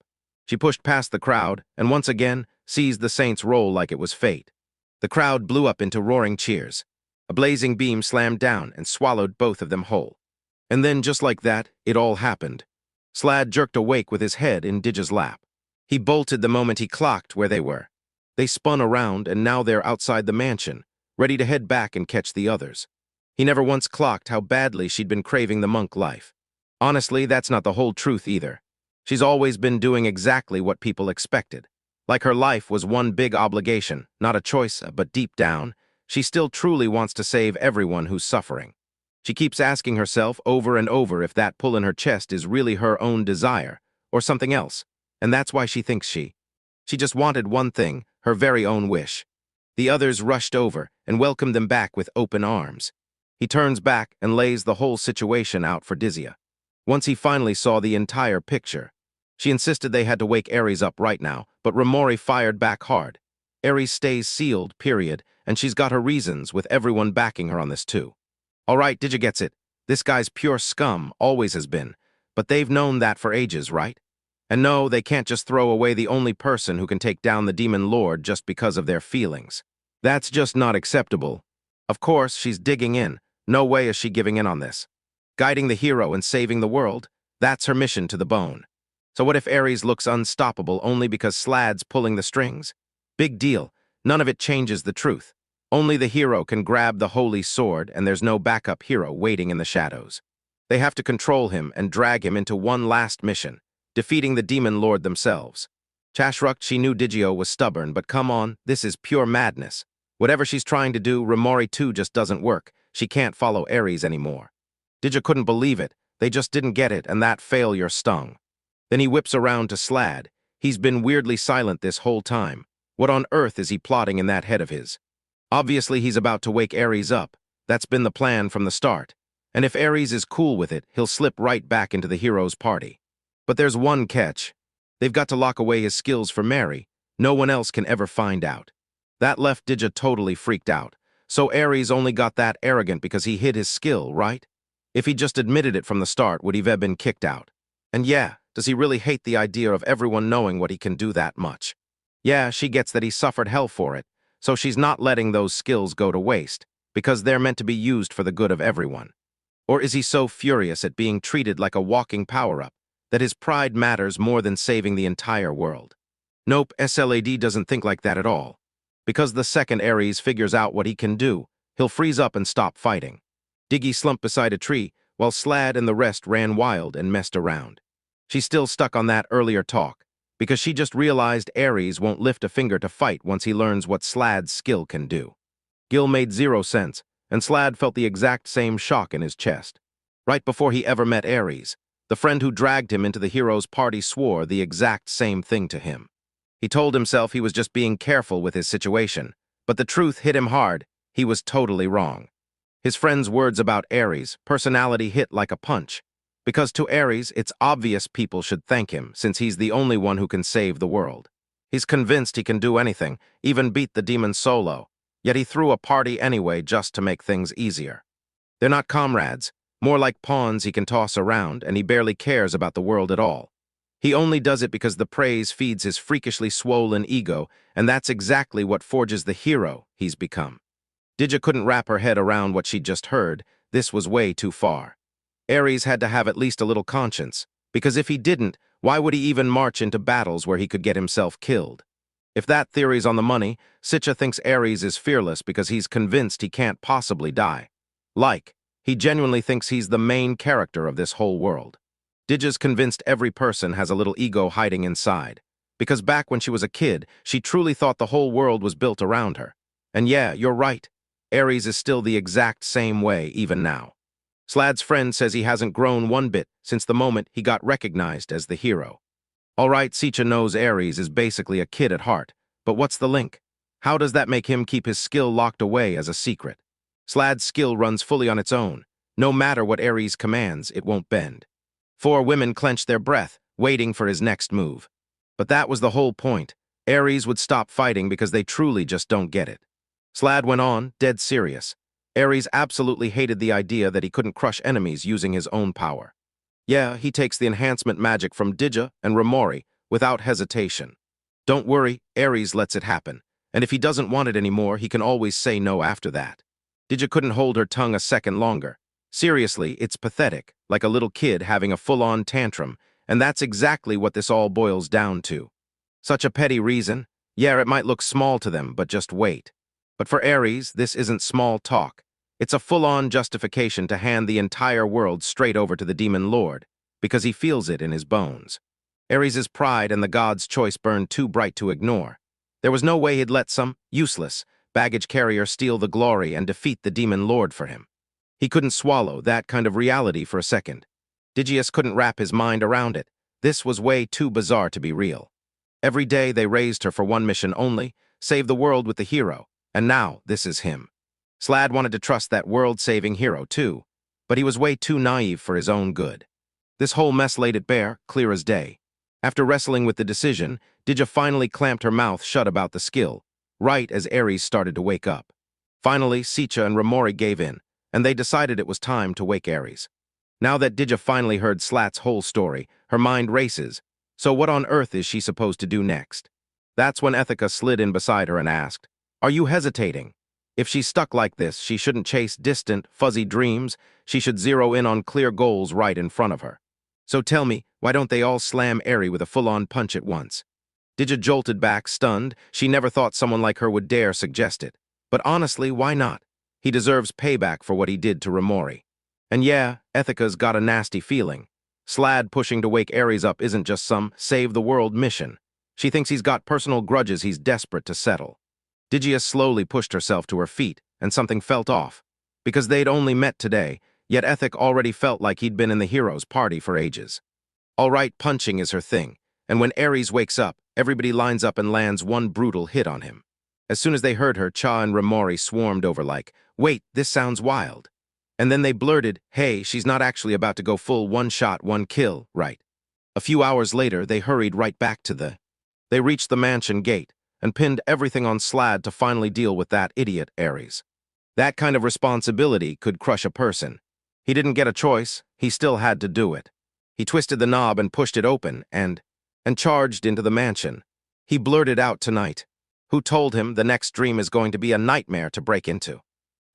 She pushed past the crowd, and once again, seized the saint's role like it was fate. The crowd blew up into roaring cheers. A blazing beam slammed down and swallowed both of them whole. And then, just like that, it all happened. Slad jerked awake with his head in Diga's lap. He bolted the moment he clocked where they were. They spun around, and now they're outside the mansion, ready to head back and catch the others. He never once clocked how badly she'd been craving the monk life. Honestly, that's not the whole truth either. She's always been doing exactly what people expected. Like her life was one big obligation, not a choice, but deep down, she still truly wants to save everyone who's suffering. She keeps asking herself over and over if that pull in her chest is really her own desire, or something else, and that's why she thinks she just wanted one thing, her very own wish. The others rushed over and welcomed them back with open arms. He turns back and lays the whole situation out for Diga. Once he finally saw the entire picture, she insisted they had to wake Aries up right now, but Raori fired back hard. Aries stays sealed, period, and she's got her reasons, with everyone backing her on this too. All right, Diga gets it. This guy's pure scum, always has been. But they've known that for ages, right? And no, they can't just throw away the only person who can take down the demon lord just because of their feelings. That's just not acceptable. Of course, she's digging in. No way is she giving in on this. Guiding the hero and saving the world, that's her mission to the bone. So what if Aries looks unstoppable only because Slad's pulling the strings? Big deal. None of it changes the truth. Only the hero can grab the holy sword, and there's no backup hero waiting in the shadows. They have to control him and drag him into one last mission, defeating the demon lord themselves. Chashruck, she knew Digio was stubborn, but come on, this is pure madness. Whatever she's trying to do, Raori too just doesn't work. She can't follow Aries anymore. Diga couldn't believe it. They just didn't get it, and that failure stung. Then he whips around to Slad. He's been weirdly silent this whole time. What on earth is he plotting in that head of his? Obviously, he's about to wake Aries up. That's been the plan from the start. And if Aries is cool with it, he'll slip right back into the hero's party. But there's one catch. They've got to lock away his skills for Mary. No one else can ever find out. That left Diga totally freaked out. So Aries only got that arrogant because he hid his skill, right? If he just admitted it from the start, would he have been kicked out? And yeah, does he really hate the idea of everyone knowing what he can do that much? Yeah, she gets that he suffered hell for it, so she's not letting those skills go to waste, because they're meant to be used for the good of everyone. Or is he so furious at being treated like a walking power-up that his pride matters more than saving the entire world? Nope, Slad doesn't think like that at all. Because the second Aries figures out what he can do, he'll freeze up and stop fighting. Diggy slumped beside a tree, while Slad and the rest ran wild and messed around. She's still stuck on that earlier talk, because she just realized Aries won't lift a finger to fight once he learns what Slad's skill can do. Gil made 0 sense, and Slad felt the exact same shock in his chest. Right before he ever met Aries, the friend who dragged him into the hero's party swore the exact same thing to him. He told himself he was just being careful with his situation, but the truth hit him hard. He was totally wrong. His friend's words about Aries' personality hit like a punch. Because to Aries, it's obvious people should thank him, since he's the only one who can save the world. He's convinced he can do anything, even beat the demon solo, yet he threw a party anyway just to make things easier. They're not comrades, more like pawns he can toss around, and he barely cares about the world at all. He only does it because the praise feeds his freakishly swollen ego, and that's exactly what forges the hero he's become. Diga couldn't wrap her head around what she'd just heard. This was way too far. Aries had to have at least a little conscience, because if he didn't, why would he even march into battles where he could get himself killed? If that theory's on the money, Sichca thinks Aries is fearless because he's convinced he can't possibly die. He genuinely thinks he's the main character of this whole world. Diga's convinced every person has a little ego hiding inside, because back when she was a kid, she truly thought the whole world was built around her. And yeah, you're right, Aries is still the exact same way even now. Slad's friend says he hasn't grown one bit since the moment he got recognized as the hero. All right, Sichca knows Aries is basically a kid at heart, but what's the link? How does that make him keep his skill locked away as a secret? Slad's skill runs fully on its own. No matter what Aries commands, it won't bend. 4 women clenched their breath, waiting for his next move. But that was the whole point. Aries would stop fighting because they truly just don't get it. Slad went on, dead serious. Aries absolutely hated the idea that he couldn't crush enemies using his own power. Yeah, he takes the enhancement magic from Diga and Raori without hesitation. Don't worry, Aries lets it happen, and if he doesn't want it anymore, he can always say no after that. Diga couldn't hold her tongue a second longer. Seriously, it's pathetic, like a little kid having a full-on tantrum, and that's exactly what this all boils down to. Such a petty reason. Yeah, it might look small to them, but just wait. But for Aries, this isn't small talk. It's a full-on justification to hand the entire world straight over to the demon lord, because he feels it in his bones. Aries' pride and the god's choice burned too bright to ignore. There was no way he'd let some useless baggage carrier steal the glory and defeat the demon lord for him. He couldn't swallow that kind of reality for a second. Digius couldn't wrap his mind around it. This was way too bizarre to be real. Every day they raised her for one mission only, save the world with the hero, and now this is him. Slad wanted to trust that world-saving hero too, but he was way too naive for his own good. This whole mess laid it bare, clear as day. After wrestling with the decision, Diga finally clamped her mouth shut about the skill, right as Aries started to wake up. Finally, Sichca and Raori gave in, and they decided it was time to wake Aries. Now that Diga finally heard Slat's whole story, her mind races. So what on earth is she supposed to do next? That's when Ethica slid in beside her and asked, "Are you hesitating? If she's stuck like this, she shouldn't chase distant, fuzzy dreams. She should zero in on clear goals right in front of her. So tell me, why don't they all slam Aries with a full-on punch at once?" Diga jolted back, stunned. She never thought someone like her would dare suggest it. But honestly, why not? He deserves payback for what he did to Raori. And yeah, Ethica's got a nasty feeling. Slad pushing to wake Aries up isn't just some save-the-world mission. She thinks he's got personal grudges he's desperate to settle. Digia slowly pushed herself to her feet, and something felt off. Because they'd only met today, yet Ethic already felt like he'd been in the hero's party for ages. All right, punching is her thing, and when Aries wakes up, everybody lines up and lands one brutal hit on him. As soon as they heard her, Cha and Raori swarmed over like, "Wait, this sounds wild." And then they blurted, "Hey, she's not actually about to go full one-shot, one-kill, right?" A few hours later, they hurried right back to They reached the mansion gate and pinned everything on Slad to finally deal with that idiot Aries. That kind of responsibility could crush a person. He didn't get a choice, he still had to do it. He twisted the knob and pushed it open and charged into the mansion. He blurted out tonight. Who told him the next dream is going to be a nightmare to break into?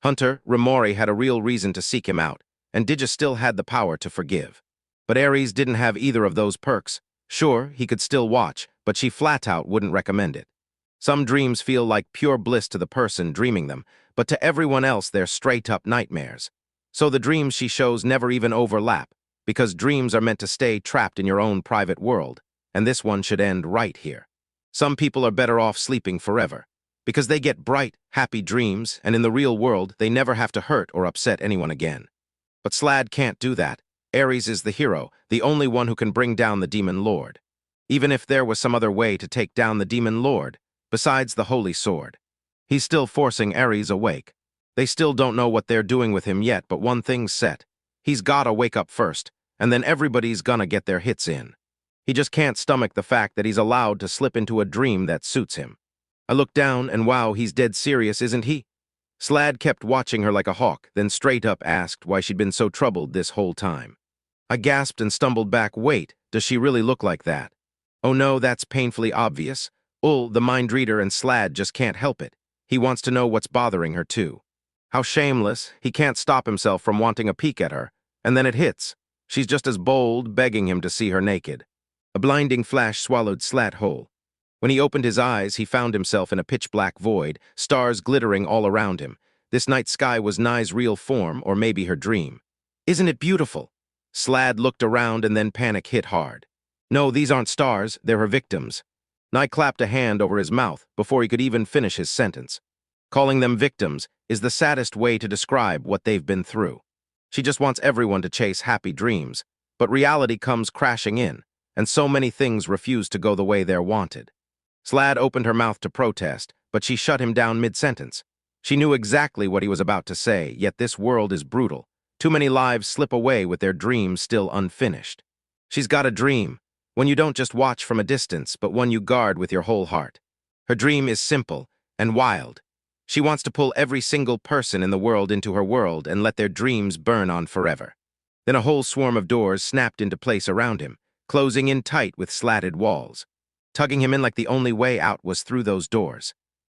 Hunter, Raori had a real reason to seek him out, and Diga still had the power to forgive. But Aries didn't have either of those perks. Sure, he could still watch, but she flat out wouldn't recommend it. Some dreams feel like pure bliss to the person dreaming them, but to everyone else they're straight-up nightmares. So the dreams she shows never even overlap, because dreams are meant to stay trapped in your own private world, and this one should end right here. Some people are better off sleeping forever, because they get bright, happy dreams, and in the real world, they never have to hurt or upset anyone again. But Slad can't do that. Aries is the hero, the only one who can bring down the demon lord. Even if there was some other way to take down the demon lord, besides the holy sword. He's still forcing Aries awake. They still don't know what they're doing with him yet, but one thing's set. He's gotta wake up first, and then everybody's gonna get their hits in. He just can't stomach the fact that he's allowed to slip into a dream that suits him. I looked down, and wow, he's dead serious, isn't he? Slad kept watching her like a hawk, then straight up asked why she'd been so troubled this whole time. I gasped and stumbled back. Wait, does she really look like that? Oh no, that's painfully obvious. The mind reader, and Slad just can't help it. He wants to know what's bothering her too. How shameless, he can't stop himself from wanting a peek at her, and then it hits. She's just as bold, begging him to see her naked. A blinding flash swallowed Slad whole. When he opened his eyes, he found himself in a pitch-black void, stars glittering all around him. This night sky was Nai's real form, or maybe her dream. Isn't it beautiful? Slad looked around and then panic hit hard. No, these aren't stars, they're her victims. Nai clapped a hand over his mouth before he could even finish his sentence. Calling them victims is the saddest way to describe what they've been through. She just wants everyone to chase happy dreams, but reality comes crashing in, and so many things refuse to go the way they're wanted. Slad opened her mouth to protest, but she shut him down mid-sentence. She knew exactly what he was about to say, yet this world is brutal. Too many lives slip away with their dreams still unfinished. She's got a dream, one you don't just watch from a distance, but one you guard with your whole heart. Her dream is simple and wild. She wants to pull every single person in the world into her world and let their dreams burn on forever. Then a whole swarm of doors snapped into place around him, closing in tight with slatted walls. Tugging him in like the only way out was through those doors.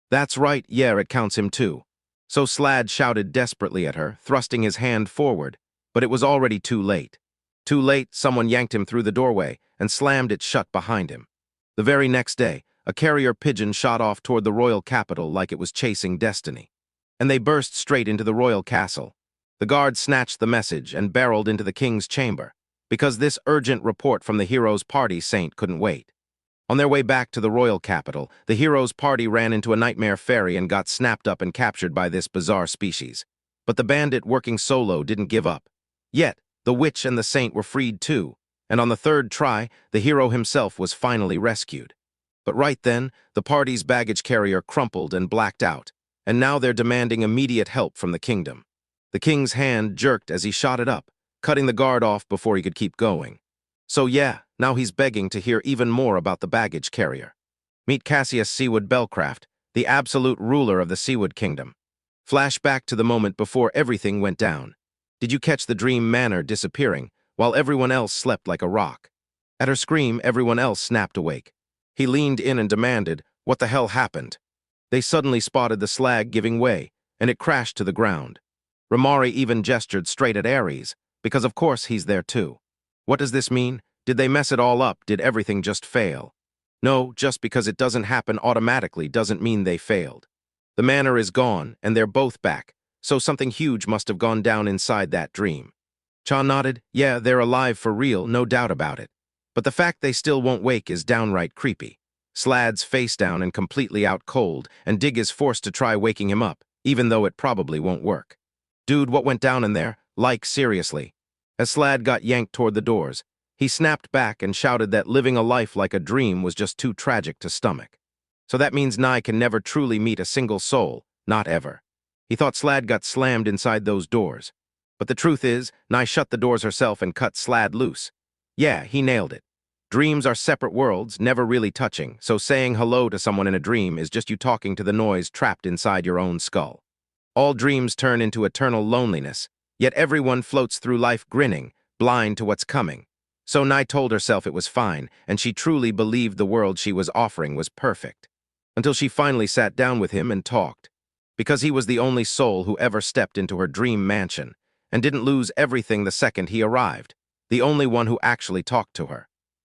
That's right, yeah, it counts him too. So Slad shouted desperately at her, thrusting his hand forward, but it was already too late. Too late, someone yanked him through the doorway and slammed it shut behind him. The very next day, a carrier pigeon shot off toward the royal capital like it was chasing destiny. and they burst straight into the royal castle. The guard snatched the message and barreled into the king's chamber, because this urgent report from the hero's party saint couldn't wait. On their way back to the royal capital, the hero's party ran into a nightmare fairy and got snapped up and captured by this bizarre species. But the bandit working solo didn't give up. Yet, the witch and the saint were freed too, and on the third try, the hero himself was finally rescued. But right then, the party's baggage carrier crumpled and blacked out, and now they're demanding immediate help from the kingdom. The king's hand jerked as he shot it up, cutting the guard off before he could keep going. So yeah, now he's begging to hear even more about the baggage carrier. Meet Cassius Seawood Belcraft, the absolute ruler of the Seawood Kingdom. Flash back to the moment before everything went down. Did you catch the dream manor disappearing, while everyone else slept like a rock? At her scream, everyone else snapped awake. He leaned in and demanded, "What the hell happened?" They suddenly spotted the slag giving way, and it crashed to the ground. Raori even gestured straight at Aries, because of course he's there too. What does this mean? Did they mess it all up? Did everything just fail? No, just because it doesn't happen automatically doesn't mean they failed. The manor is gone, and they're both back, so something huge must have gone down inside that dream. Cha nodded. Yeah, they're alive for real, no doubt about it. But the fact they still won't wake is downright creepy. Slad's face down and completely out cold, and Dig is forced to try waking him up, even though it probably won't work. Dude, what went down in there? Like, seriously. As Slad got yanked toward the doors, he snapped back and shouted that living a life like a dream was just too tragic to stomach. So that means Nye can never truly meet a single soul, not ever. He thought Slad got slammed inside those doors. But the truth is, Nye shut the doors herself and cut Slad loose. Yeah, he nailed it. Dreams are separate worlds, never really touching, so saying hello to someone in a dream is just you talking to the noise trapped inside your own skull. All dreams turn into eternal loneliness, yet everyone floats through life grinning, blind to what's coming. So Nye told herself it was fine, and she truly believed the world she was offering was perfect. Until she finally sat down with him and talked. Because he was the only soul who ever stepped into her dream mansion, and didn't lose everything the second he arrived, the only one who actually talked to her.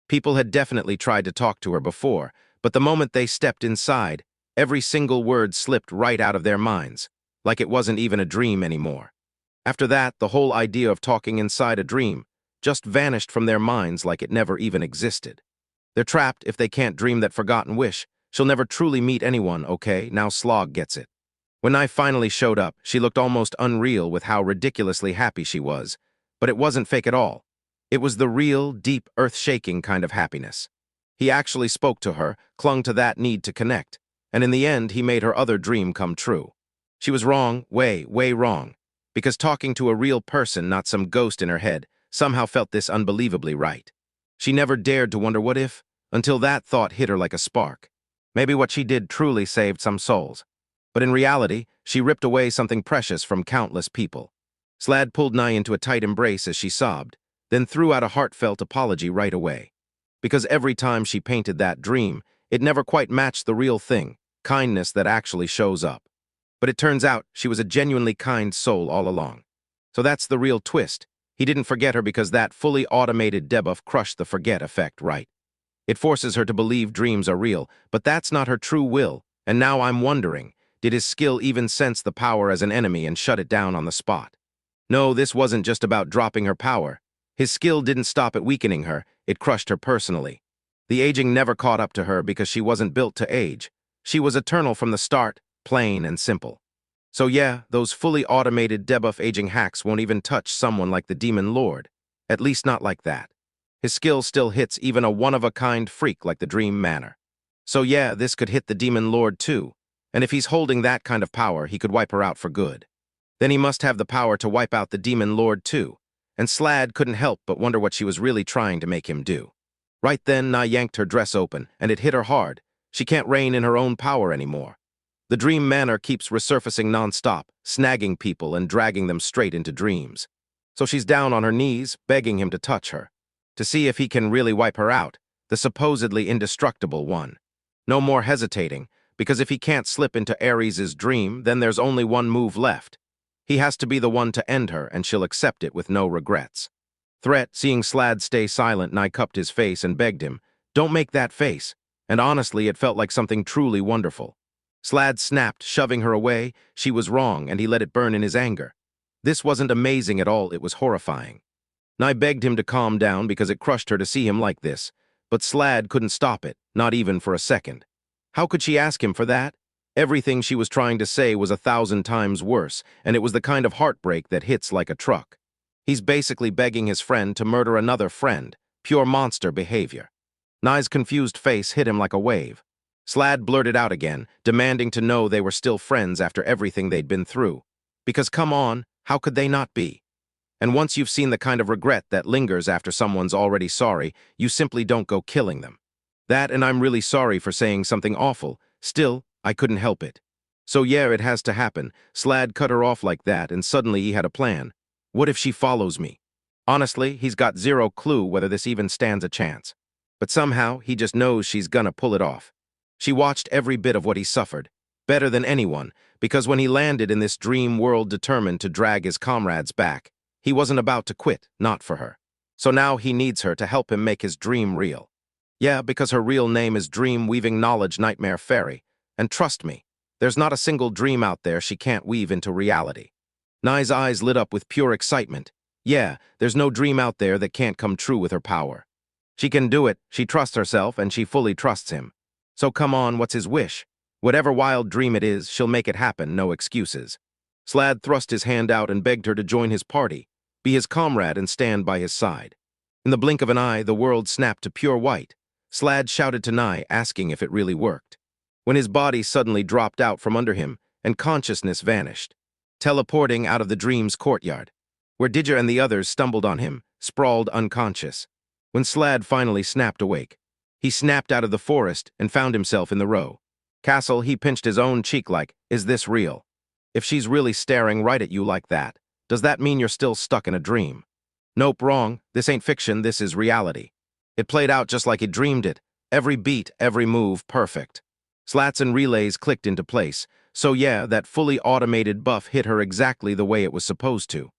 People had definitely tried to talk to her before, but the moment they stepped inside, every single word slipped right out of their minds, like it wasn't even a dream anymore. After that, the whole idea of talking inside a dream just vanished from their minds like it never even existed. They're trapped if they can't dream that forgotten wish. She'll never truly meet anyone, okay? Now Slog gets it. When Nye finally showed up, she looked almost unreal with how ridiculously happy she was, but it wasn't fake at all. It was the real, deep, earth-shaking kind of happiness. He actually spoke to her, clung to that need to connect, and in the end, he made her other dream come true. She was wrong, way wrong, because talking to a real person, not some ghost in her head, somehow felt this unbelievably right. She never dared to wonder what if, until that thought hit her like a spark. Maybe what she did truly saved some souls. But in reality, she ripped away something precious from countless people. Slad pulled Nye into a tight embrace as she sobbed, then threw out a heartfelt apology right away. Because every time she painted that dream, it never quite matched the real thing, kindness that actually shows up. But it turns out she was a genuinely kind soul all along. So that's the real twist. He didn't forget her because that fully automated debuff crushed the forget effect, right? It forces her to believe dreams are real, but that's not her true will, and now I'm wondering, did his skill even sense the power as an enemy and shut it down on the spot? No, this wasn't just about dropping her power. His skill didn't stop at weakening her, it crushed her personally. The aging never caught up to her because she wasn't built to age. She was eternal from the start, plain and simple. So yeah, those fully automated debuff aging hacks won't even touch someone like the Demon Lord. At least not like that. His skill still hits even a one-of-a-kind freak like the Dream Manor. So yeah, this could hit the Demon Lord too. And if he's holding that kind of power, he could wipe her out for good. Then he must have the power to wipe out the Demon Lord too. And Slad couldn't help but wonder what she was really trying to make him do. Right then, Nye yanked her dress open, and it hit her hard. She can't reign in her own power anymore. The Dream Manor keeps resurfacing non-stop, snagging people and dragging them straight into dreams. So she's down on her knees, begging him to touch her, to see if he can really wipe her out, the supposedly indestructible one. No more hesitating, because if he can't slip into Aries' dream, then there's only one move left. He has to be the one to end her, and she'll accept it with no regrets. Threat, seeing Slad stay silent, Nye cupped his face and begged him, "Don't make that face." And honestly, it felt like something truly wonderful. Slad snapped, shoving her away. She was wrong, and he let it burn in his anger. This wasn't amazing at all, it was horrifying. Nye begged him to calm down because it crushed her to see him like this, but Slad couldn't stop it, not even for a second. How could she ask him for that? Everything she was trying to say was 1,000 times worse, and it was the kind of heartbreak that hits like a truck. He's basically begging his friend to murder another friend, pure monster behavior. Nye's confused face hit him like a wave. Slad blurted out again, demanding to know they were still friends after everything they'd been through. Because come on, how could they not be? And once you've seen the kind of regret that lingers after someone's already sorry, you simply don't go killing them. That, and I'm really sorry for saying something awful. Still, I couldn't help it. So yeah, it has to happen. Slad cut her off like that, and suddenly he had a plan. What if she follows me? Honestly, he's got zero clue whether this even stands a chance. But somehow, he just knows she's gonna pull it off. She watched every bit of what he suffered, better than anyone, because when he landed in this dream world determined to drag his comrades back, he wasn't about to quit, not for her. So now he needs her to help him make his dream real. Yeah, because her real name is Dream-Weaving Knowledge Nightmare Fairy. And trust me, there's not a single dream out there she can't weave into reality. Nye's eyes lit up with pure excitement. Yeah, there's no dream out there that can't come true with her power. She can do it, she trusts herself, and she fully trusts him. So come on, what's his wish? Whatever wild dream it is, she'll make it happen, no excuses. Slad thrust his hand out and begged her to join his party, be his comrade and stand by his side. In the blink of an eye, the world snapped to pure white. Slad shouted to Nye, asking if it really worked. When his body suddenly dropped out from under him, and consciousness vanished, teleporting out of the dream's courtyard, where Diga and the others stumbled on him, sprawled unconscious. When Slad finally snapped awake, he snapped out of the forest and found himself in the row. Castle, he pinched his own cheek like, is this real? If she's really staring right at you like that, does that mean you're still stuck in a dream? Nope, wrong. This ain't fiction, this is reality. It played out just like he dreamed it. Every beat, every move, perfect. Slats and relays clicked into place, so yeah, that fully automated buff hit her exactly the way it was supposed to.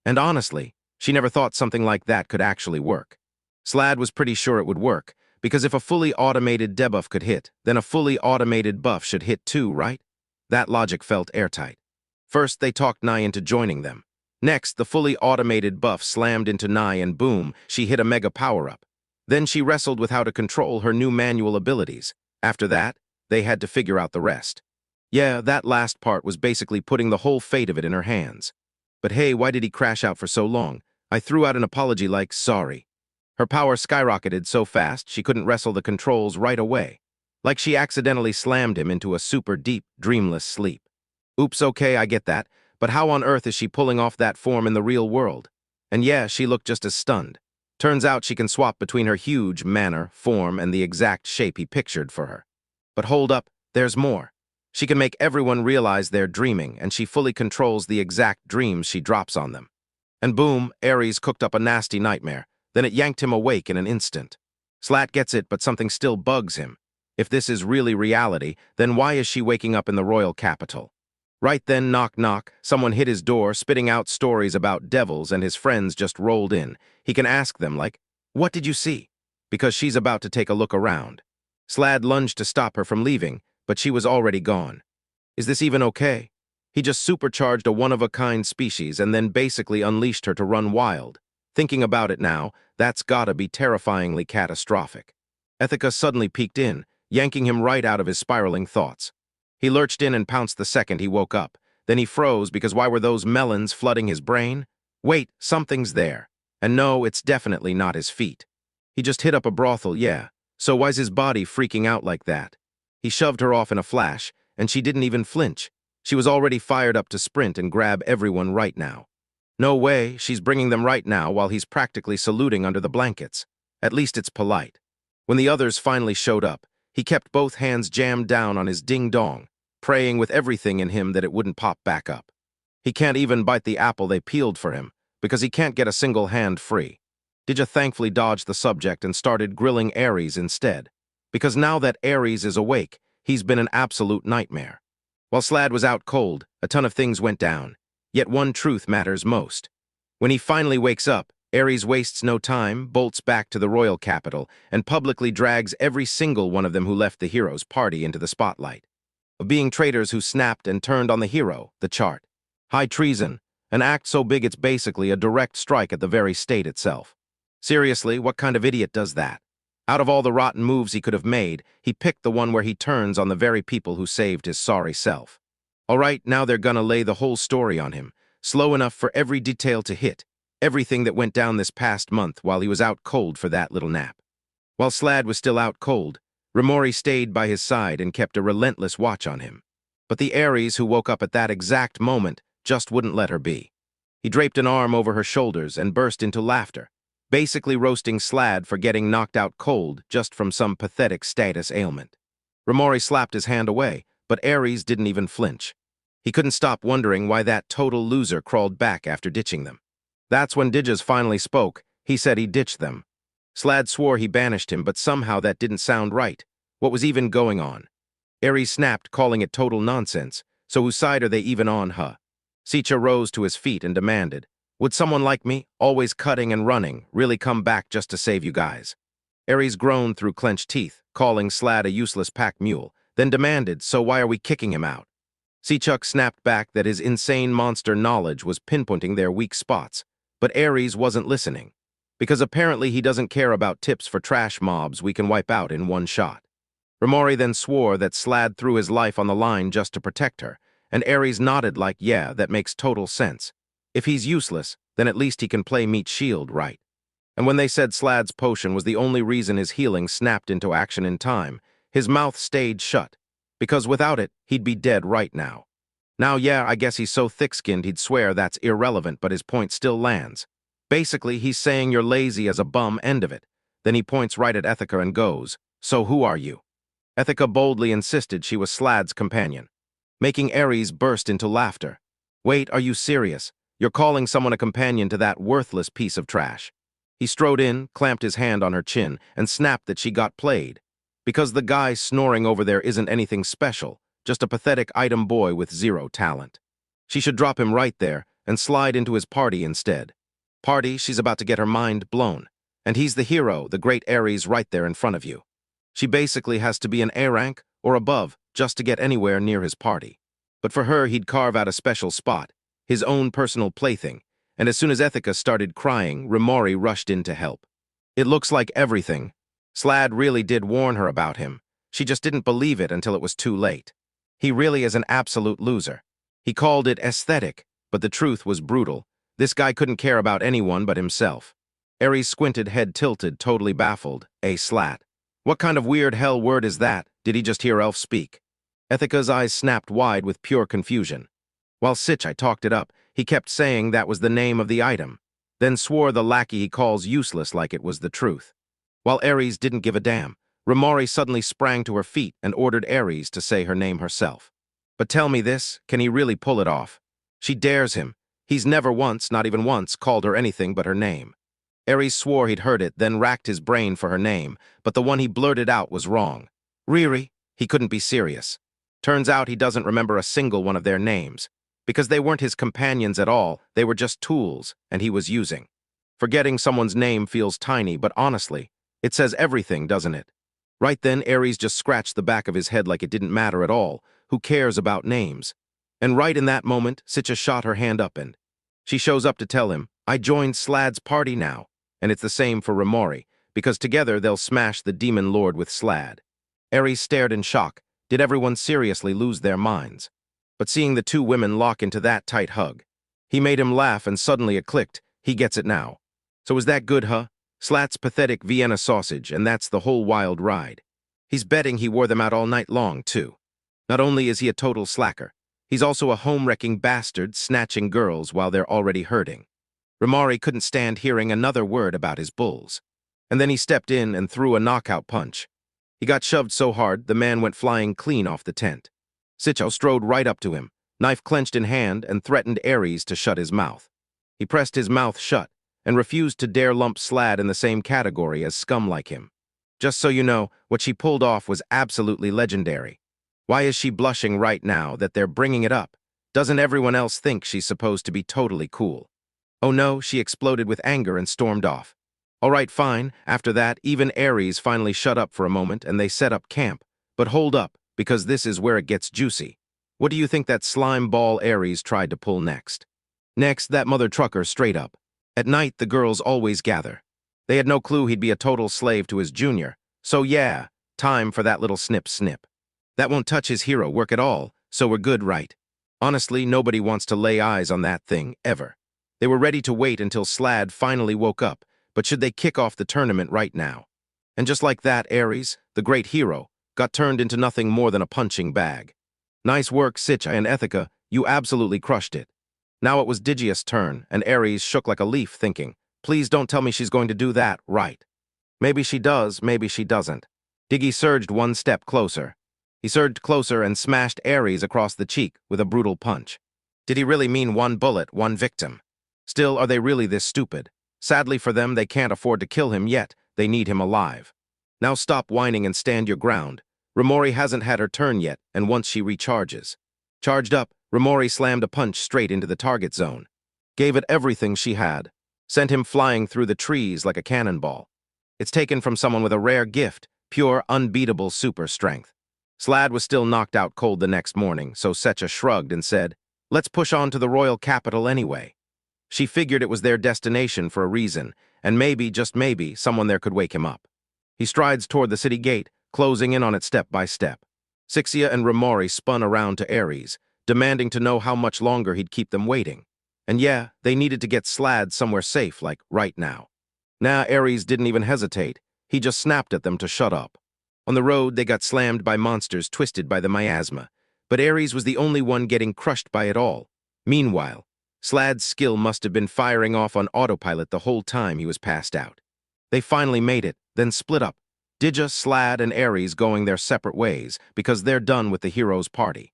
And honestly, she never thought something like that could actually work. Slad was pretty sure it would work, because if a fully automated debuff could hit, then a fully automated buff should hit too, right? That logic felt airtight. First, they talked Nye into joining them. Next, the fully automated buff slammed into Nye and boom, she hit a mega power-up. Then she wrestled with how to control her new manual abilities. After that, they had to figure out the rest. Yeah, that last part was basically putting the whole fate of it in her hands. But hey, why did he crash out for so long? I threw out an apology like, sorry. Her power skyrocketed so fast she couldn't wrestle the controls right away. Like she accidentally slammed him into a super deep, dreamless sleep. Oops, okay, I get that, but how on earth is she pulling off that form in the real world? And yeah, she looked just as stunned. Turns out she can swap between her huge manner, form, and the exact shape he pictured for her. But hold up, there's more. She can make everyone realize they're dreaming, and she fully controls the exact dreams she drops on them. And boom, Aries cooked up a nasty nightmare. Then it yanked him awake in an instant. Slat gets it, but something still bugs him. If this is really reality, then why is she waking up in the royal capital? Right then, knock knock, someone hit his door, spitting out stories about devils, and his friends just rolled in. He can ask them, like, what did you see? Because she's about to take a look around. Slad lunged to stop her from leaving, but she was already gone. Is this even okay? He just supercharged a one-of-a-kind species and then basically unleashed her to run wild. Thinking about it now, that's gotta be terrifyingly catastrophic. Ethica suddenly peeked in, yanking him right out of his spiraling thoughts. He lurched in and pounced the second he woke up. Then he froze because why were those melons flooding his brain? Wait, something's there. And no, it's definitely not his feet. He just hit up a brothel, yeah. So why's his body freaking out like that? He shoved her off in a flash, and she didn't even flinch. She was already fired up to sprint and grab everyone right now. No way, she's bringing them right now while he's practically saluting under the blankets. At least it's polite. When the others finally showed up, he kept both hands jammed down on his ding-dong, praying with everything in him that it wouldn't pop back up. He can't even bite the apple they peeled for him, because he can't get a single hand free. Diga thankfully dodged the subject and started grilling Aries instead, because now that Aries is awake, he's been an absolute nightmare. While Slad was out cold, a ton of things went down, yet one truth matters most. When he finally wakes up, Aries wastes no time, bolts back to the royal capital, and publicly drags every single one of them who left the hero's party into the spotlight. of being traitors who snapped and turned on the hero, the chart. High treason, an act so big it's basically a direct strike at the very state itself. Seriously, what kind of idiot does that? Out of all the rotten moves he could have made, he picked the one where he turns on the very people who saved his sorry self. All right, now they're gonna lay the whole story on him, slow enough for every detail to hit, everything that went down this past month while he was out cold for that little nap. While Slad was still out cold, Raori stayed by his side and kept a relentless watch on him. But the Aries who woke up at that exact moment just wouldn't let her be. He draped an arm over her shoulders and burst into laughter, basically roasting Slad for getting knocked out cold just from some pathetic status ailment. Raori slapped his hand away, but Aries didn't even flinch. He couldn't stop wondering why that total loser crawled back after ditching them. That's when Diga finally spoke. He said he ditched them. Slad swore he banished him, but somehow that didn't sound right. What was even going on? Aries snapped, calling it total nonsense. So whose side are they even on, huh? Sichca rose to his feet and demanded, "Would someone like me, always cutting and running, really come back just to save you guys?" Aries groaned through clenched teeth, calling Slad a useless pack mule, then demanded, "So why are we kicking him out?" Sichca snapped back that his insane monster knowledge was pinpointing their weak spots, but Aries wasn't listening, because apparently he doesn't care about tips for trash mobs we can wipe out in one shot. Raori then swore that Slad threw his life on the line just to protect her, and Aries nodded like, yeah, that makes total sense. If he's useless, then at least he can play meat shield, right? And when they said Slad's potion was the only reason his healing snapped into action in time, his mouth stayed shut, because without it, he'd be dead right now. Now, yeah, I guess he's so thick-skinned he'd swear that's irrelevant, but his point still lands. Basically, he's saying you're lazy as a bum, end of it. Then he points right at Ethica and goes, "So who are you?" Ethica boldly insisted she was Slad's companion, making Aries burst into laughter. "Wait, are you serious? You're calling someone a companion to that worthless piece of trash?" He strode in, clamped his hand on her chin, and snapped that she got played. Because the guy snoring over there isn't anything special, just a pathetic item boy with zero talent. She should drop him right there and slide into his party instead. Party, she's about to get her mind blown. And he's the hero, the great Aries right there in front of you. She basically has to be an A rank or above just to get anywhere near his party. But for her, he'd carve out a special spot, his own personal plaything, and as soon as Ethica started crying, Raori rushed in to help. It looks like everything. Slad really did warn her about him. She just didn't believe it until it was too late. He really is an absolute loser. He called it aesthetic, but the truth was brutal. This guy couldn't care about anyone but himself. Aries squinted, head tilted, totally baffled. A slat. What kind of weird hell word is that? Did he just hear elf speak? Ethica's eyes snapped wide with pure confusion. While Sichca talked it up, he kept saying that was the name of the item, then swore the lackey he calls useless like it was the truth. While Aries didn't give a damn, Raori suddenly sprang to her feet and ordered Aries to say her name herself. But tell me this, can he really pull it off? She dares him. He's never once, not even once, called her anything but her name. Aries swore he'd heard it, then racked his brain for her name, but the one he blurted out was wrong. Riri. He couldn't be serious. Turns out he doesn't remember a single one of their names. Because they weren't his companions at all, they were just tools, and he was using. Forgetting someone's name feels tiny, but honestly, it says everything, doesn't it? Right then, Aries just scratched the back of his head like it didn't matter at all. Who cares about names? And right in that moment, Sichca shot her hand up and she shows up to tell him, "I joined Slad's party now." And it's the same for Raori, because together they'll smash the demon lord with Slad. Aries stared in shock. Did everyone seriously lose their minds? But seeing the two women lock into that tight hug, he made him laugh and suddenly it clicked. He gets it now. So is that good, huh? Slad's pathetic Vienna sausage, and that's the whole wild ride. He's betting he wore them out all night long, too. Not only is he a total slacker, he's also a home-wrecking bastard snatching girls while they're already hurting. Raori couldn't stand hearing another word about his bulls. And then he stepped in and threw a knockout punch. He got shoved so hard, the man went flying clean off the tent. Sichca strode right up to him, knife clenched in hand, and threatened Aries to shut his mouth. He pressed his mouth shut and refused to dare lump Slad in the same category as scum like him. Just so you know, what she pulled off was absolutely legendary. Why is she blushing right now that they're bringing it up? Doesn't everyone else think she's supposed to be totally cool? Oh no, she exploded with anger and stormed off. All right, fine. After that, even Aries finally shut up for a moment and they set up camp. But hold up, because this is where it gets juicy. What do you think that slime ball Aries tried to pull next? Next, that mother trucker straight up. At night, the girls always gather. They had no clue he'd be a total slave to his junior, so yeah, time for that little snip. That won't touch his hero work at all, so we're good, right? Honestly, nobody wants to lay eyes on that thing, ever. They were ready to wait until Slad finally woke up, but should they kick off the tournament right now? And just like that, Aries, the great hero, got turned into nothing more than a punching bag. Nice work, Sichca and Ethica, you absolutely crushed it. Now it was Digia's turn, and Aries shook like a leaf, thinking, please don't tell me she's going to do that, right? Maybe she does, maybe she doesn't. Diga surged one step closer. He surged closer and smashed Aries across the cheek with a brutal punch. Did he really mean one bullet, one victim? Still, are they really this stupid? Sadly for them, they can't afford to kill him yet. They need him alive. Now stop whining and stand your ground. Raori hasn't had her turn yet, and once she recharges. Charged up, Raori slammed a punch straight into the target zone. Gave it everything she had. Sent him flying through the trees like a cannonball. It's taken from someone with a rare gift, pure, unbeatable super strength. Slad was still knocked out cold the next morning, so Sichca shrugged and said, let's push on to the royal capital anyway. She figured it was their destination for a reason, and maybe, just maybe, someone there could wake him up. He strides toward the city gate, closing in on it step by step. Sichca and Raori spun around to Aries, demanding to know how much longer he'd keep them waiting. And yeah, they needed to get Slad somewhere safe, like right now. Nah, Aries didn't even hesitate. He just snapped at them to shut up. On the road, they got slammed by monsters twisted by the miasma, but Aries was the only one getting crushed by it all. Meanwhile, Slad's skill must have been firing off on autopilot the whole time he was passed out. They finally made it, then split up. Diga, Slad, and Aries going their separate ways because they're done with the hero's party.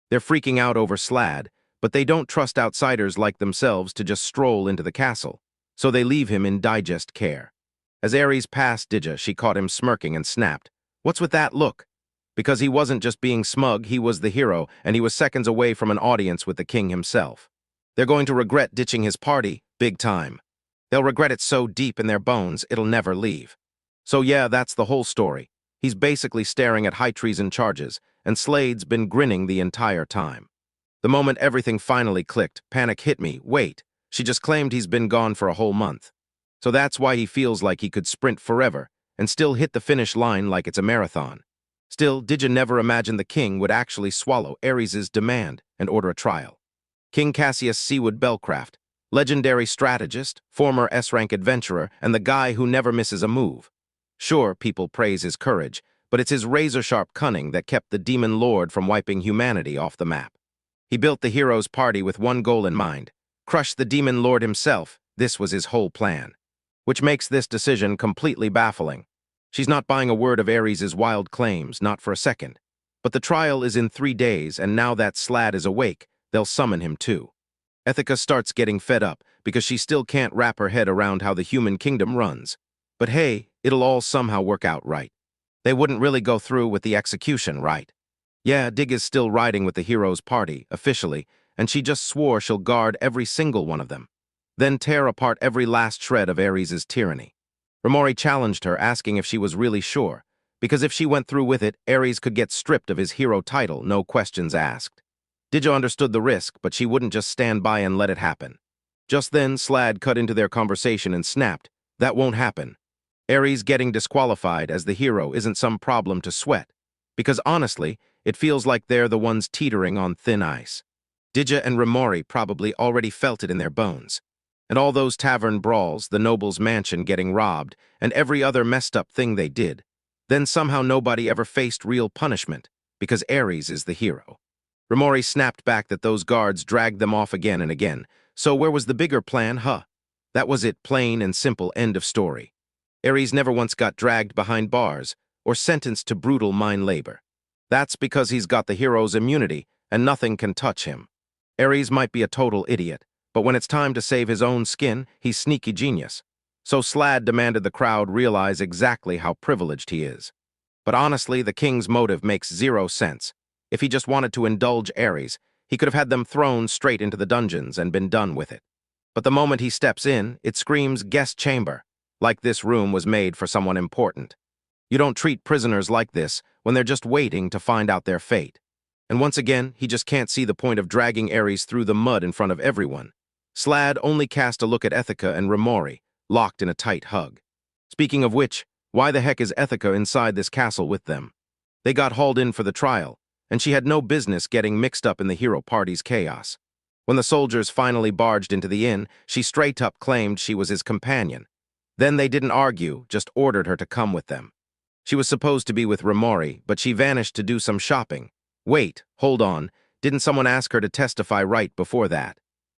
They're freaking out over Slad, but they don't trust outsiders like themselves to just stroll into the castle, so they leave him in digest care. As Aries passed Diga, she caught him smirking and snapped, "What's with that look?" Because he wasn't just being smug, he was the hero, and he was seconds away from an audience with the king himself. They're going to regret ditching his party, big time. They'll regret it so deep in their bones, it'll never leave. So yeah, that's the whole story. He's basically staring at high treason charges, and Slade's been grinning the entire time. The moment everything finally clicked, panic hit me. Wait, she just claimed he's been gone for a whole month. So that's why he feels like he could sprint forever, and still hit the finish line like it's a marathon. Still, Diga never imagined the king would actually swallow Aries' demand and order a trial. King Cassius Seawood Belcraft, legendary strategist, former S-rank adventurer, and the guy who never misses a move. Sure, people praise his courage, but it's his razor-sharp cunning that kept the demon lord from wiping humanity off the map. He built the hero's party with one goal in mind: crush the demon lord himself. This was his whole plan. Which makes this decision completely baffling. She's not buying a word of Aries' wild claims, not for a second. But the trial is in 3 days, and now that Slad is awake, they'll summon him too. Ethica starts getting fed up because she still can't wrap her head around how the human kingdom runs. But hey, it'll all somehow work out right. They wouldn't really go through with the execution, right? Yeah, Diga's still riding with the hero's party, officially, and she just swore she'll guard every single one of them. Then tear apart every last shred of Aries' tyranny. Raori challenged her, asking if she was really sure, because if she went through with it, Aries could get stripped of his hero title, no questions asked. Diga understood the risk, but she wouldn't just stand by and let it happen. Just then, Slad cut into their conversation and snapped, "That won't happen. Aries getting disqualified as the hero isn't some problem to sweat, because honestly, it feels like they're the ones teetering on thin ice." Diga and Raori probably already felt it in their bones. And all those tavern brawls, the noble's mansion getting robbed, and every other messed up thing they did. Then somehow nobody ever faced real punishment, because Aries is the hero. Raori snapped back that those guards dragged them off again and again. So where was the bigger plan, huh? That was it, plain and simple, end of story. Aries never once got dragged behind bars or sentenced to brutal mind labor. That's because he's got the hero's immunity and nothing can touch him. Aries might be a total idiot, but when it's time to save his own skin, he's sneaky genius. So Slad demanded the crowd realize exactly how privileged he is. But honestly, the king's motive makes 0 sense. If he just wanted to indulge Aries, he could have had them thrown straight into the dungeons and been done with it. But the moment he steps in, it screams guest chamber, like this room was made for someone important. You don't treat prisoners like this when they're just waiting to find out their fate. And once again, he just can't see the point of dragging Aries through the mud in front of everyone. Slad only cast a look at Ethica and Raori, locked in a tight hug. Speaking of which, why the heck is Ethica inside this castle with them? They got hauled in for the trial, and she had no business getting mixed up in the hero party's chaos. When the soldiers finally barged into the inn, she straight up claimed she was his companion. Then they didn't argue, just ordered her to come with them. She was supposed to be with Raori, but she vanished to do some shopping. Wait, hold on, didn't someone ask her to testify right before that?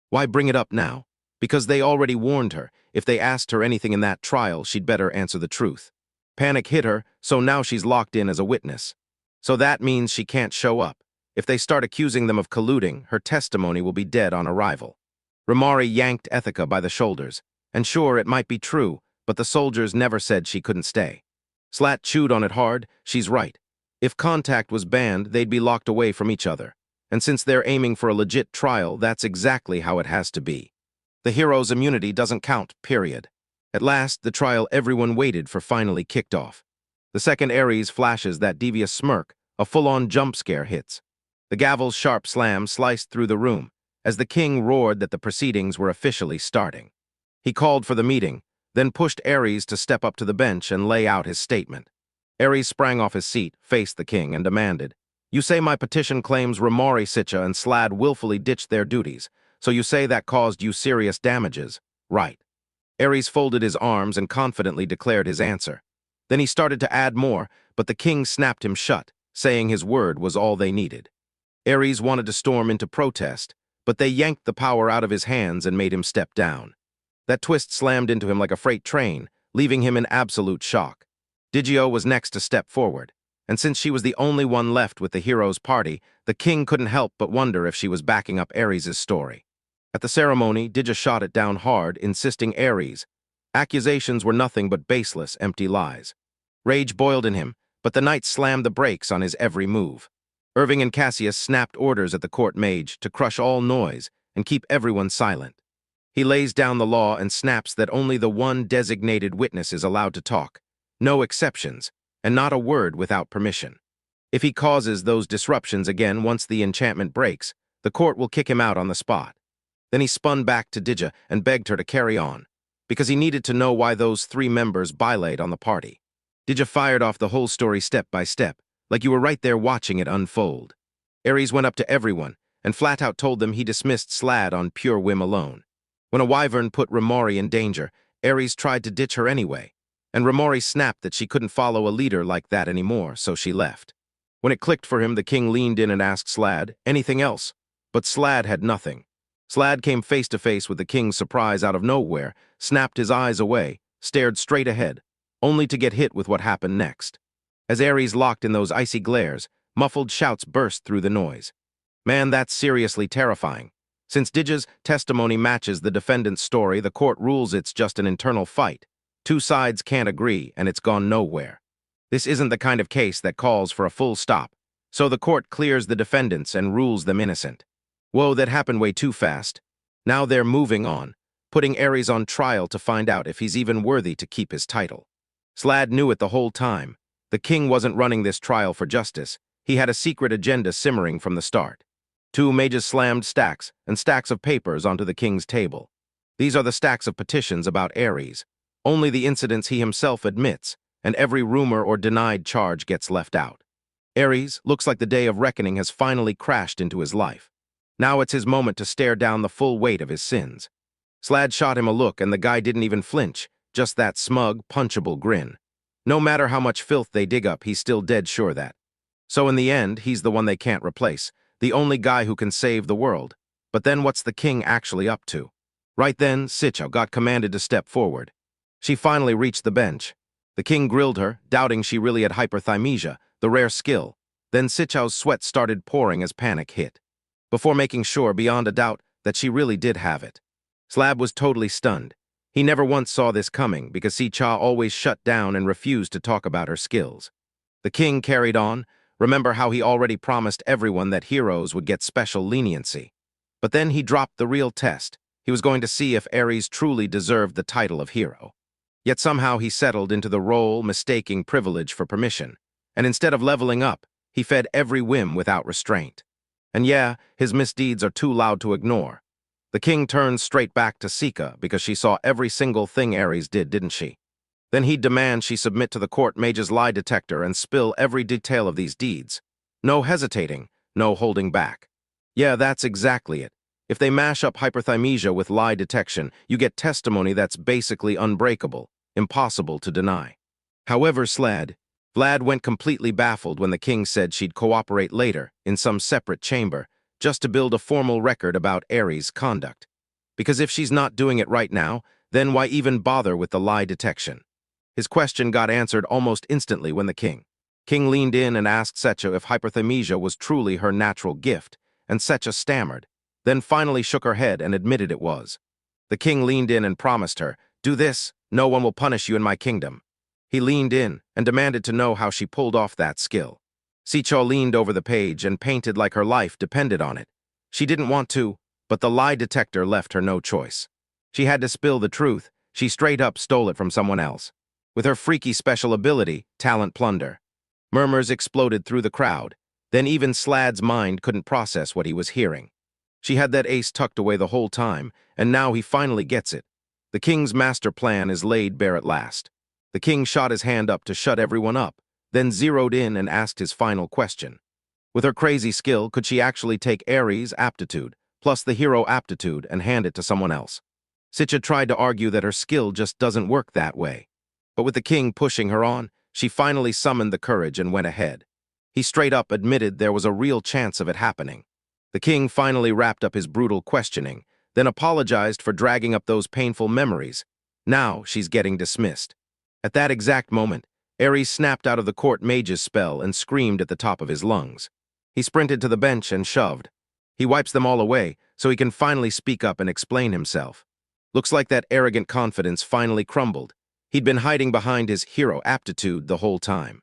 Why bring it up now? Because they already warned her, if they asked her anything in that trial, she'd better answer the truth. Panic hit her, so now she's locked in as a witness. So that means she can't show up. If they start accusing them of colluding, her testimony will be dead on arrival. Raori yanked Ethica by the shoulders, and sure, it might be true, but the soldiers never said she couldn't stay. Slat chewed on it hard. She's right. If contact was banned, they'd be locked away from each other. And since they're aiming for a legit trial, that's exactly how it has to be. The hero's immunity doesn't count, period. At last, the trial everyone waited for finally kicked off. The second Aries flashes that devious smirk, a full-on jump scare hits. The gavel's sharp slam sliced through the room, as the king roared that the proceedings were officially starting. He called for the meeting, then pushed Aries to step up to the bench and lay out his statement. Aries sprang off his seat, faced the king, and demanded, "You say my petition claims Raori, Sichca, and Slad willfully ditched their duties, so you say that caused you serious damages, right?" Aries folded his arms and confidently declared his answer. Then he started to add more, but the king snapped him shut, saying his word was all they needed. Aries wanted to storm into protest, but they yanked the power out of his hands and made him step down. That twist slammed into him like a freight train, leaving him in absolute shock. Diga was next to step forward, and since she was the only one left with the hero's party, the king couldn't help but wonder if she was backing up Aries' story. At the ceremony, Diga shot it down hard, insisting Aries. Accusations were nothing but baseless, empty lies. Rage boiled in him, but the knight slammed the brakes on his every move. Irving and Cassius snapped orders at the court mage to crush all noise and keep everyone silent. He lays down the law and snaps that only the one designated witness is allowed to talk, no exceptions, and not a word without permission. If he causes those disruptions again once the enchantment breaks, the court will kick him out on the spot. Then he spun back to Diga and begged her to carry on, because he needed to know why those 3 members bilayed on the party. Diga fired off the whole story step by step, like you were right there watching it unfold. Aries went up to everyone and flat out told them he dismissed Slad on pure whim alone. When a wyvern put Raori in danger, Aries tried to ditch her anyway, and Raori snapped that she couldn't follow a leader like that anymore, so she left. When it clicked for him, the king leaned in and asked Slad, "Anything else?" But Slad had nothing. Slad came face to face with the king's surprise out of nowhere, snapped his eyes away, stared straight ahead, only to get hit with what happened next. As Aries locked in those icy glares, muffled shouts burst through the noise. Man, that's seriously terrifying. Since Diga's testimony matches the defendant's story, the court rules it's just an internal fight. 2 sides can't agree, and it's gone nowhere. This isn't the kind of case that calls for a full stop, so the court clears the defendants and rules them innocent. Whoa, that happened way too fast. Now they're moving on, putting Aries on trial to find out if he's even worthy to keep his title. Slad knew it the whole time. The king wasn't running this trial for justice. He had a secret agenda simmering from the start. 2 mages slammed stacks and stacks of papers onto the king's table. These are the stacks of petitions about Aries. Only the incidents he himself admits, and every rumor or denied charge gets left out. Aries looks like the day of reckoning has finally crashed into his life. Now it's his moment to stare down the full weight of his sins. Slad shot him a look, and the guy didn't even flinch, just that smug, punchable grin. No matter how much filth they dig up, he's still dead sure that. So in the end, he's the one they can't replace, the only guy who can save the world. But then what's the king actually up to? Right then, Sichca got commanded to step forward. She finally reached the bench. The king grilled her, doubting she really had hyperthymesia, the rare skill. Then Sichca's sweat started pouring as panic hit, before making sure beyond a doubt that she really did have it. Slab was totally stunned. He never once saw this coming because Sichca always shut down and refused to talk about her skills. The king carried on. Remember how he already promised everyone that heroes would get special leniency. But then he dropped the real test. He was going to see if Aries truly deserved the title of hero. Yet somehow he settled into the role, mistaking privilege for permission. And instead of leveling up, he fed every whim without restraint. And yeah, his misdeeds are too loud to ignore. The king turns straight back to Sichca because she saw every single thing Aries did, didn't she? Then he'd demand she submit to the court mage's lie detector and spill every detail of these deeds. No hesitating, no holding back. Yeah, that's exactly it. If they mash up hyperthymesia with lie detection, you get testimony that's basically unbreakable, impossible to deny. However, Vlad went completely baffled when the king said she'd cooperate later, in some separate chamber, just to build a formal record about Aries' conduct. Because if she's not doing it right now, then why even bother with the lie detection? His question got answered almost instantly when the king leaned in and asked Sichca if hyperthymesia was truly her natural gift, and Sichca stammered, then finally shook her head and admitted it was. The king leaned in and promised her, "Do this, no one will punish you in my kingdom." He leaned in and demanded to know how she pulled off that skill. Sichca leaned over the page and painted like her life depended on it. She didn't want to, but the lie detector left her no choice. She had to spill the truth. She straight up stole it from someone else. With her freaky special ability, talent plunder. Murmurs exploded through the crowd. Then even Slad's mind couldn't process what he was hearing. She had that ace tucked away the whole time, and now he finally gets it. The king's master plan is laid bare at last. The king shot his hand up to shut everyone up, then zeroed in and asked his final question. With her crazy skill, could she actually take Aries' aptitude, plus the hero aptitude, and hand it to someone else? Sichca tried to argue that her skill just doesn't work that way. But with the king pushing her on, she finally summoned the courage and went ahead. He straight up admitted there was a real chance of it happening. The king finally wrapped up his brutal questioning, then apologized for dragging up those painful memories. Now she's getting dismissed. At that exact moment, Aries snapped out of the court mage's spell and screamed at the top of his lungs. He sprinted to the bench and shoved. He wipes them all away so he can finally speak up and explain himself. Looks like that arrogant confidence finally crumbled. He'd been hiding behind his hero aptitude the whole time.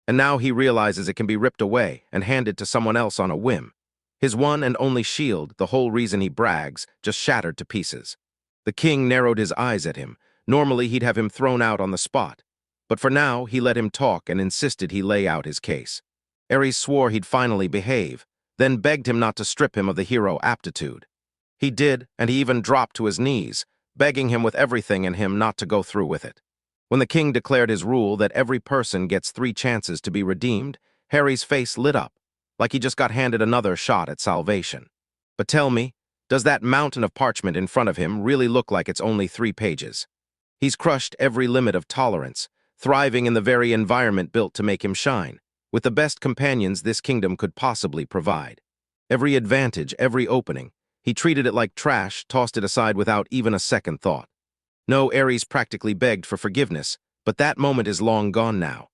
And now he realizes it can be ripped away and handed to someone else on a whim. His one and only shield, the whole reason he brags, just shattered to pieces. The king narrowed his eyes at him. Normally he'd have him thrown out on the spot. But for now, he let him talk and insisted he lay out his case. Aries swore he'd finally behave, then begged him not to strip him of the hero aptitude. He did, and he even dropped to his knees, begging him with everything in him not to go through with it. When the king declared his rule that every person gets 3 chances to be redeemed, Harry's face lit up, like he just got handed another shot at salvation. But tell me, does that mountain of parchment in front of him really look like it's only 3 pages? He's crushed every limit of tolerance, thriving in the very environment built to make him shine, with the best companions this kingdom could possibly provide. Every advantage, every opening, he treated it like trash, tossed it aside without even a second thought. No, Aries practically begged for forgiveness, but that moment is long gone now.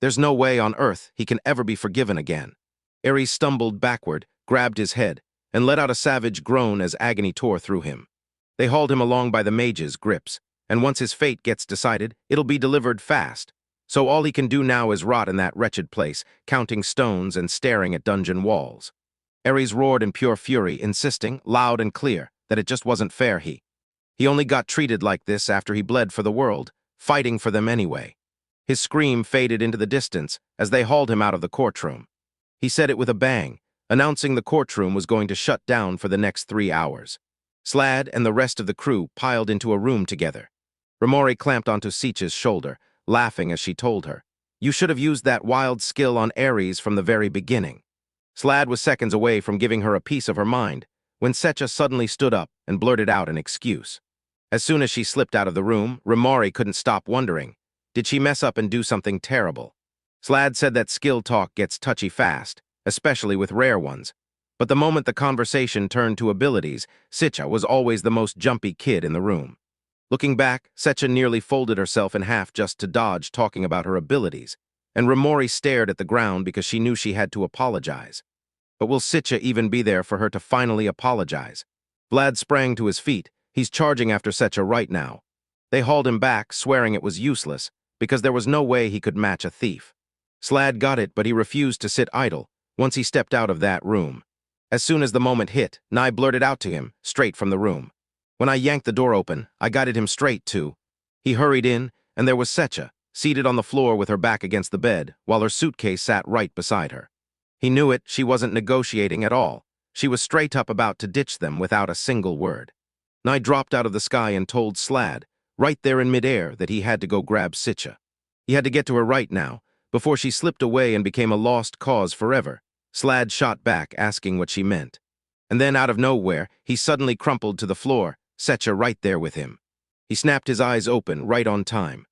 There's no way on earth he can ever be forgiven again. Aries stumbled backward, grabbed his head, and let out a savage groan as agony tore through him. They hauled him along by the mage's grips, and once his fate gets decided, it'll be delivered fast. So all he can do now is rot in that wretched place, counting stones and staring at dungeon walls. Aries roared in pure fury, insisting, loud and clear, that it just wasn't fair. He only got treated like this after he bled for the world, fighting for them anyway. His scream faded into the distance as they hauled him out of the courtroom. He said it with a bang, announcing the courtroom was going to shut down for the next 3 hours. Slad and the rest of the crew piled into a room together. Raori clamped onto Sichca's shoulder, laughing as she told her, "You should have used that wild skill on Aries from the very beginning." Slad was seconds away from giving her a piece of her mind, when Sichca suddenly stood up and blurted out an excuse. As soon as she slipped out of the room, Raori couldn't stop wondering, did she mess up and do something terrible? Slad said that skill talk gets touchy fast, especially with rare ones. But the moment the conversation turned to abilities, Sichca was always the most jumpy kid in the room. Looking back, Sichca nearly folded herself in half just to dodge talking about her abilities, and Raori stared at the ground because she knew she had to apologize. But will Sichca even be there for her to finally apologize? Vlad sprang to his feet. He's charging after Sichca right now. They hauled him back, swearing it was useless, because there was no way he could match a thief. Slad got it, but he refused to sit idle once he stepped out of that room. As soon as the moment hit, Nye blurted out to him, straight from the room. When I yanked the door open, I guided him straight to. He hurried in, and there was Sichca, seated on the floor with her back against the bed, while her suitcase sat right beside her. He knew it, she wasn't negotiating at all. She was straight up about to ditch them without a single word. Night dropped out of the sky and told Slad, right there in midair, that he had to go grab Sichca. He had to get to her right now, before she slipped away and became a lost cause forever. Slad shot back, asking what she meant. And then, out of nowhere, he suddenly crumpled to the floor, Sichca right there with him. He snapped his eyes open, right on time.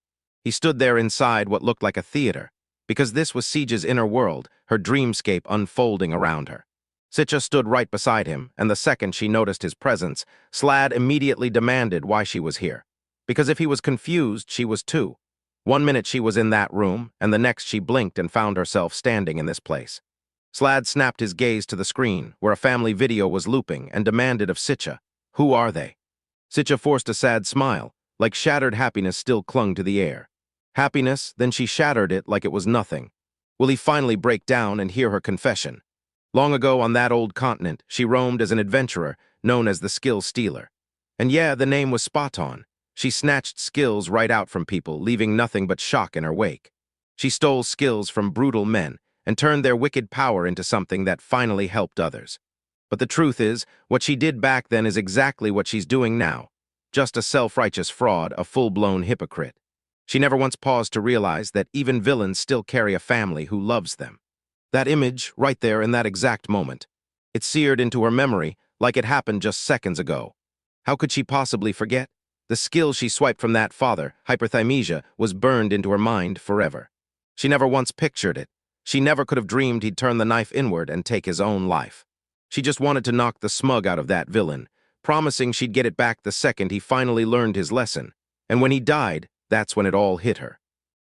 He stood there inside what looked like a theater, because this was Sichca's inner world, her dreamscape unfolding around her. Sichca stood right beside him, and the second she noticed his presence, Slad immediately demanded why she was here. Because if he was confused, she was too. 1 minute she was in that room, and the next she blinked and found herself standing in this place. Slad snapped his gaze to the screen, where a family video was looping, and demanded of Sichca, "Who are they?" Sichca forced a sad smile, like shattered happiness still clung to the air. Happiness, then she shattered it like it was nothing. Will he finally break down and hear her confession? Long ago on that old continent, she roamed as an adventurer, known as the Skill Stealer. And yeah, the name was spot on. She snatched skills right out from people, leaving nothing but shock in her wake. She stole skills from brutal men and turned their wicked power into something that finally helped others. But the truth is, what she did back then is exactly what she's doing now. Just a self-righteous fraud, a full-blown hypocrite. She never once paused to realize that even villains still carry a family who loves them. That image, right there in that exact moment, it seared into her memory like it happened just seconds ago. How could she possibly forget? The skill she swiped from that father, hyperthymesia, was burned into her mind forever. She never once pictured it. She never could have dreamed he'd turn the knife inward and take his own life. She just wanted to knock the smug out of that villain, promising she'd get it back the second he finally learned his lesson. And when he died, that's when it all hit her.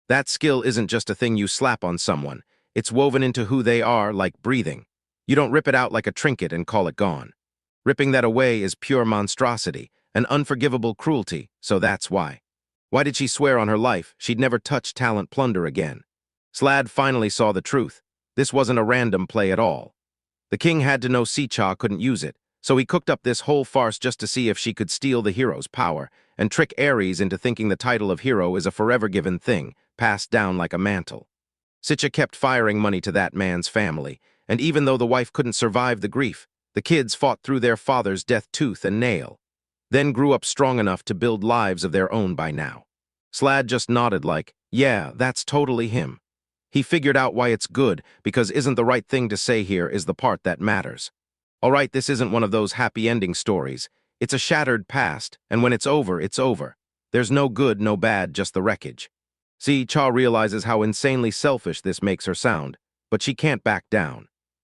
That skill isn't just a thing you slap on someone. It's woven into who they are, like breathing. You don't rip it out like a trinket and call it gone. Ripping that away is pure monstrosity, an unforgivable cruelty, so that's why. Why did she swear on her life she'd never touch talent plunder again? Slad finally saw the truth. This wasn't a random play at all. The king had to know Sichca couldn't use it, so he cooked up this whole farce just to see if she could steal the hero's power and trick Aries into thinking the title of hero is a forever given thing, passed down like a mantle. Sichca kept firing money to that man's family, and even though the wife couldn't survive the grief, the kids fought through their father's death tooth and nail, then grew up strong enough to build lives of their own by now. Slad just nodded like, yeah, that's totally him. He figured out why it's good, because isn't the right thing to say here is the part that matters. All right, this isn't one of those happy ending stories. It's a shattered past, and when it's over, it's over. There's no good, no bad, just the wreckage. Sichca realizes how insanely selfish this makes her sound, but she can't back down.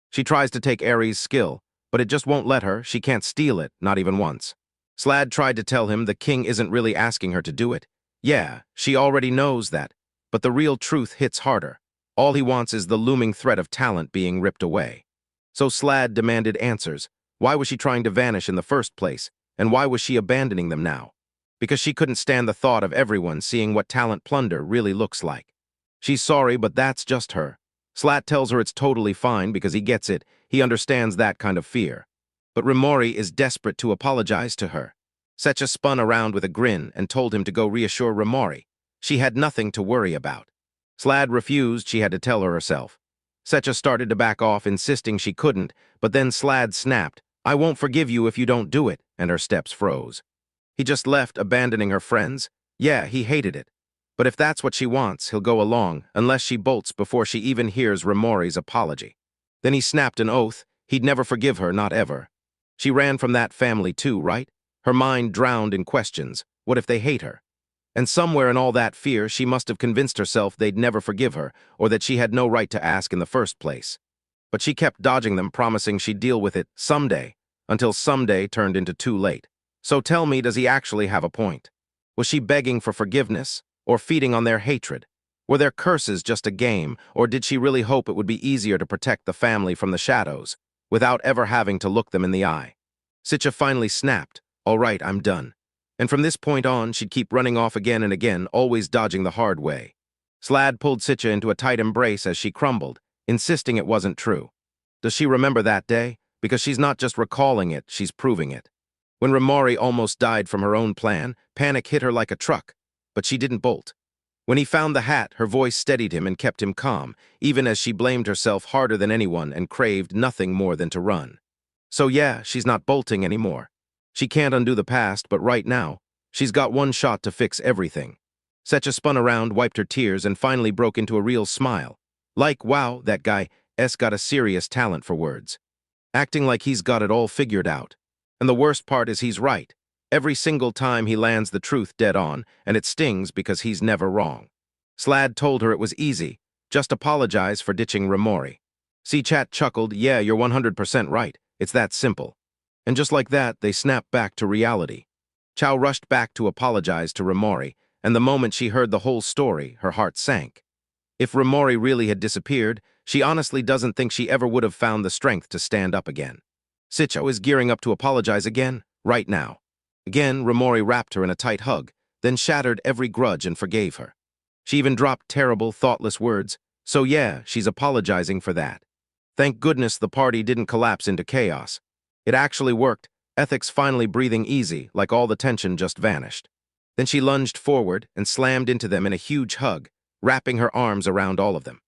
She tries to take Aries' skill, but it just won't let her. She can't steal it, not even once. Slad tried to tell him the king isn't really asking her to do it. Yeah, she already knows that, but the real truth hits harder. All he wants is the looming threat of talent being ripped away. So Slad demanded answers. Why was she trying to vanish in the first place, and why was she abandoning them now? Because she couldn't stand the thought of everyone seeing what talent plunder really looks like. She's sorry, but that's just her. Slad tells her it's totally fine because he gets it. He understands that kind of fear. But Raori is desperate to apologize to her. Sichca spun around with a grin and told him to go reassure Raori. She had nothing to worry about. Slad refused, she had to tell her herself. Sichca started to back off, insisting she couldn't, but then Slad snapped, "I won't forgive you if you don't do it," and her steps froze. He just left, abandoning her friends. Yeah, he hated it. But if that's what she wants, he'll go along, unless she bolts before she even hears Raori's apology. Then he snapped an oath. He'd never forgive her, not ever. She ran from that family too, right? Her mind drowned in questions. What if they hate her? And somewhere in all that fear, she must have convinced herself they'd never forgive her, or that she had no right to ask in the first place. But she kept dodging them, promising she'd deal with it someday, until someday turned into too late. So tell me, does he actually have a point? Was she begging for forgiveness, or feeding on their hatred? Were their curses just a game, or did she really hope it would be easier to protect the family from the shadows, without ever having to look them in the eye? Sichca finally snapped, "All right, I'm done." And from this point on, she'd keep running off again and again, always dodging the hard way. Slad pulled Sichca into a tight embrace as she crumbled, insisting it wasn't true. Does she remember that day? Because she's not just recalling it, she's proving it. When Raori almost died from her own plan, panic hit her like a truck, but she didn't bolt. When he found the hat, her voice steadied him and kept him calm, even as she blamed herself harder than anyone and craved nothing more than to run. So yeah, she's not bolting anymore. She can't undo the past, but right now, she's got one shot to fix everything. Sichca spun around, wiped her tears, and finally broke into a real smile. Like, wow, that guy S got a serious talent for words. Acting like he's got it all figured out. And the worst part is he's right. Every single time he lands the truth dead on, and it stings because he's never wrong. Slad told her it was easy. Just apologize for ditching Raori. Sichca chuckled, yeah, you're 100% right. It's that simple. And just like that, they snapped back to reality. Chow rushed back to apologize to Raori, and the moment she heard the whole story, her heart sank. If Raori really had disappeared, she honestly doesn't think she ever would have found the strength to stand up again. Sichca is gearing up to apologize again, right now. Again, Raori wrapped her in a tight hug, then shattered every grudge and forgave her. She even dropped terrible, thoughtless words, so yeah, she's apologizing for that. Thank goodness the party didn't collapse into chaos. It actually worked, Ethic's finally breathing easy, like all the tension just vanished. Then she lunged forward and slammed into them in a huge hug, wrapping her arms around all of them.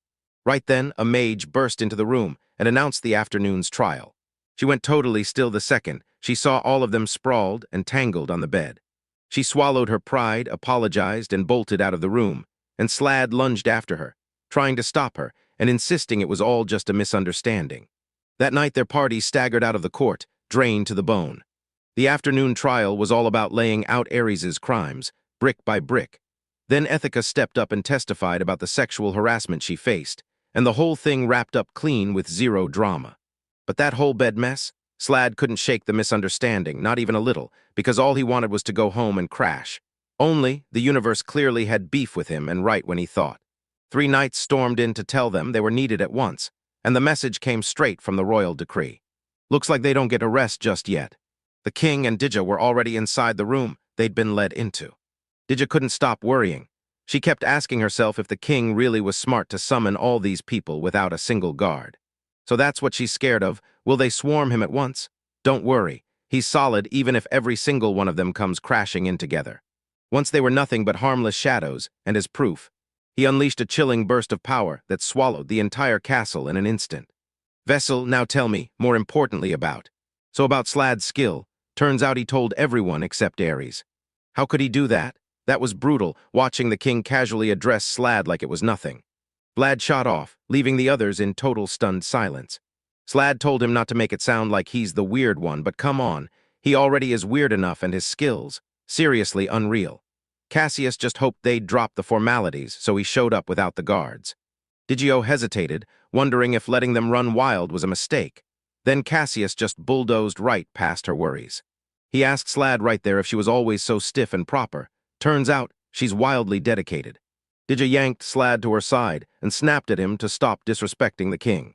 Right then, a mage burst into the room and announced the afternoon's trial. She went totally still the second she saw all of them sprawled and tangled on the bed. She swallowed her pride, apologized, and bolted out of the room, and Slad lunged after her, trying to stop her and insisting it was all just a misunderstanding. That night their party staggered out of the court, drained to the bone. The afternoon trial was all about laying out Aries's crimes, brick by brick. Then Ethica stepped up and testified about the sexual harassment she faced, and the whole thing wrapped up clean with zero drama. But that whole bed mess? Slad couldn't shake the misunderstanding, not even a little, because all he wanted was to go home and crash. Only, the universe clearly had beef with him and right when he thought. 3 knights stormed in to tell them they were needed at once, and the message came straight from the royal decree. Looks like they don't get a rest just yet. The king and Diga were already inside the room they'd been led into. Diga couldn't stop worrying. She kept asking herself if the king really was smart to summon all these people without a single guard. So that's what she's scared of. Will they swarm him at once? Don't worry. He's solid even if every single one of them comes crashing in together. Once they were nothing but harmless shadows, and as proof, he unleashed a chilling burst of power that swallowed the entire castle in an instant. Vessel, now tell me, more importantly about. So about Slad's skill, turns out he told everyone except Aries. How could he do that? That was brutal, watching the king casually address Slad like it was nothing. Vlad shot off, leaving the others in total stunned silence. Slad told him not to make it sound like he's the weird one, but come on, he already is weird enough and his skills, seriously unreal. Cassius just hoped they'd drop the formalities, so he showed up without the guards. Digio hesitated, wondering if letting them run wild was a mistake. Then Cassius just bulldozed right past her worries. He asked Slad right there if she was always so stiff and proper. Turns out, she's wildly dedicated. Diga yanked Slad to her side and snapped at him to stop disrespecting the king.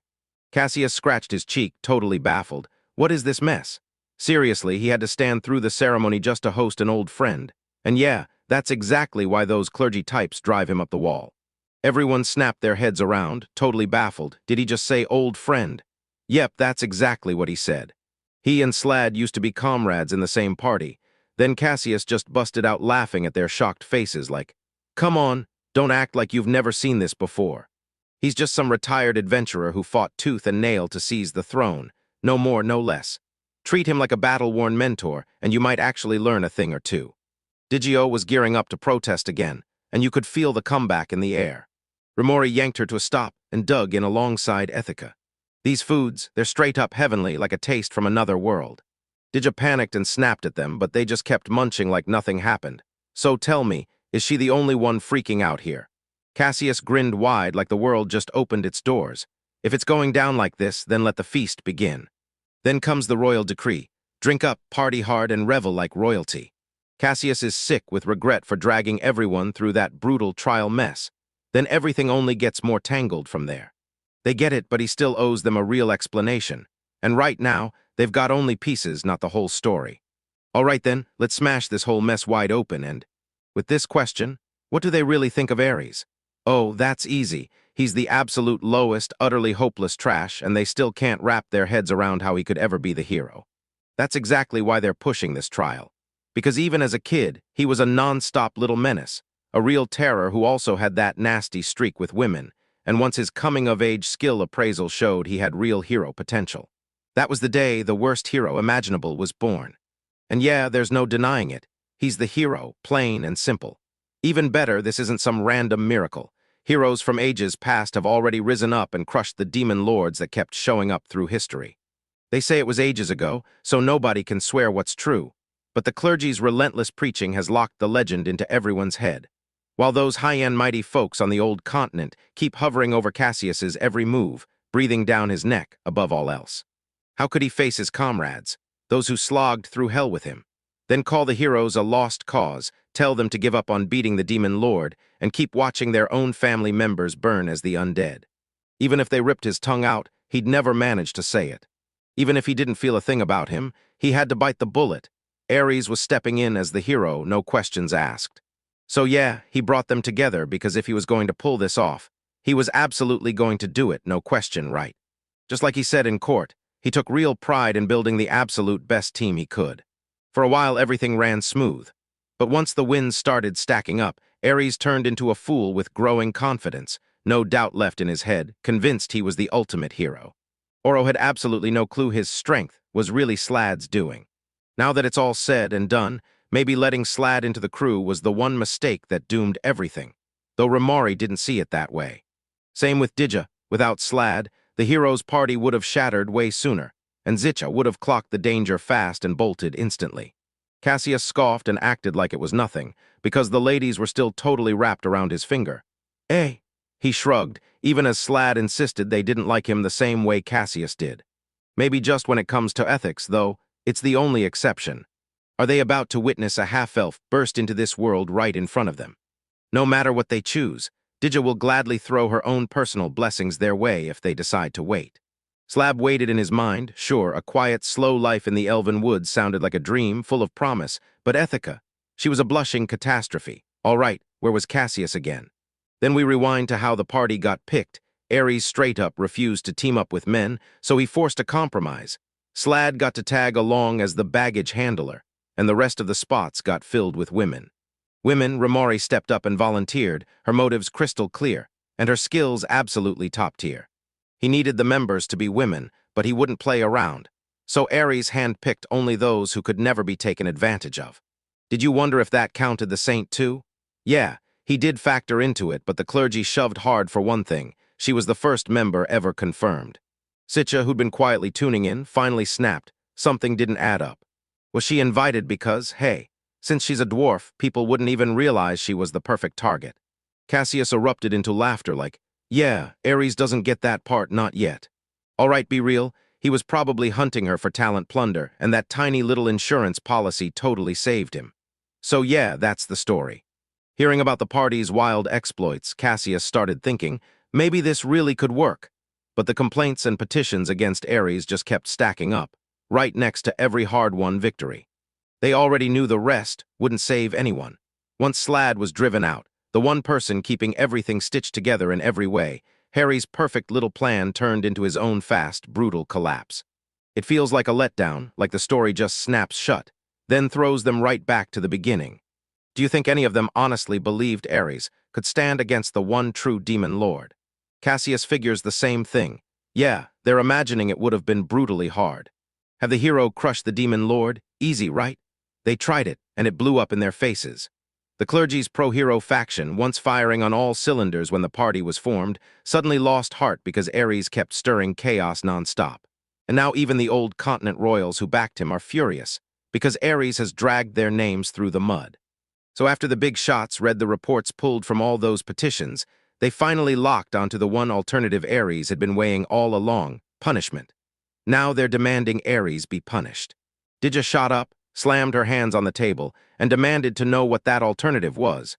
Cassius scratched his cheek, totally baffled. What is this mess? Seriously, he had to stand through the ceremony just to host an old friend. And yeah, that's exactly why those clergy types drive him up the wall. Everyone snapped their heads around, totally baffled. Did he just say old friend? Yep, that's exactly what he said. He and Slad used to be comrades in the same party. Then Cassius just busted out laughing at their shocked faces like, come on, don't act like you've never seen this before. He's just some retired adventurer who fought tooth and nail to seize the throne. No more, no less. Treat him like a battle-worn mentor, and you might actually learn a thing or two. Digio was gearing up to protest again, and you could feel the comeback in the air. Raori yanked her to a stop and dug in alongside Ethica. These foods, they're straight up heavenly, like a taste from another world. Diga panicked and snapped at them, but they just kept munching like nothing happened. So tell me, is she the only one freaking out here? Cassius grinned wide like the world just opened its doors. If it's going down like this, then let the feast begin. Then comes the royal decree. Drink up, party hard, and revel like royalty. Cassius is sick with regret for dragging everyone through that brutal trial mess. Then everything only gets more tangled from there. They get it, but he still owes them a real explanation. And right now, they've got only pieces, not the whole story. All right then, let's smash this whole mess wide open and... With this question, what do they really think of Aries? Oh, that's easy. He's the absolute lowest, utterly hopeless trash, and they still can't wrap their heads around how he could ever be the hero. That's exactly why they're pushing this trial. Because even as a kid, he was a non-stop little menace, A real terror who also had that nasty streak with women, and once his coming-of-age skill appraisal showed he had real hero potential. That was the day the worst hero imaginable was born. And yeah, there's no denying it. He's the hero, plain and simple. Even better, this isn't some random miracle. Heroes from ages past have already risen up and crushed the demon lords that kept showing up through history. They say it was ages ago, so nobody can swear what's true. But the clergy's relentless preaching has locked the legend into everyone's head. While those high-end mighty folks on the old continent keep hovering over Cassius's every move, breathing down his neck above all else. How could he face his comrades, those who slogged through hell with him? Then call the heroes a lost cause, tell them to give up on beating the demon lord, and keep watching their own family members burn as the undead. Even if they ripped his tongue out, he'd never manage to say it. Even if he didn't feel a thing about him, he had to bite the bullet. Aries was stepping in as the hero, no questions asked. So yeah, he brought them together because if he was going to pull this off, he was absolutely going to do it, no question, right? Just like he said in court, he took real pride in building the absolute best team he could. For a while, everything ran smooth. But once the wins started stacking up, Aries turned into a fool with growing confidence, no doubt left in his head, convinced he was the ultimate hero. Oro had absolutely no clue his strength was really Slad's doing. Now that it's all said and done, maybe letting Slad into the crew was the one mistake that doomed everything, though Raori didn't see it that way. Same with Diga. Without Slad, the hero's party would have shattered way sooner, and Sichca would have clocked the danger fast and bolted instantly. Cassius scoffed and acted like it was nothing, because the ladies were still totally wrapped around his finger. Eh? He shrugged, even as Slad insisted they didn't like him the same way Cassius did. Maybe just when it comes to ethics, though, it's the only exception. Are they about to witness a half-elf burst into this world right in front of them? No matter what they choose, Diga will gladly throw her own personal blessings their way if they decide to wait. Slab waited in his mind. Sure, a quiet, slow life in the elven woods sounded like a dream full of promise, but Ethica, she was a blushing catastrophe. All right, where was Cassius again? Then we rewind to how the party got picked. Aries straight up refused to team up with men, so he forced a compromise. Slad got to tag along as the baggage handler, and the rest of the spots got filled with women. Raori stepped up and volunteered, her motives crystal clear, and her skills absolutely top tier. He needed the members to be women, but he wouldn't play around. So Aries handpicked only those who could never be taken advantage of. Did you wonder if that counted the saint too? Yeah, he did factor into it, but the clergy shoved hard for one thing. She was the first member ever confirmed. Sichca, who'd been quietly tuning in, finally snapped. Something didn't add up. Was she invited because, hey, since she's a dwarf, people wouldn't even realize she was the perfect target? Cassius erupted into laughter like, yeah, Aries doesn't get that part, not yet. All right, be real, he was probably hunting her for talent plunder, and that tiny little insurance policy totally saved him. So yeah, that's the story. Hearing about the party's wild exploits, Cassius started thinking, maybe this really could work. But the complaints and petitions against Aries just kept stacking up, right next to every hard-won victory. They already knew the rest wouldn't save anyone. Once Slad was driven out, the one person keeping everything stitched together in every way, Harry's perfect little plan turned into his own fast, brutal collapse. It feels like a letdown, like the story just snaps shut, then throws them right back to the beginning. Do you think any of them honestly believed Aries could stand against the one true demon lord? Cassius figures the same thing. Yeah, they're imagining it would have been brutally hard. Have the hero crushed the demon lord? Easy, right? They tried it, and it blew up in their faces. The clergy's pro-hero faction, once firing on all cylinders when the party was formed, suddenly lost heart because Aries kept stirring chaos non-stop. And now even the old continent royals who backed him are furious, because Aries has dragged their names through the mud. So after the big shots read the reports pulled from all those petitions, they finally locked onto the one alternative Aries had been weighing all along, punishment. Now they're demanding Aries be punished. Diga shot up, slammed her hands on the table, and demanded to know what that alternative was.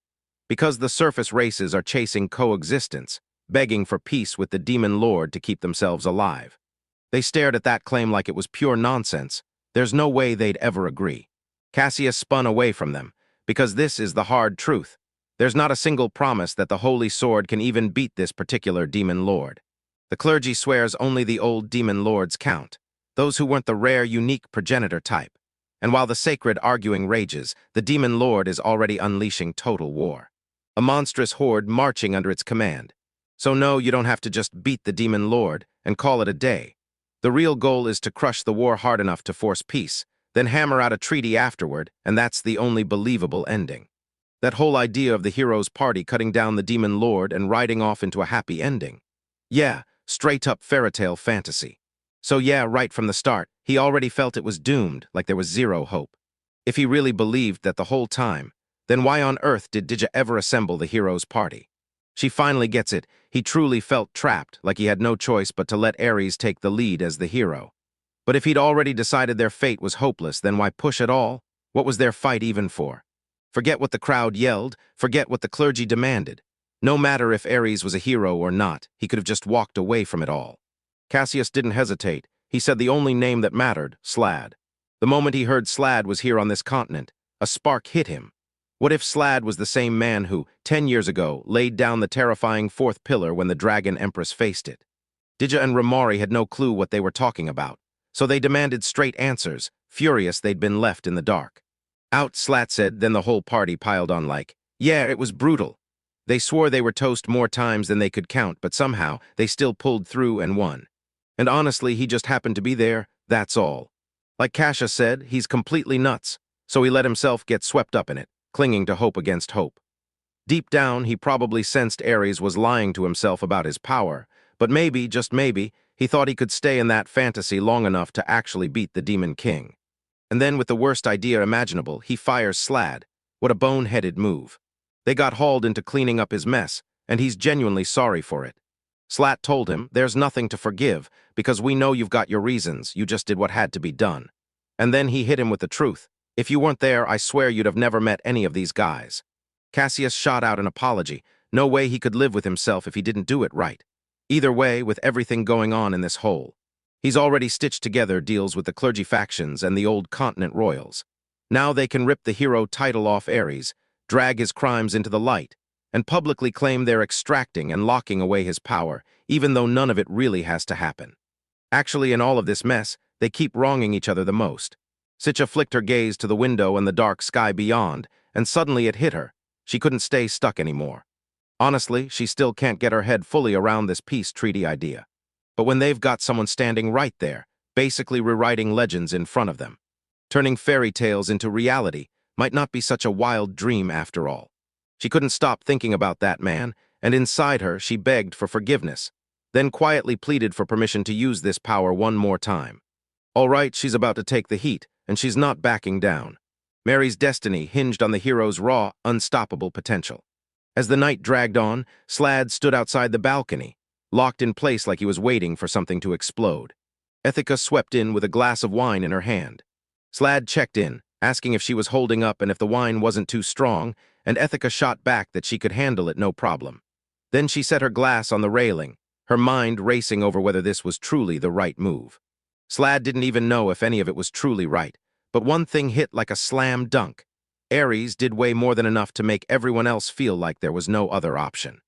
Because the surface races are chasing coexistence, begging for peace with the demon lord to keep themselves alive. They stared at that claim like it was pure nonsense. There's no way they'd ever agree. Cassius spun away from them, because this is the hard truth. There's not a single promise that the holy sword can even beat this particular demon lord. The clergy swears only the old demon lords count, those who weren't the rare, unique progenitor type. And while the sacred arguing rages, the demon lord is already unleashing total war. a monstrous horde marching under its command. So no, you don't have to just beat the demon lord and call it a day. The real goal is to crush the war hard enough to force peace, then hammer out a treaty afterward, and that's the only believable ending. That whole idea of the hero's party cutting down the demon lord and riding off into a happy ending. Yeah, straight-up fairytale fantasy. So yeah, right from the start, he already felt it was doomed, like there was zero hope. If he really believed that the whole time, then why on earth did Diga ever assemble the hero's party? She finally gets it. He truly felt trapped, like he had no choice but to let Aries take the lead as the hero. But if he'd already decided their fate was hopeless, then why push at all? What was their fight even for? Forget what the crowd yelled, forget what the clergy demanded. No matter if Aries was a hero or not, he could have just walked away from it all. Cassius didn't hesitate. He said the only name that mattered, Slad. The moment he heard Slad was here on this continent, a spark hit him. What if Slad was the same man who, 10 years ago, laid down the terrifying fourth pillar when the Dragon Empress faced it? Diga and Raori had no clue what they were talking about, so they demanded straight answers, furious they'd been left in the dark. Out, Slat said, then the whole party piled on like, yeah, it was brutal. They swore they were toast more times than they could count, but somehow they still pulled through and won. And honestly, he just happened to be there, that's all. Like Kasha said, he's completely nuts, so he let himself get swept up in it, clinging to hope against hope. Deep down, he probably sensed Aries was lying to himself about his power, but maybe, just maybe, he thought he could stay in that fantasy long enough to actually beat the Demon King. And then, with the worst idea imaginable, he fires Slad. What a bone-headed move. They got hauled into cleaning up his mess, and he's genuinely sorry for it. Slat told him, there's nothing to forgive, because we know you've got your reasons, you just did what had to be done. And then he hit him with the truth. If you weren't there, I swear you'd have never met any of these guys. Cassius shot out an apology. No way he could live with himself if he didn't do it right. Either way, with everything going on in this hole. He's already stitched together deals with the clergy factions and the old continent royals. Now they can rip the hero title off Aries, drag his crimes into the light, and publicly claim they're extracting and locking away his power, even though none of it really has to happen. Actually, in all of this mess, they keep wronging each other the most. Sichca flicked her gaze to the window and the dark sky beyond, and suddenly it hit her. She couldn't stay stuck anymore. Honestly, she still can't get her head fully around this peace treaty idea. But when they've got someone standing right there, basically rewriting legends in front of them, turning fairy tales into reality might not be such a wild dream after all. She couldn't stop thinking about that man, and inside her she begged for forgiveness, then quietly pleaded for permission to use this power one more time. All right, she's about to take the heat, and she's not backing down. Mary's destiny hinged on the hero's raw, unstoppable potential. As the night dragged on, Slad stood outside the balcony, locked in place like he was waiting for something to explode. Ethica swept in with a glass of wine in her hand. Slad checked in, asking if she was holding up and if the wine wasn't too strong, and Ethica shot back that she could handle it no problem. Then she set her glass on the railing, her mind racing over whether this was truly the right move. Slad didn't even know if any of it was truly right, but one thing hit like a slam dunk. Aries did way more than enough to make everyone else feel like there was no other option.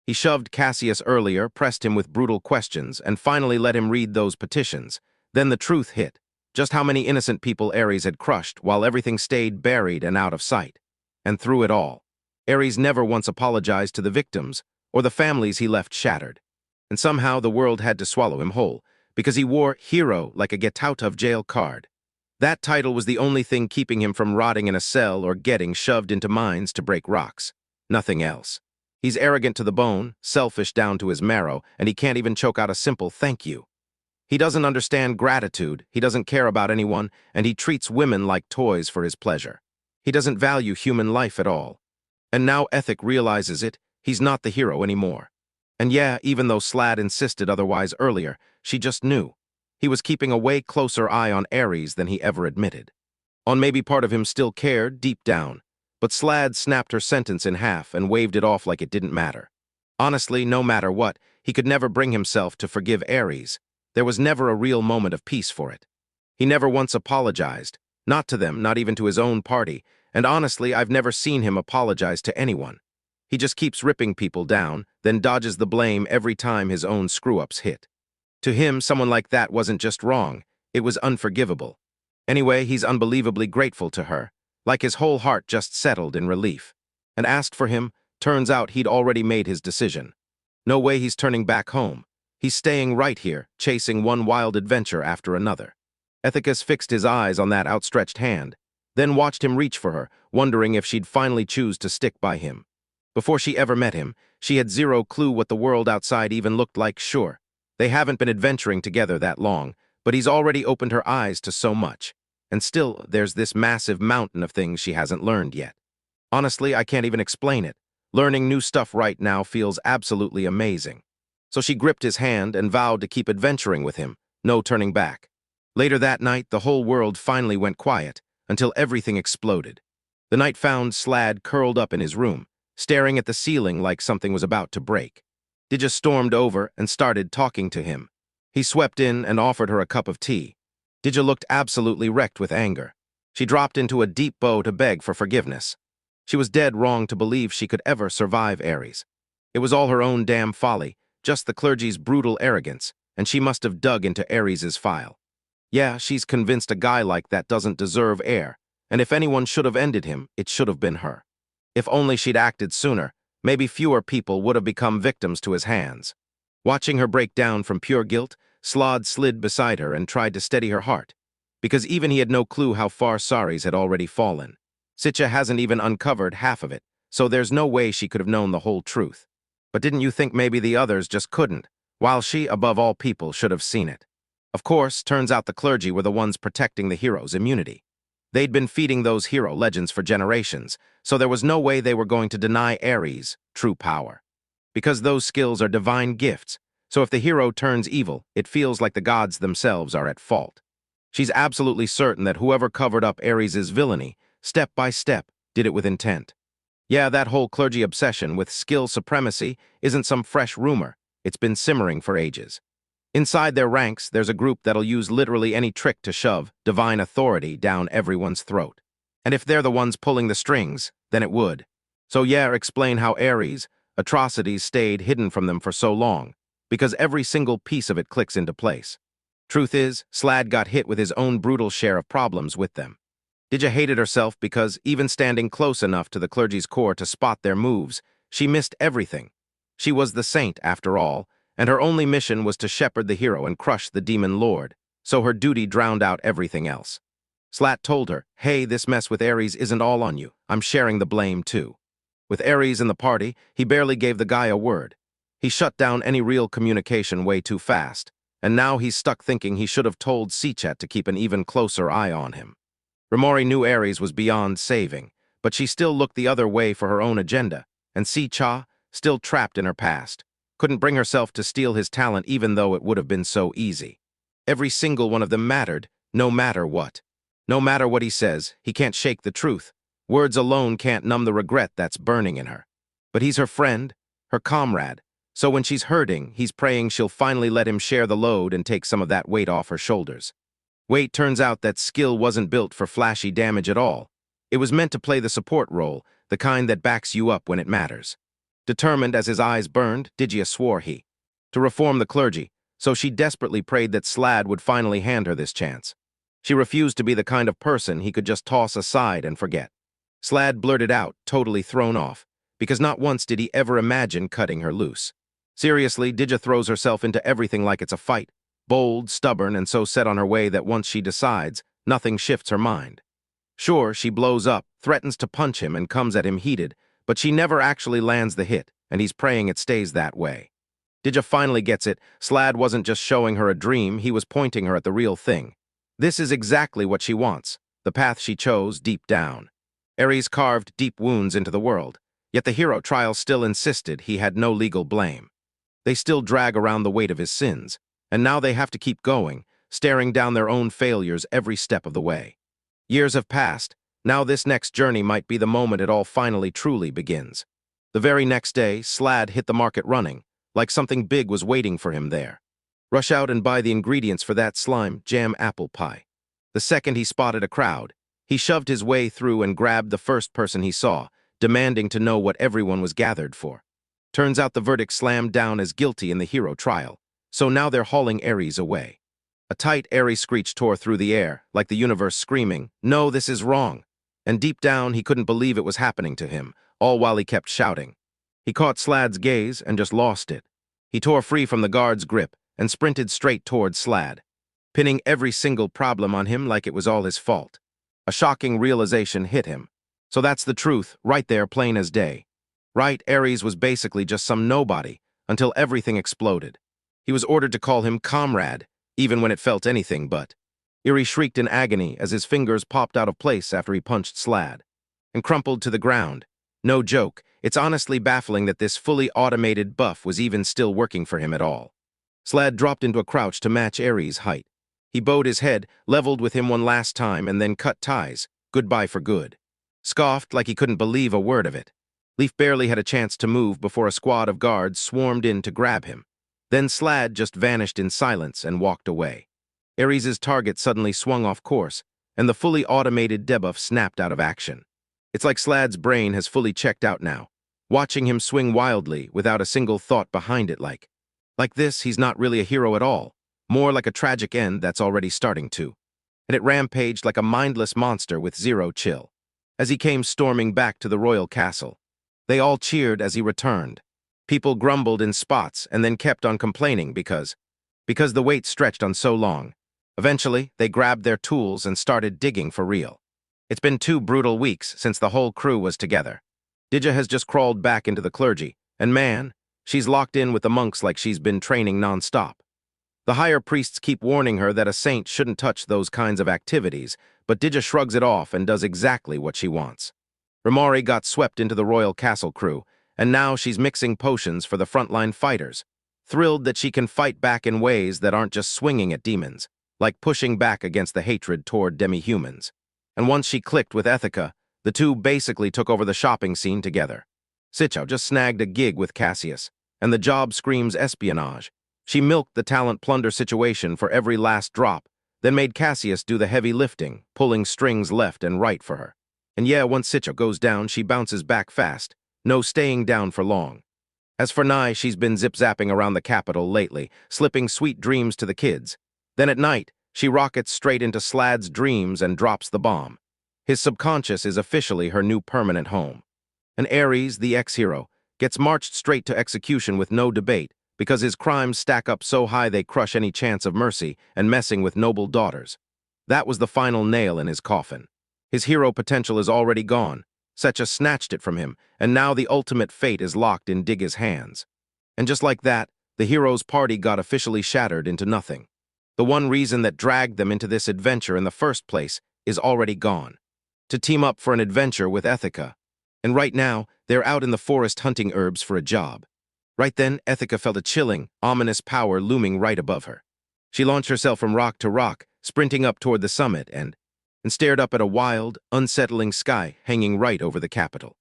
He shoved Cassius earlier, pressed him with brutal questions, and finally let him read those petitions. Then the truth hit. Just how many innocent people Aries had crushed, while everything stayed buried and out of sight. And through it all, Aries never once apologized to the victims, or the families he left shattered. And somehow the world had to swallow him whole, because he wore hero like a get-out-of jail card. That title was the only thing keeping him from rotting in a cell or getting shoved into mines to break rocks. Nothing else. He's arrogant to the bone, selfish down to his marrow, and he can't even choke out a simple thank you. He doesn't understand gratitude, he doesn't care about anyone, and he treats women like toys for his pleasure. He doesn't value human life at all. And now Ethic realizes it, he's not the hero anymore. And yeah, even though Slad insisted otherwise earlier, she just knew. He was keeping a way closer eye on Aries than he ever admitted. On maybe part of him still cared, deep down, but Slad snapped her sentence in half and waved it off like it didn't matter. Honestly, no matter what, he could never bring himself to forgive Aries. There was never a real moment of peace for it. He never once apologized, not to them, not even to his own party, and honestly, I've never seen him apologize to anyone. He just keeps ripping people down, then dodges the blame every time his own screw-ups hit. To him, someone like that wasn't just wrong, it was unforgivable. Anyway, he's unbelievably grateful to her, like his whole heart just settled in relief, and asked for him Turns out he'd already made his decision. No way he's turning back home. He's staying right here, chasing one wild adventure after another. Ethica fixed his eyes on that outstretched hand, then watched him reach for her, wondering if she'd finally choose to stick by him. Before she ever met him, she had zero clue what the world outside even looked like. Sure, they haven't been adventuring together that long, but he's already opened her eyes to so much. And still, there's this massive mountain of things she hasn't learned yet. Honestly, I can't even explain it. Learning new stuff right now feels absolutely amazing. So she gripped his hand and vowed to keep adventuring with him, no turning back. Later that night, the whole world finally went quiet, until everything exploded. The night found Slad curled up in his room, staring at the ceiling like something was about to break. Diga stormed over and started talking to him. He swept in and offered her a cup of tea. Diga looked absolutely wrecked with anger. She dropped into a deep bow to beg for forgiveness. She was dead wrong to believe she could ever survive Aries. It was all her own damn folly, just the clergy's brutal arrogance, and she must have dug into Aries's file. Yeah, she's convinced a guy like that doesn't deserve air, and if anyone should have ended him, it should have been her. If only she'd acted sooner, maybe fewer people would have become victims to his hands. Watching her break down from pure guilt, Slad slid beside her and tried to steady her heart, because even he had no clue how far Saris had already fallen. Sichca hasn't even uncovered half of it, so there's no way she could have known the whole truth. But didn't you think maybe the others just couldn't, while she, above all people, should have seen it? Of course, turns out the clergy were the ones protecting the hero's immunity. They'd been feeding those hero legends for generations, so there was no way they were going to deny Aries true power. Because those skills are divine gifts, so if the hero turns evil, it feels like the gods themselves are at fault. She's absolutely certain that whoever covered up Aries's villainy, step by step, did it with intent. Yeah, that whole clergy obsession with skill supremacy isn't some fresh rumor. It's been simmering for ages. Inside their ranks, there's a group that'll use literally any trick to shove divine authority down everyone's throat. And if they're the ones pulling the strings, then it would. So yeah, explain how Aries' atrocities stayed hidden from them for so long, because every single piece of it clicks into place. Truth is, Slad got hit with his own brutal share of problems with them. Diga hated herself because, even standing close enough to the clergy's core to spot their moves, she missed everything. She was the saint, after all, and her only mission was to shepherd the hero and crush the demon lord, so her duty drowned out everything else. Slad told her, hey, this mess with Aries isn't all on you, I'm sharing the blame too. With Aries in the party, he barely gave the guy a word. He shut down any real communication way too fast, and now he's stuck thinking he should have told Sichca to keep an even closer eye on him. Raori knew Aries was beyond saving, but she still looked the other way for her own agenda, and Sichca, still trapped in her past, couldn't bring herself to steal his talent even though it would have been so easy. Every single one of them mattered, no matter what. No matter what he says, he can't shake the truth. Words alone can't numb the regret that's burning in her. But he's her friend, her comrade, so when she's hurting, he's praying she'll finally let him share the load and take some of that weight off her shoulders. Wait, turns out that skill wasn't built for flashy damage at all. It was meant to play the support role, the kind that backs you up when it matters. Determined as his eyes burned, Diga swore to reform the clergy, so she desperately prayed that Slad would finally hand her this chance. She refused to be the kind of person he could just toss aside and forget. Slad blurted out, totally thrown off, because not once did he ever imagine cutting her loose. Seriously, Diga throws herself into everything like it's a fight, bold, stubborn, and so set on her way that once she decides, nothing shifts her mind. Sure, she blows up, threatens to punch him, and comes at him heated, but she never actually lands the hit, and he's praying it stays that way. Diga finally gets it. Slad wasn't just showing her a dream, he was pointing her at the real thing. This is exactly what she wants, the path she chose deep down. Aries carved deep wounds into the world, yet the hero trial still insisted he had no legal blame. They still drag around the weight of his sins, and now they have to keep going, staring down their own failures every step of the way. Years have passed. Now this next journey might be the moment it all finally truly begins. The very next day, Slad hit the market running, like something big was waiting for him there. Rush out and buy the ingredients for that slime jam apple pie. The second he spotted a crowd, he shoved his way through and grabbed the first person he saw, demanding to know what everyone was gathered for. Turns out the verdict slammed down as guilty in the hero trial, so now they're hauling Aries away. A tight, airy screech tore through the air, like the universe screaming, "No, this is wrong." And deep down, he couldn't believe it was happening to him, all while he kept shouting, He caught Slad's gaze and just lost it. He tore free from the guard's grip and sprinted straight towards Slad, pinning every single problem on him like it was all his fault. A shocking realization hit him. So that's the truth, right there, plain as day. Right, Aries was basically just some nobody, until everything exploded. He was ordered to call him comrade, even when it felt anything but. Aries shrieked in agony as his fingers popped out of place after he punched Slad, and crumpled to the ground. No joke, it's honestly baffling that this fully automated buff was even still working for him at all. Slad dropped into a crouch to match Aries' height. He bowed his head, leveled with him one last time, and then cut ties, goodbye for good. Scoffed like he couldn't believe a word of it. Leaf barely had a chance to move before a squad of guards swarmed in to grab him. Then Slad just vanished in silence and walked away. Aries' target suddenly swung off course, and the fully automated debuff snapped out of action. It's like Slad's brain has fully checked out now, watching him swing wildly without a single thought behind it like this, he's not really a hero at all, more like a tragic end that's already starting to. And it rampaged like a mindless monster with zero chill. As he came storming back to the royal castle, they all cheered as he returned. People grumbled in spots and then kept on complaining because the wait stretched on so long. Eventually, they grabbed their tools and started digging for real. It's been 2 brutal weeks since the whole crew was together. Diga has just crawled back into the clergy, and man, she's locked in with the monks like she's been training non-stop. The higher priests keep warning her that a saint shouldn't touch those kinds of activities, but Diga shrugs it off and does exactly what she wants. Raori got swept into the royal castle crew, and now she's mixing potions for the frontline fighters, thrilled that she can fight back in ways that aren't just swinging at demons, like pushing back against the hatred toward demi-humans. And once she clicked with Ethica, the two basically took over the shopping scene together. Sichca just snagged a gig with Cassius, and the job screams espionage. She milked the talent plunder situation for every last drop, then made Cassius do the heavy lifting, pulling strings left and right for her. And yeah, once Sichca goes down, she bounces back fast, no staying down for long. As for Nye, she's been zip-zapping around the capital lately, slipping sweet dreams to the kids. Then at night, she rockets straight into Slad's dreams and drops the bomb. His subconscious is officially her new permanent home. And Aries, the ex-hero, gets marched straight to execution with no debate because his crimes stack up so high they crush any chance of mercy and messing with noble daughters. That was the final nail in his coffin. His hero potential is already gone. Sichca snatched it from him, and now the ultimate fate is locked in Diga's hands. And just like that, the hero's party got officially shattered into nothing. The one reason that dragged them into this adventure in the first place is already gone. To team up for an adventure with Ethica. And right now, they're out in the forest hunting herbs for a job. Right then, Ethica felt a chilling, ominous power looming right above her. She launched herself from rock to rock, sprinting up toward the summit and stared up at a wild, unsettling sky hanging right over the capital.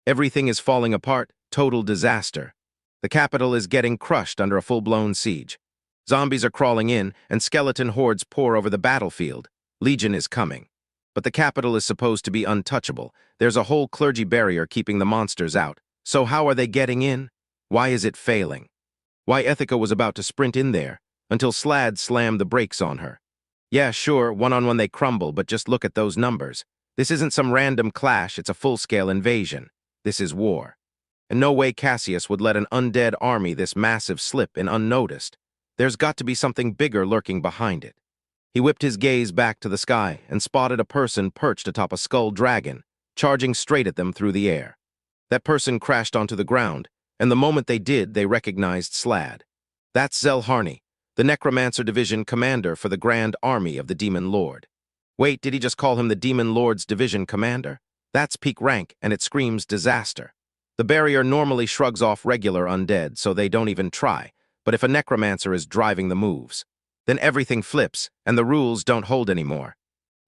Everything is falling apart, total disaster. The capital is getting crushed under a full-blown siege. Zombies are crawling in, and skeleton hordes pour over the battlefield. Legion is coming. But the capital is supposed to be untouchable. There's a whole clergy barrier keeping the monsters out. So how are they getting in? Why is it failing? Why Ethica was about to sprint in there, until Slad slammed the brakes on her. Yeah, sure, one-on-one they crumble, but just look at those numbers. This isn't some random clash, it's a full-scale invasion. This is war. And no way Cassius would let an undead army this massive slip in unnoticed. There's got to be something bigger lurking behind it. He whipped his gaze back to the sky and spotted a person perched atop a skull dragon, charging straight at them through the air. That person crashed onto the ground, and the moment they did, they recognized Slad. That's Zelharni, the necromancer division commander for the Grand Army of the Demon Lord. Wait, did he just call him the Demon Lord's division commander? That's peak rank, and it screams disaster. The barrier normally shrugs off regular undead, so they don't even try, but if a necromancer is driving the moves, then everything flips, and the rules don't hold anymore.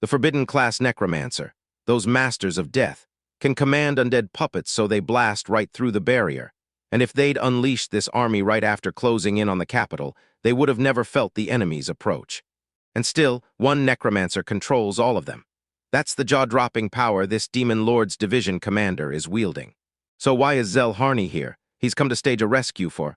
The forbidden class necromancer, those masters of death, can command undead puppets so they blast right through the barrier, and if they'd unleashed this army right after closing in on the capital, they would have never felt the enemy's approach. And still, one necromancer controls all of them. That's the jaw-dropping power this Demon Lord's division commander is wielding. So why is Zelharni here? He's come to stage a rescue for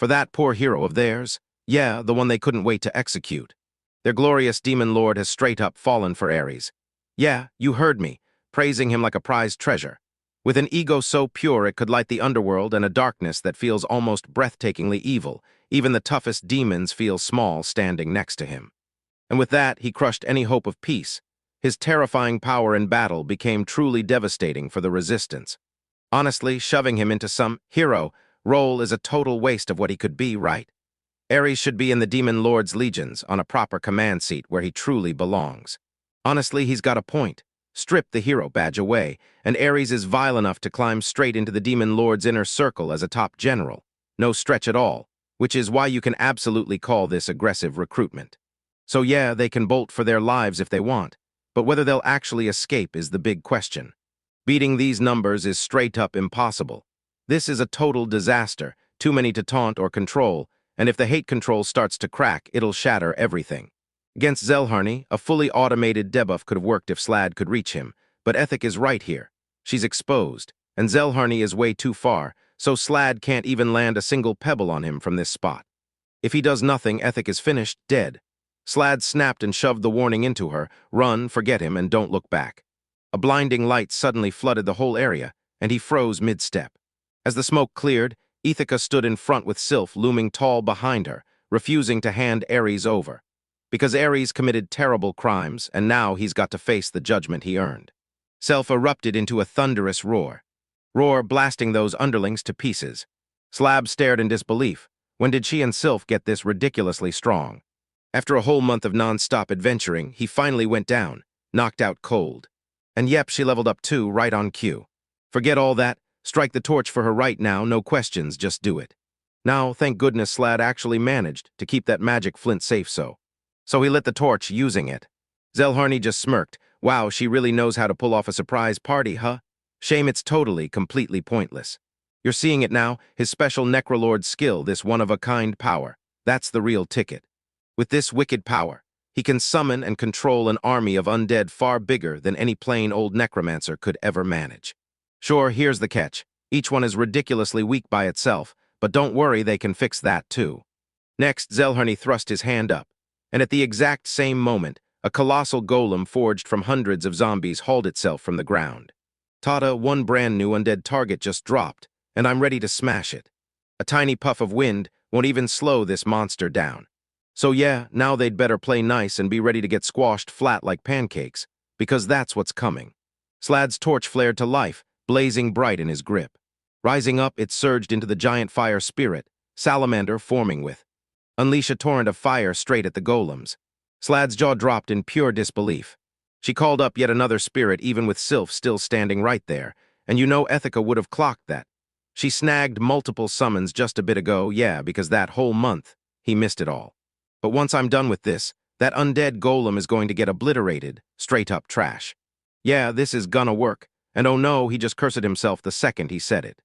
that poor hero of theirs? Yeah, the one they couldn't wait to execute. Their glorious Demon Lord has straight up fallen for Aries. Yeah, you heard me, praising him like a prized treasure. with an ego so pure it could light the underworld and a darkness that feels almost breathtakingly evil. Even the toughest demons feel small standing next to him. And with that, he crushed any hope of peace. His terrifying power in battle became truly devastating for the resistance. Honestly, shoving him into some hero role is a total waste of what he could be, right? Aries should be in the Demon Lord's legions, on a proper command seat where he truly belongs. Honestly, he's got a point. Strip the hero badge away, and Aries is vile enough to climb straight into the Demon Lord's inner circle as a top general. No stretch at all, which is why you can absolutely call this aggressive recruitment. So yeah, they can bolt for their lives if they want, but whether they'll actually escape is the big question. Beating these numbers is straight up impossible. This is a total disaster, too many to taunt or control, and if the hate control starts to crack, it'll shatter everything. Against Zelharni, a fully automated debuff could have worked if Slad could reach him, but Ethic is right here. She's exposed, and Zelharni is way too far, so Slad can't even land a single pebble on him from this spot. If he does nothing, Ethic is finished, dead. Slad snapped and shoved the warning into her, run, forget him, and don't look back. A blinding light suddenly flooded the whole area, and he froze mid-step. As the smoke cleared, Ethica stood in front with Sylph looming tall behind her, refusing to hand Aries over. Because Aries committed terrible crimes, and now he's got to face the judgment he earned. Sylph erupted into a thunderous roar. Roar blasting those underlings to pieces. Slab stared in disbelief. When did she and Sylph get this ridiculously strong? After a whole month of non-stop adventuring, he finally went down, knocked out cold. And yep, she leveled up too, right on cue. Forget all that. Strike the torch for her right now, no questions, just do it. Now, thank goodness Slad actually managed to keep that magic flint safe so he lit the torch using it. Zelharni just smirked. Wow, she really knows how to pull off a surprise party, huh? Shame it's completely pointless. You're seeing it now, his special Necrolord skill, this one-of-a-kind power. That's the real ticket. With this wicked power, he can summon and control an army of undead far bigger than any plain old necromancer could ever manage. Sure, here's the catch. Each one is ridiculously weak by itself, but don't worry, they can fix that too. Next, Zelharni thrust his hand up, and at the exact same moment, a colossal golem forged from hundreds of zombies hauled itself from the ground. Tada, one brand new undead target just dropped, and I'm ready to smash it. A tiny puff of wind won't even slow this monster down. So yeah, now they'd better play nice and be ready to get squashed flat like pancakes, because that's what's coming. Slad's torch flared to life, blazing bright in his grip. Rising up, it surged into the giant fire spirit, salamander forming with. Unleash a torrent of fire straight at the golems. Slad's jaw dropped in pure disbelief. She called up yet another spirit even with Sylph still standing right there, and you know Ethica would have clocked that. She snagged multiple summons just a bit ago, yeah, because that whole month, he missed it all. But once I'm done with this, that undead golem is going to get obliterated, straight up trash. Yeah, this is gonna work, and oh no, he just cursed himself the second he said it.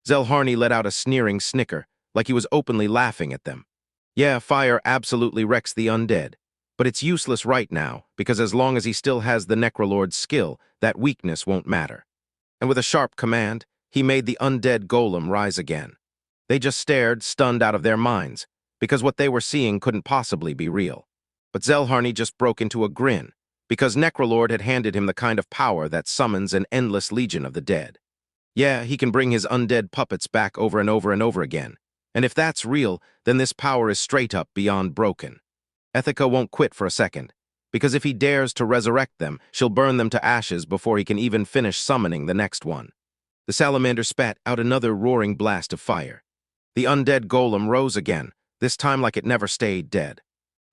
Zelharni let out a sneering snicker, like he was openly laughing at them. Yeah, fire absolutely wrecks the undead, but it's useless right now, because as long as he still has the Necrolord's skill, that weakness won't matter. And with a sharp command, he made the undead golem rise again. They just stared, stunned out of their minds, because what they were seeing couldn't possibly be real. But Zelharni just broke into a grin, because Necrolord had handed him the kind of power that summons an endless legion of the dead. Yeah, he can bring his undead puppets back over and over and over again. And if that's real, then this power is straight up beyond broken. Ethica won't quit for a second, because if he dares to resurrect them, she'll burn them to ashes before he can even finish summoning the next one. The salamander spat out another roaring blast of fire. The undead golem rose again, this time like it never stayed dead.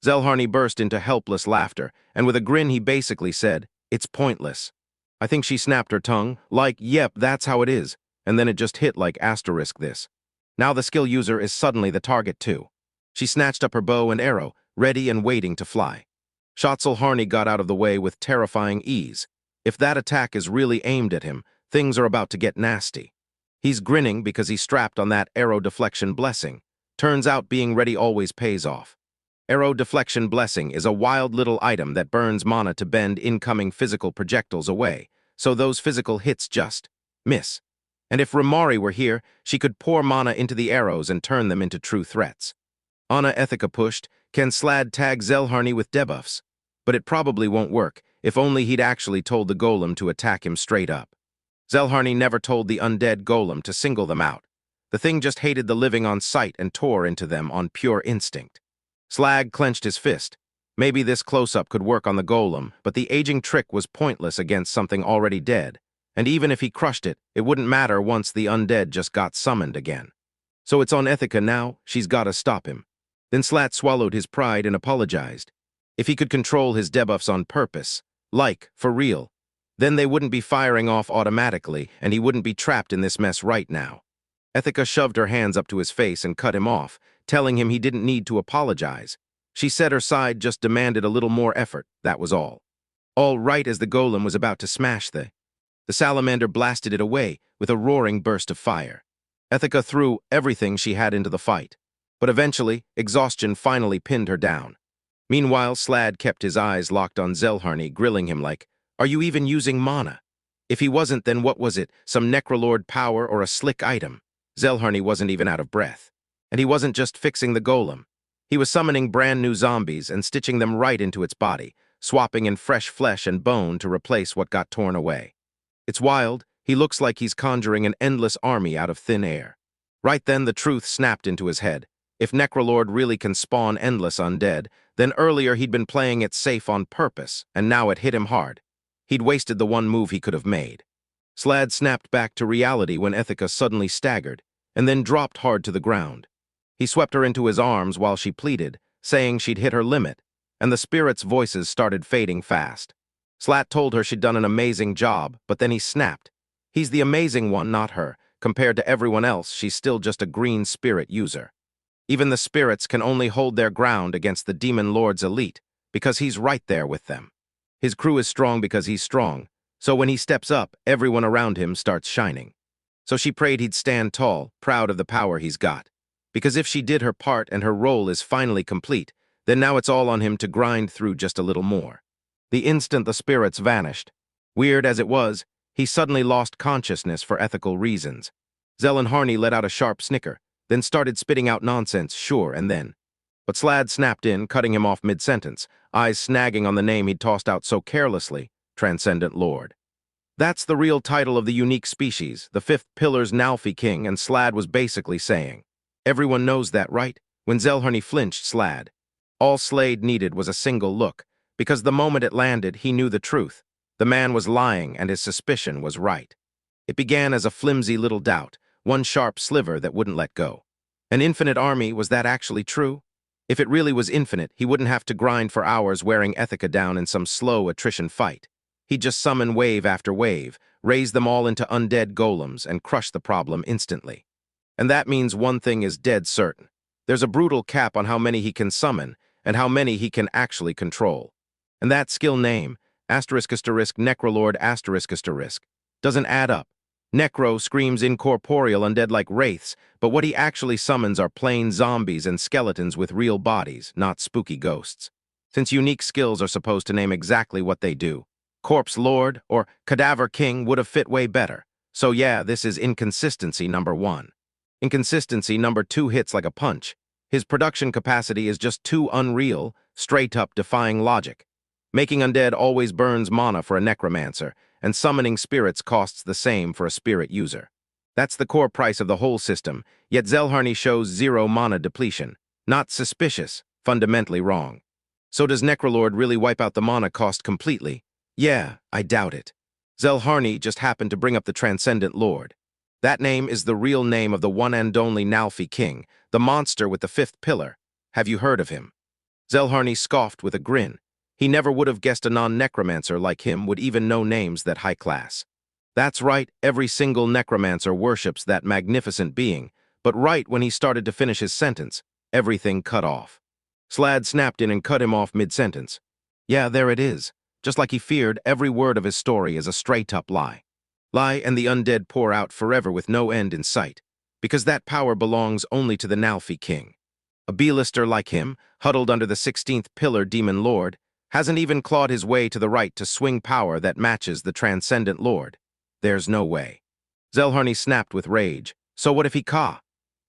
Zelharni burst into helpless laughter, and with a grin he basically said, "It's pointless." I think she snapped her tongue, like, yep, that's how it is, and then it just hit like asterisk this. Now the skill user is suddenly the target too. She snatched up her bow and arrow, ready and waiting to fly. Zelharni got out of the way with terrifying ease. If that attack is really aimed at him, things are about to get nasty. He's grinning because he's strapped on that arrow deflection blessing. Turns out being ready always pays off. Arrow deflection blessing is a wild little item that burns mana to bend incoming physical projectiles away, so those physical hits just miss. And if Raori were here, she could pour mana into the arrows and turn them into true threats. Anna Ethica pushed, can Slad tag Zelharni with debuffs? But it probably won't work, if only he'd actually told the golem to attack him straight up. Zelharni never told the undead golem to single them out. The thing just hated the living on sight and tore into them on pure instinct. Slag clenched his fist. Maybe this close-up could work on the golem, but the aging trick was pointless against something already dead, and even if he crushed it, it wouldn't matter once the undead just got summoned again. So it's on Ethica now, she's gotta stop him. Then Slat swallowed his pride and apologized. If he could control his debuffs on purpose, like, for real, then they wouldn't be firing off automatically, and he wouldn't be trapped in this mess right now. Ethica shoved her hands up to his face and cut him off, telling him he didn't need to apologize. She said her side just demanded a little more effort, that was all. All right as the golem was about to smash the salamander blasted it away with a roaring burst of fire. Ethica threw everything she had into the fight, but eventually, exhaustion finally pinned her down. Meanwhile, Slad kept his eyes locked on Zelharni, grilling him like, "Are you even using mana? If he wasn't, then what was it, some necrolord power or a slick item?" Zelharni wasn't even out of breath. And he wasn't just fixing the golem. He was summoning brand new zombies and stitching them right into its body, swapping in fresh flesh and bone to replace what got torn away. It's wild. He looks like he's conjuring an endless army out of thin air. Right then, the truth snapped into his head. If Necrolord really can spawn endless undead, then earlier he'd been playing it safe on purpose, and now it hit him hard. He'd wasted the one move he could have made. Slad snapped back to reality when Ethica suddenly staggered, and then dropped hard to the ground. He swept her into his arms while she pleaded, saying she'd hit her limit, and the spirits' voices started fading fast. Slat told her she'd done an amazing job, but then he snapped. He's the amazing one, not her. Compared to everyone else, she's still just a green spirit user. Even the spirits can only hold their ground against the Demon Lord's elite, because he's right there with them. His crew is strong because he's strong, so when he steps up, everyone around him starts shining. So she prayed he'd stand tall, proud of the power he's got. Because if she did her part and her role is finally complete, then now it's all on him to grind through just a little more. The instant the spirits vanished, weird as it was, he suddenly lost consciousness for ethical reasons. Zelharni let out a sharp snicker, then started spitting out nonsense, sure, and then. But Slad snapped in, cutting him off mid-sentence, eyes snagging on the name he'd tossed out so carelessly, Transcendent Lord. That's the real title of the unique species, the fifth pillar's Nalfi King, and Slad was basically saying. Everyone knows that, right? When Zelharni flinched, Slad. All Slade needed was a single look, because the moment it landed, he knew the truth. The man was lying, and his suspicion was right. It began as a flimsy little doubt, one sharp sliver that wouldn't let go. An infinite army, was that actually true? If it really was infinite, he wouldn't have to grind for hours wearing Ethica down in some slow attrition fight. He'd just summon wave after wave, raise them all into undead golems, and crush the problem instantly. And that means one thing is dead certain. There's a brutal cap on how many he can summon, and how many he can actually control. And that skill name, **Necrolord***, doesn't add up. Necro screams incorporeal undead like wraiths, but what he actually summons are plain zombies and skeletons with real bodies, not spooky ghosts. Since unique skills are supposed to name exactly what they do, Corpse Lord or Cadaver King would have fit way better. So yeah, this is inconsistency number 1. Inconsistency number 2 hits like a punch. His production capacity is just too unreal, straight up defying logic. Making undead always burns mana for a necromancer, and summoning spirits costs the same for a spirit user. That's the core price of the whole system, yet Zelharni shows 0 mana depletion. Not suspicious, fundamentally wrong. So does Necrolord really wipe out the mana cost completely? Yeah, I doubt it. Zelharni just happened to bring up the Transcendent Lord. That name is the real name of the one and only Nalfi King, the monster with the 5th pillar. Have you heard of him? Zelharni scoffed with a grin. He never would have guessed a non-necromancer like him would even know names that high class. That's right, every single necromancer worships that magnificent being, but right when he started to finish his sentence, everything cut off. Slad snapped in and cut him off mid-sentence. Yeah, there it is. Just like he feared, every word of his story is a straight-up lie. Lie and the undead pour out forever with no end in sight, because that power belongs only to the Nalfi King. A B-lister like him, huddled under the 16th pillar Demon Lord, hasn't even clawed his way to the right to swing power that matches the Transcendent Lord. There's no way. Zelharni snapped with rage. So what if he ca?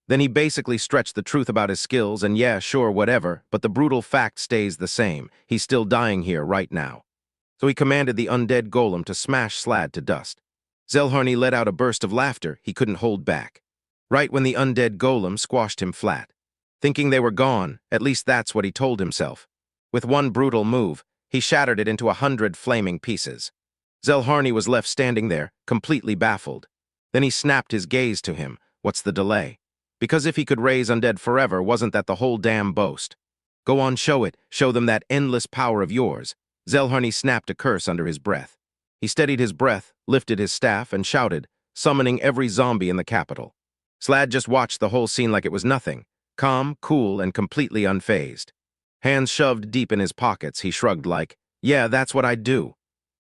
Then he basically stretched the truth about his skills and yeah, sure, whatever, but the brutal fact stays the same. He's still dying here right now. So he commanded the undead golem to smash Slad to dust. Zelharni let out a burst of laughter he couldn't hold back. Right when the undead golem squashed him flat. Thinking they were gone, at least that's what he told himself. With one brutal move, he shattered it into 100 flaming pieces. Zelharni was left standing there, completely baffled. Then he snapped his gaze to him. What's the delay? Because if he could raise undead forever, wasn't that the whole damn boast? Go on, show it. Show them that endless power of yours. Zelharni snapped a curse under his breath. He steadied his breath, lifted his staff, and shouted, summoning every zombie in the capital. Slad just watched the whole scene like it was nothing, calm, cool, and completely unfazed. Hands shoved deep in his pockets, he shrugged like, yeah, that's what I'd do.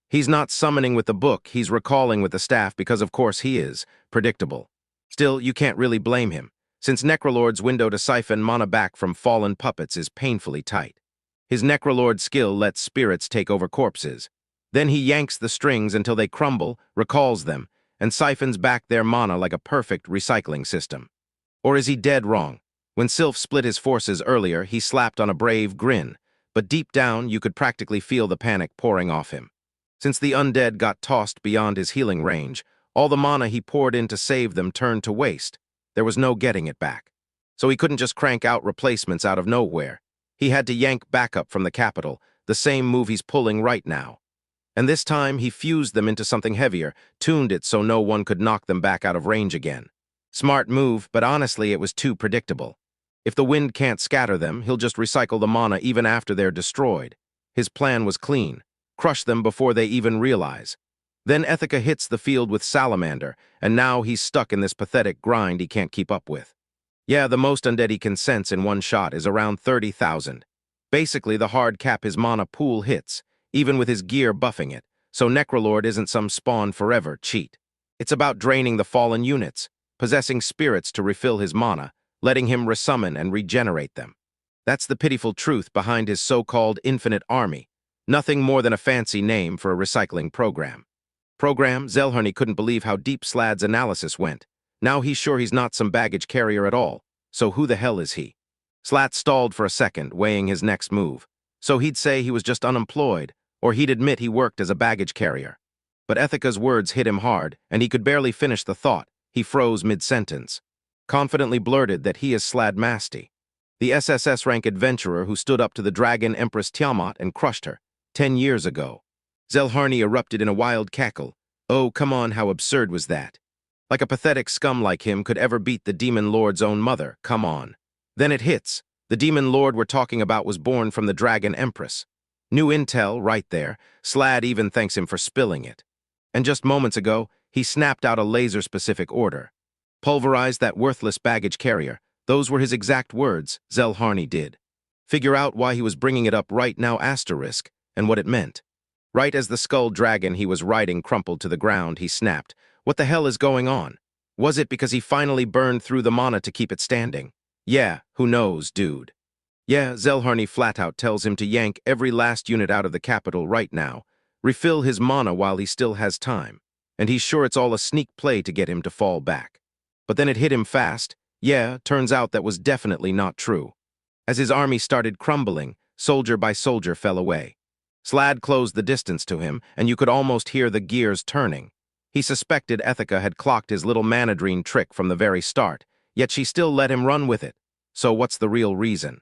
He's not summoning with the book, he's recalling with the staff because of course he is. Predictable. Still, you can't really blame him, since Necrolord's window to siphon mana back from fallen puppets is painfully tight. His Necrolord skill lets spirits take over corpses. Then he yanks the strings until they crumble, recalls them, and siphons back their mana like a perfect recycling system. Or is he dead wrong? When Sylph split his forces earlier, he slapped on a brave grin, but deep down you could practically feel the panic pouring off him. Since the undead got tossed beyond his healing range, all the mana he poured in to save them turned to waste. There was no getting it back. So he couldn't just crank out replacements out of nowhere. He had to yank backup from the capital, the same move he's pulling right now. And this time he fused them into something heavier, tuned it so no one could knock them back out of range again. Smart move, but honestly it was too predictable. If the wind can't scatter them, he'll just recycle the mana even after they're destroyed. His plan was clean. Crush them before they even realize. Then Ethica hits the field with Salamander, and now he's stuck in this pathetic grind he can't keep up with. Yeah, the most undead he can sense in one shot is around 30,000. Basically, the hard cap his mana pool hits, even with his gear buffing it, so Necrolord isn't some spawn forever cheat. It's about draining the fallen units, possessing spirits to refill his mana, letting him resummon and regenerate them. That's the pitiful truth behind his so-called infinite army, nothing more than a fancy name for a recycling program. Zelharni couldn't believe how deep Slad's analysis went. Now he's sure he's not some baggage carrier at all, so who the hell is he? Slat stalled for a second, weighing his next move. So he'd say he was just unemployed, or he'd admit he worked as a baggage carrier. But Ethica's words hit him hard, and he could barely finish the thought. He froze mid-sentence. Confidently blurted that he is Slad Masty, the SSS-rank adventurer who stood up to the Dragon Empress Tiamat and crushed her, 10 years ago. Zelharni erupted in a wild cackle. Oh, come on, how absurd was that? Like a pathetic scum like him could ever beat the Demon Lord's own mother, come on. Then it hits. The Demon Lord we're talking about was born from the Dragon Empress. New intel, right there. Slad even thanks him for spilling it. And just moments ago, he snapped out a laser-specific order. Pulverize that worthless baggage carrier. Those were his exact words, Zelharni did. Figure out why he was bringing it up right now asterisk, and what it meant. Right as the skull dragon he was riding crumpled to the ground, he snapped, what the hell is going on? Was it because he finally burned through the mana to keep it standing? Yeah, who knows, dude. Yeah, Zelharni flat out tells him to yank every last unit out of the capital right now, refill his mana while he still has time, and he's sure it's all a sneak play to get him to fall back. But then it hit him fast. Yeah, turns out that was definitely not true. As his army started crumbling, soldier by soldier fell away. Slad closed the distance to him, and you could almost hear the gears turning. He suspected Ethica had clocked his little manadrine trick from the very start, yet she still let him run with it. So what's the real reason?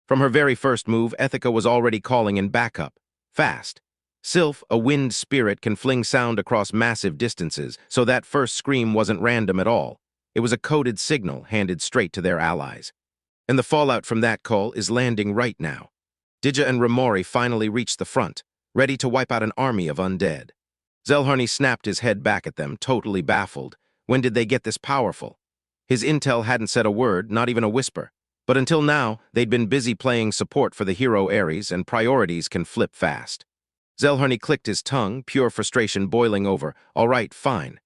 From her very first move, Ethica was already calling in backup. Fast. Sylph, a wind spirit, can fling sound across massive distances, so that first scream wasn't random at all. It was a coded signal handed straight to their allies. And the fallout from that call is landing right now. Diga and Raori finally reached the front, ready to wipe out an army of undead. Zelharni snapped his head back at them, totally baffled. When did they get this powerful? His intel hadn't said a word, not even a whisper. But until now, they'd been busy playing support for the hero Aries, and priorities can flip fast. Zelharni clicked his tongue, pure frustration boiling over. All right, fine.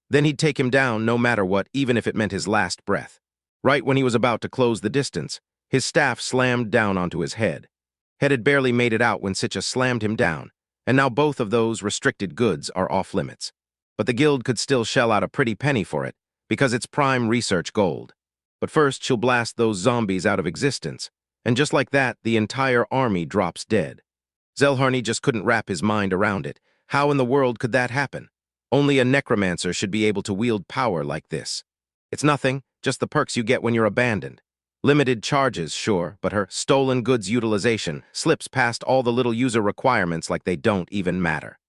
Then he'd take him down no matter what, even if it meant his last breath. Right when he was about to close the distance, his staff slammed down onto his head. Head had barely made it out when Sichca slammed him down, and now both of those restricted goods are off limits. But the guild could still shell out a pretty penny for it, because it's prime research gold. But first she'll blast those zombies out of existence, and just like that, the entire army drops dead. Zelharni just couldn't wrap his mind around it. How in the world could that happen? Only a necromancer should be able to wield power like this. It's nothing, just the perks you get when you're abandoned. Limited charges, sure, but her stolen goods utilization slips past all the little user requirements like they don't even matter.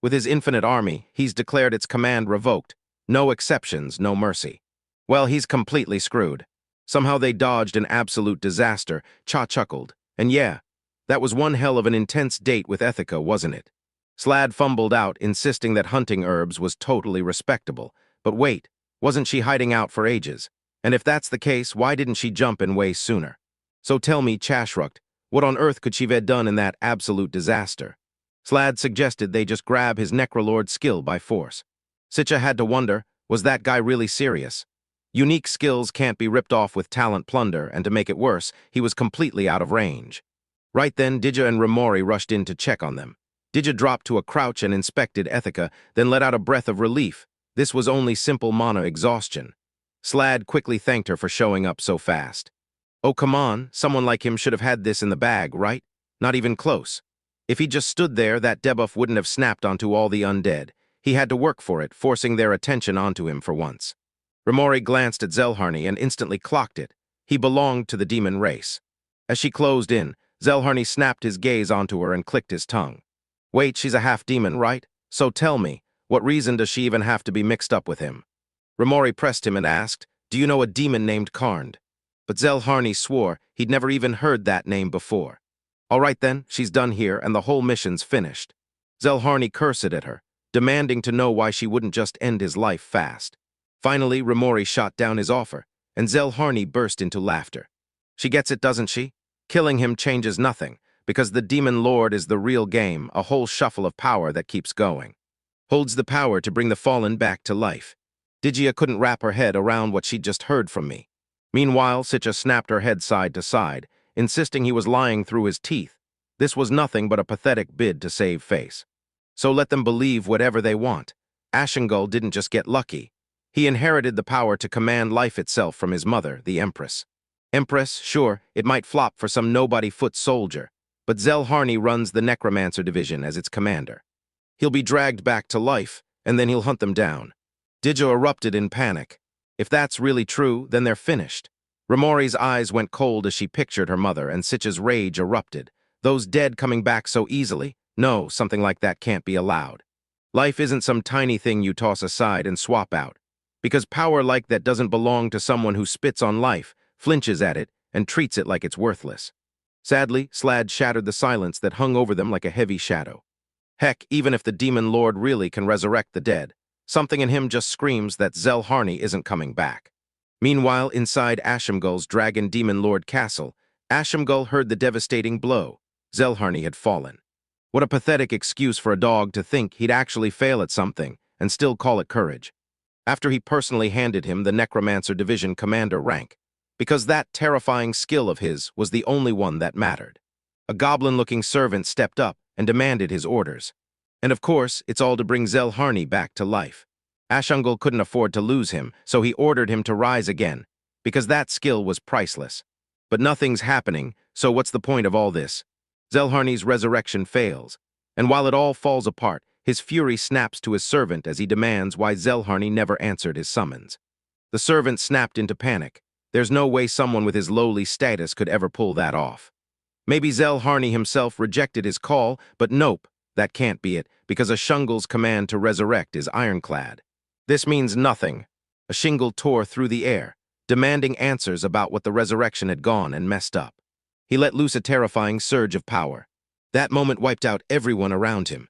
With his infinite army, he's declared its command revoked. No exceptions, no mercy. Well, he's completely screwed. Somehow they dodged an absolute disaster, Cha chuckled. And yeah, that was one hell of an intense date with Ethica, wasn't it? Slad fumbled out, insisting that hunting herbs was totally respectable. But wait, wasn't she hiding out for ages? And if that's the case, why didn't she jump in way sooner? So tell me, Chashrucked, what on earth could she have done in that absolute disaster? Slad suggested they just grab his Necrolord skill by force. Sichca had to wonder, was that guy really serious? Unique skills can't be ripped off with talent plunder, and to make it worse, he was completely out of range. Right then, Diga and Raori rushed in to check on them. Diga dropped to a crouch and inspected Ethica, then let out a breath of relief. This was only simple mana exhaustion. Slad quickly thanked her for showing up so fast. Oh, come on, someone like him should have had this in the bag, right? Not even close. If he just stood there, that debuff wouldn't have snapped onto all the undead. He had to work for it, forcing their attention onto him for once. Raori glanced at Zelharni and instantly clocked it. He belonged to the demon race. As she closed in, Zelharni snapped his gaze onto her and clicked his tongue. Wait, she's a half-demon, right? So tell me, what reason does she even have to be mixed up with him? Raori pressed him and asked, do you know a demon named Karnd? But Zelharni swore he'd never even heard that name before. All right then, she's done here and the whole mission's finished. Zelharni cursed at her, demanding to know why she wouldn't just end his life fast. Finally, Raori shot down his offer, and Zelharni burst into laughter. She gets it, doesn't she? Killing him changes nothing, because the Demon Lord is the real game, a whole shuffle of power that keeps going. Holds the power to bring the fallen back to life. Diga couldn't wrap her head around what she'd just heard from me. Meanwhile, Sichca snapped her head side to side, insisting he was lying through his teeth. This was nothing but a pathetic bid to save face. So let them believe whatever they want. Ashengull didn't just get lucky. He inherited the power to command life itself from his mother, the Empress. Empress, sure, it might flop for some nobody-foot soldier, but Zelharni runs the Necromancer division as its commander. He'll be dragged back to life, and then he'll hunt them down. Diga erupted in panic. If that's really true, then they're finished. Raori's eyes went cold as she pictured her mother, and Sichca's rage erupted. Those dead coming back so easily? No, something like that can't be allowed. Life isn't some tiny thing you toss aside and swap out. Because power like that doesn't belong to someone who spits on life, flinches at it, and treats it like it's worthless. Sadly, Slad shattered the silence that hung over them like a heavy shadow. Heck, even if the Demon Lord really can resurrect the dead, something in him just screams that Zelharni isn't coming back. Meanwhile, inside Ashengull's Dragon Demon Lord castle, Ashengull heard the devastating blow. Zelharni had fallen. What a pathetic excuse for a dog to think he'd actually fail at something and still call it courage. After he personally handed him the Necromancer Division Commander rank, because that terrifying skill of his was the only one that mattered. A goblin-looking servant stepped up and demanded his orders. And of course, it's all to bring Zelharni back to life. Ashengull couldn't afford to lose him, so he ordered him to rise again, because that skill was priceless. But nothing's happening, so what's the point of all this? Zelharni's resurrection fails, and while it all falls apart, his fury snaps to his servant as he demands why Zelharni never answered his summons. The servant snapped into panic. There's no way someone with his lowly status could ever pull that off. Maybe Zelharni himself rejected his call, but nope, that can't be it, because Ashengull's command to resurrect is ironclad. This means nothing. Ashengull tore through the air, demanding answers about what the resurrection had gone and messed up. He let loose a terrifying surge of power. That moment wiped out everyone around him.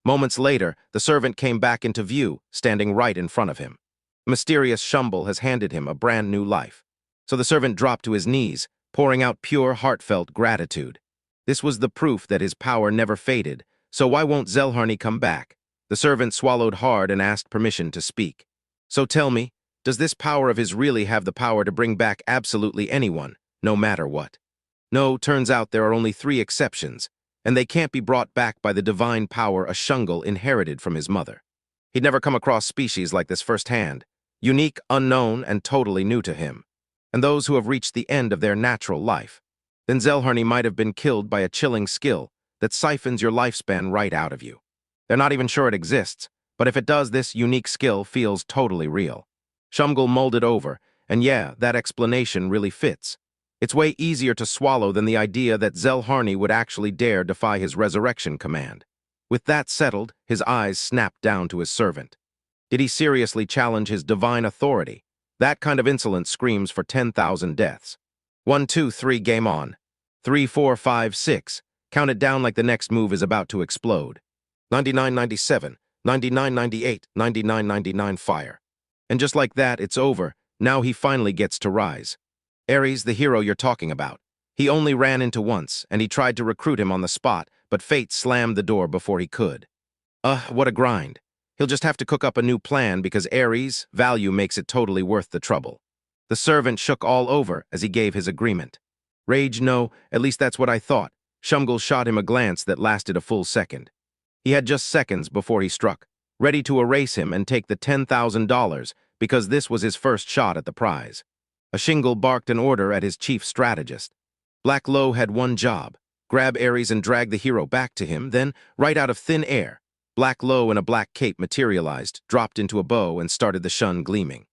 Moments later, the servant came back into view, standing right in front of him. Mysterious Shumble has handed him a brand new life. So the servant dropped to his knees, pouring out pure, heartfelt gratitude. This was the proof that his power never faded, so why won't Zelharni come back? The servant swallowed hard and asked permission to speak. So tell me, does this power of his really have the power to bring back absolutely anyone, no matter what? No, turns out there are only 3 exceptions, and they can't be brought back by the divine power Ashengull inherited from his mother. He'd never come across species like this firsthand, unique, unknown, and totally new to him. And those who have reached the end of their natural life. Then Zelharni might have been killed by a chilling skill that siphons your lifespan right out of you. They're not even sure it exists, But if it does, this unique skill feels totally real. Shumgal mulled it over, and yeah, that explanation really fits. It's way easier to swallow than the idea that Zelharni would actually dare defy his resurrection command. With that settled, his eyes snapped down to his servant. Did he seriously challenge his divine authority? That kind of insolence screams for 10,000 deaths. 1, 2, 3, game on. 3, 4, 5, 6. Count it down like the next move is about to explode. 99.97, 99.98, 99.99 fire. And just like that, it's over. Now he finally gets to rise. Aries, the hero you're talking about. He only ran into once, and he tried to recruit him on the spot, but fate slammed the door before he could. What a grind. He'll just have to cook up a new plan because Aries' value makes it totally worth the trouble. The servant shook all over as he gave his agreement. Rage, no, at least that's what I thought. Shumgal shot him a glance that lasted a full second. He had just seconds before he struck, ready to erase him and take the $10,000 because this was his first shot at the prize. A shingle barked an order at his chief strategist. Black Low had one job: grab Aries and drag the hero back to him, then, right out of thin air, Black Low in a black cape materialized, dropped into a bow, and started the shun gleaming.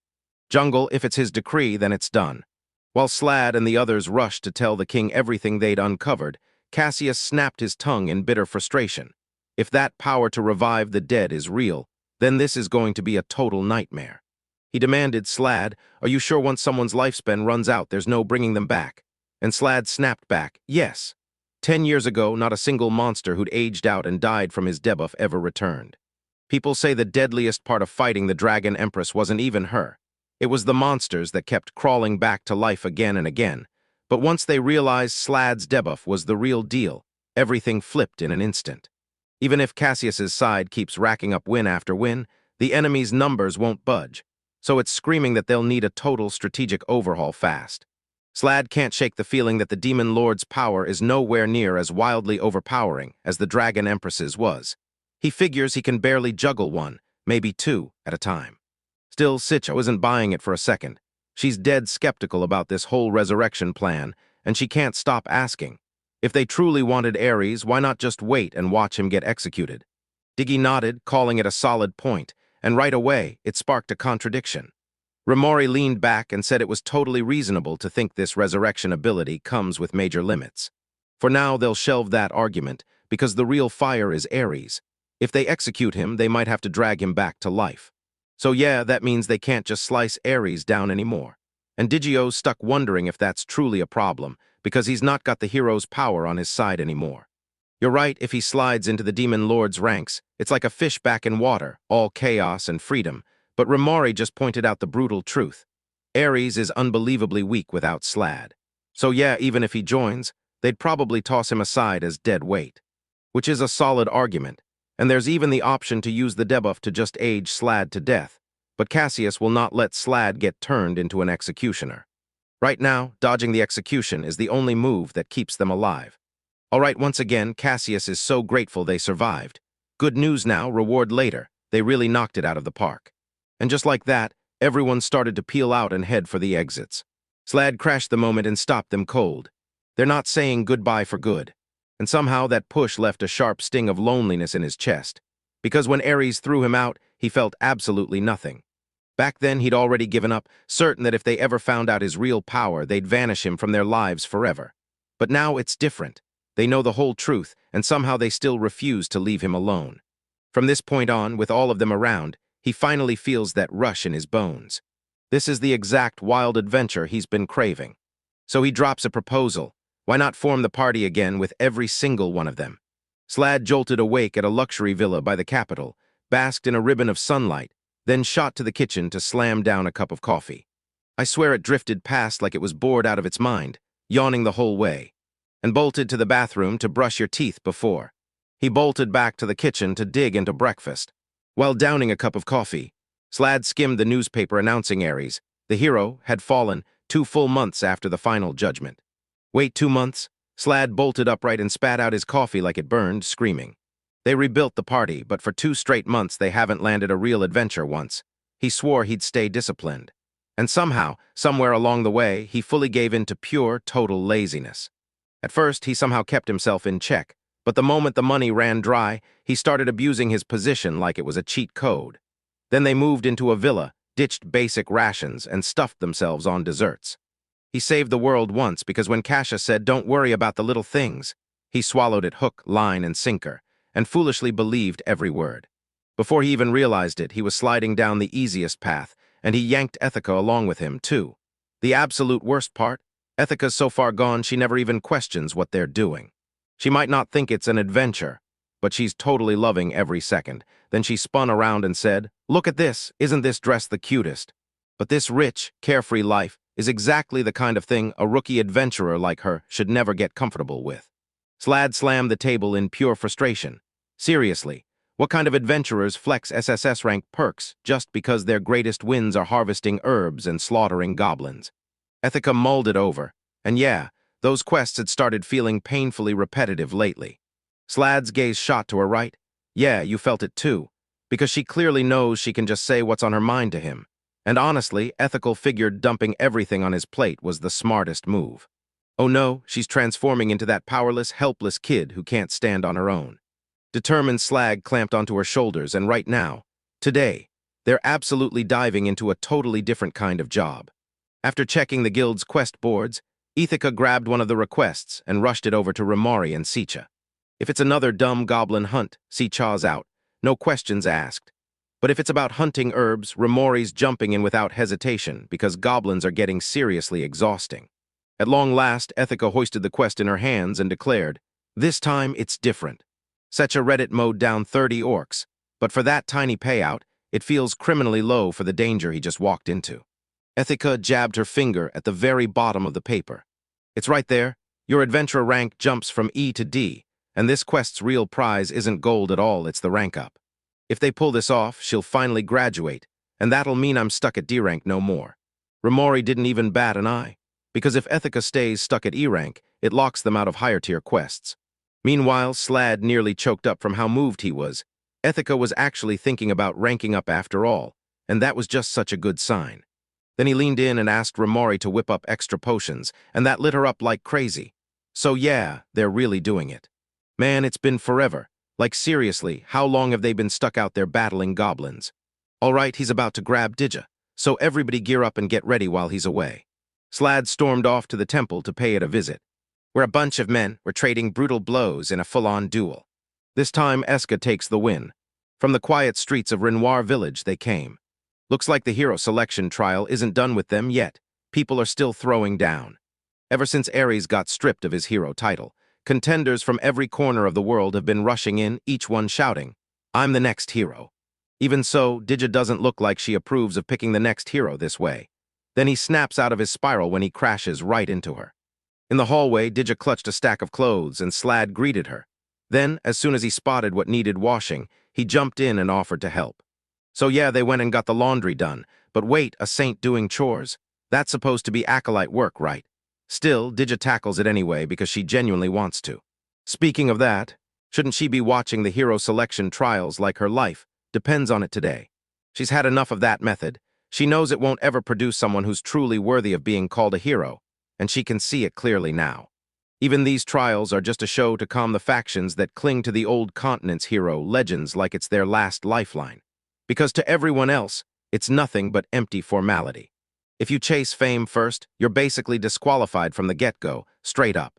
Jungle, if it's his decree, then it's done. While Slad and the others rushed to tell the king everything they'd uncovered, Cassius snapped his tongue in bitter frustration. If that power to revive the dead is real, then this is going to be a total nightmare. He demanded, Slad, are you sure once someone's lifespan runs out, there's no bringing them back? And Slad snapped back, yes. 10 years ago, not a single monster who'd aged out and died from his debuff ever returned. People say the deadliest part of fighting the Dragon Empress wasn't even her. It was the monsters that kept crawling back to life again and again. But once they realized Slad's debuff was the real deal, everything flipped in an instant. Even if Cassius's side keeps racking up win after win, the enemy's numbers won't budge. So it's screaming that they'll need a total strategic overhaul fast. Slad can't shake the feeling that the Demon Lord's power is nowhere near as wildly overpowering as the Dragon Empress's was. He figures he can barely juggle one, maybe two, at a time. Still, Sichca isn't buying it for a second. She's dead skeptical about this whole resurrection plan, and she can't stop asking. If they truly wanted Aries, why not just wait and watch him get executed? Diga nodded, calling it a solid point, and right away, it sparked a contradiction. Raori leaned back and said it was totally reasonable to think this resurrection ability comes with major limits. For now, they'll shelve that argument, because the real fire is Aries. If they execute him, they might have to drag him back to life. So yeah, that means they can't just slice Aries down anymore. And Digio's stuck wondering if that's truly a problem, because he's not got the hero's power on his side anymore. You're right, if he slides into the Demon Lord's ranks, it's like a fish back in water, all chaos and freedom. But Raori just pointed out the brutal truth. Aries is unbelievably weak without Slad. So yeah, even if he joins, they'd probably toss him aside as dead weight. Which is a solid argument, and there's even the option to use the debuff to just age Slad to death, but Cassius will not let Slad get turned into an executioner. Right now, dodging the execution is the only move that keeps them alive. Alright, once again, Cassius is so grateful they survived. Good news now, reward later. They really knocked it out of the park. And just like that, everyone started to peel out and head for the exits. Slad crashed the moment and stopped them cold. They're not saying goodbye for good. And somehow that push left a sharp sting of loneliness in his chest. Because when Aries threw him out, he felt absolutely nothing. Back then, he'd already given up, certain that if they ever found out his real power, they'd vanish him from their lives forever. But now it's different. They know the whole truth, and somehow they still refuse to leave him alone. From this point on, with all of them around, he finally feels that rush in his bones. This is the exact wild adventure he's been craving. So he drops a proposal. Why not form the party again with every single one of them? Slad jolted awake at a luxury villa by the capital, basked in a ribbon of sunlight, then shot to the kitchen to slam down a cup of coffee. I swear it drifted past like it was bored out of its mind, yawning the whole way, and bolted to the bathroom to brush your teeth before. He bolted back to the kitchen to dig into breakfast. While downing a cup of coffee, Slad skimmed the newspaper announcing Aries, the hero, had fallen 2 full months after the final judgment. Wait 2 months? Slad bolted upright and spat out his coffee like it burned, screaming. They rebuilt the party, but for 2 straight months they haven't landed a real adventure once. He swore he'd stay disciplined. And somehow, somewhere along the way, he fully gave in to pure, total laziness. At first, he somehow kept himself in check, But the moment the money ran dry, he started abusing his position like it was a cheat code. Then they moved into a villa, ditched basic rations, and stuffed themselves on desserts. He saved the world once because when Kasha said, "Don't worry about the little things," he swallowed it hook, line, and sinker, and foolishly believed every word. Before he even realized it, he was sliding down the easiest path, and he yanked Ethica along with him, too. The absolute worst part? Ethica's so far gone she never even questions what they're doing. She might not think it's an adventure, but she's totally loving every second. Then she spun around and said, "Look at this, isn't this dress the cutest?" But this rich, carefree life is exactly the kind of thing a rookie adventurer like her should never get comfortable with. Slad slammed the table in pure frustration. Seriously, what kind of adventurers flex SSS rank perks just because their greatest wins are harvesting herbs and slaughtering goblins? Ethica mulled it over, and yeah, those quests had started feeling painfully repetitive lately. Slad's gaze shot to her right. Yeah, you felt it too, because she clearly knows she can just say what's on her mind to him. And honestly, Ethical figured dumping everything on his plate was the smartest move. Oh no, she's transforming into that powerless, helpless kid who can't stand on her own. Determined Slag clamped onto her shoulders, and right now, today, they're absolutely diving into a totally different kind of job. After checking the guild's quest boards, Ethica grabbed one of the requests and rushed it over to Raori and Sichca. If it's another dumb goblin hunt, Sichca's out, no questions asked. But if it's about hunting herbs, Raori's jumping in without hesitation because goblins are getting seriously exhausting. At long last, Ethica hoisted the quest in her hands and declared, "This time it's different." Sichca Reddit mowed down 30 orcs, but for that tiny payout, it feels criminally low for the danger he just walked into. Ethica jabbed her finger at the very bottom of the paper. It's right there. Your adventurer rank jumps from E to D, and this quest's real prize isn't gold at all, it's the rank up. If they pull this off, she'll finally graduate, and that'll mean I'm stuck at D rank no more. Raori didn't even bat an eye, because if Ethica stays stuck at E rank, it locks them out of higher tier quests. Meanwhile, Slad nearly choked up from how moved he was. Ethica was actually thinking about ranking up after all, and that was just such a good sign. Then he leaned in and asked Raori to whip up extra potions, and that lit her up like crazy. So yeah, they're really doing it. Man, it's been forever. Like seriously, how long have they been stuck out there battling goblins? All right, he's about to grab Diga, so everybody gear up and get ready while he's away. Slad stormed off to the temple to pay it a visit. We're a bunch of men, we're trading brutal blows in a full-on duel. This time, Eska takes the win. From the quiet streets of Renoir village they came. Looks like the hero selection trial isn't done with them yet. People are still throwing down. Ever since Aries got stripped of his hero title, contenders from every corner of the world have been rushing in, each one shouting, "I'm the next hero." Even so, Diga doesn't look like she approves of picking the next hero this way. Then he snaps out of his spiral when he crashes right into her. In the hallway, Diga clutched a stack of clothes and Slad greeted her. Then, as soon as he spotted what needed washing, he jumped in and offered to help. So yeah, they went and got the laundry done, but wait, a saint doing chores? That's supposed to be acolyte work, right? Still, Diga tackles it anyway because she genuinely wants to. Speaking of that, shouldn't she be watching the hero selection trials like her life depends on it today? She's had enough of that method. She knows it won't ever produce someone who's truly worthy of being called a hero, and she can see it clearly now. Even these trials are just a show to calm the factions that cling to the old continent's hero legends like it's their last lifeline. Because to everyone else, it's nothing but empty formality. If you chase fame first, you're basically disqualified from the get-go, straight up.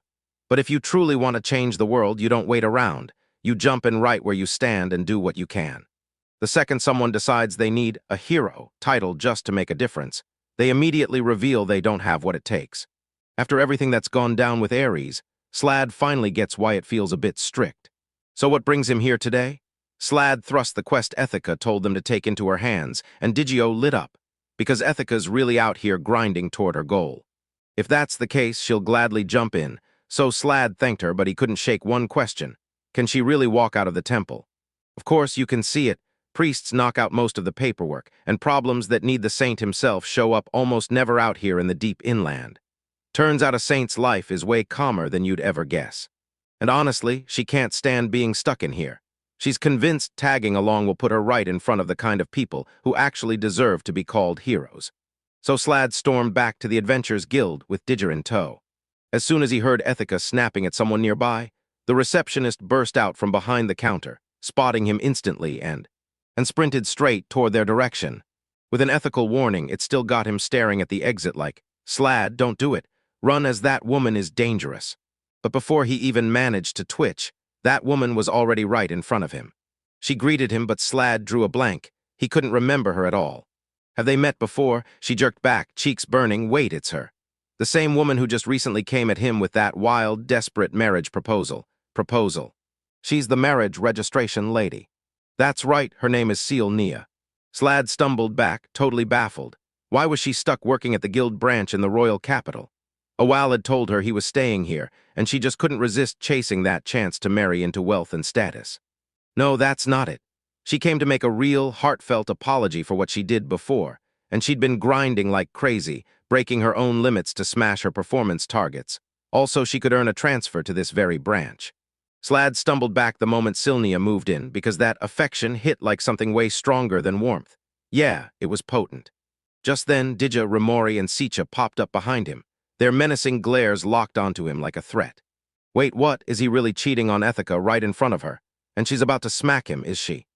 But if you truly want to change the world, you don't wait around. You jump in right where you stand and do what you can. The second someone decides they need a hero title just to make a difference, they immediately reveal they don't have what it takes. After everything that's gone down with Aries, Slad finally gets why it feels a bit strict. So what brings him here today? Slad thrust the quest Ethica told them to take into her hands, and Digio lit up, because Ethica's really out here grinding toward her goal. If that's the case, she'll gladly jump in, so Slad thanked her, but he couldn't shake one question. Can she really walk out of the temple? Of course, you can see it. Priests knock out most of the paperwork, and problems that need the saint himself show up almost never out here in the deep inland. Turns out a saint's life is way calmer than you'd ever guess. And honestly, she can't stand being stuck in here. She's convinced tagging along will put her right in front of the kind of people who actually deserve to be called heroes. So Slad stormed back to the Adventurers Guild with Diga in tow. As soon as he heard Ethica snapping at someone nearby, The receptionist burst out from behind the counter, spotting him instantly and sprinted straight toward their direction. With an ethical warning, it still got him staring at the exit like, "Slad, don't do it. Run, as that woman is dangerous." But before he even managed to twitch, that woman was already right in front of him. She greeted him, but Slad drew a blank. He couldn't remember her at all. Have they met before? She jerked back, cheeks burning. Wait, it's her. The same woman who just recently came at him with that wild, desperate marriage proposal. She's the marriage registration lady. That's right, her name is Seal Nia. Slad stumbled back, totally baffled. Why was she stuck working at the guild branch in the royal capital? Awal had told her he was staying here, and she just couldn't resist chasing that chance to marry into wealth and status. No, that's not it. She came to make a real, heartfelt apology for what she did before, and she'd been grinding like crazy, breaking her own limits to smash her performance targets. Also, she could earn a transfer to this very branch. Slad stumbled back the moment Silnia moved in, because that affection hit like something way stronger than warmth. Yeah, it was potent. Just then, Diga, Raori, and Sichca popped up behind him, their menacing glares locked onto him like a threat. Wait, what? Is he really cheating on Ethica right in front of her? And she's about to smack him, is she?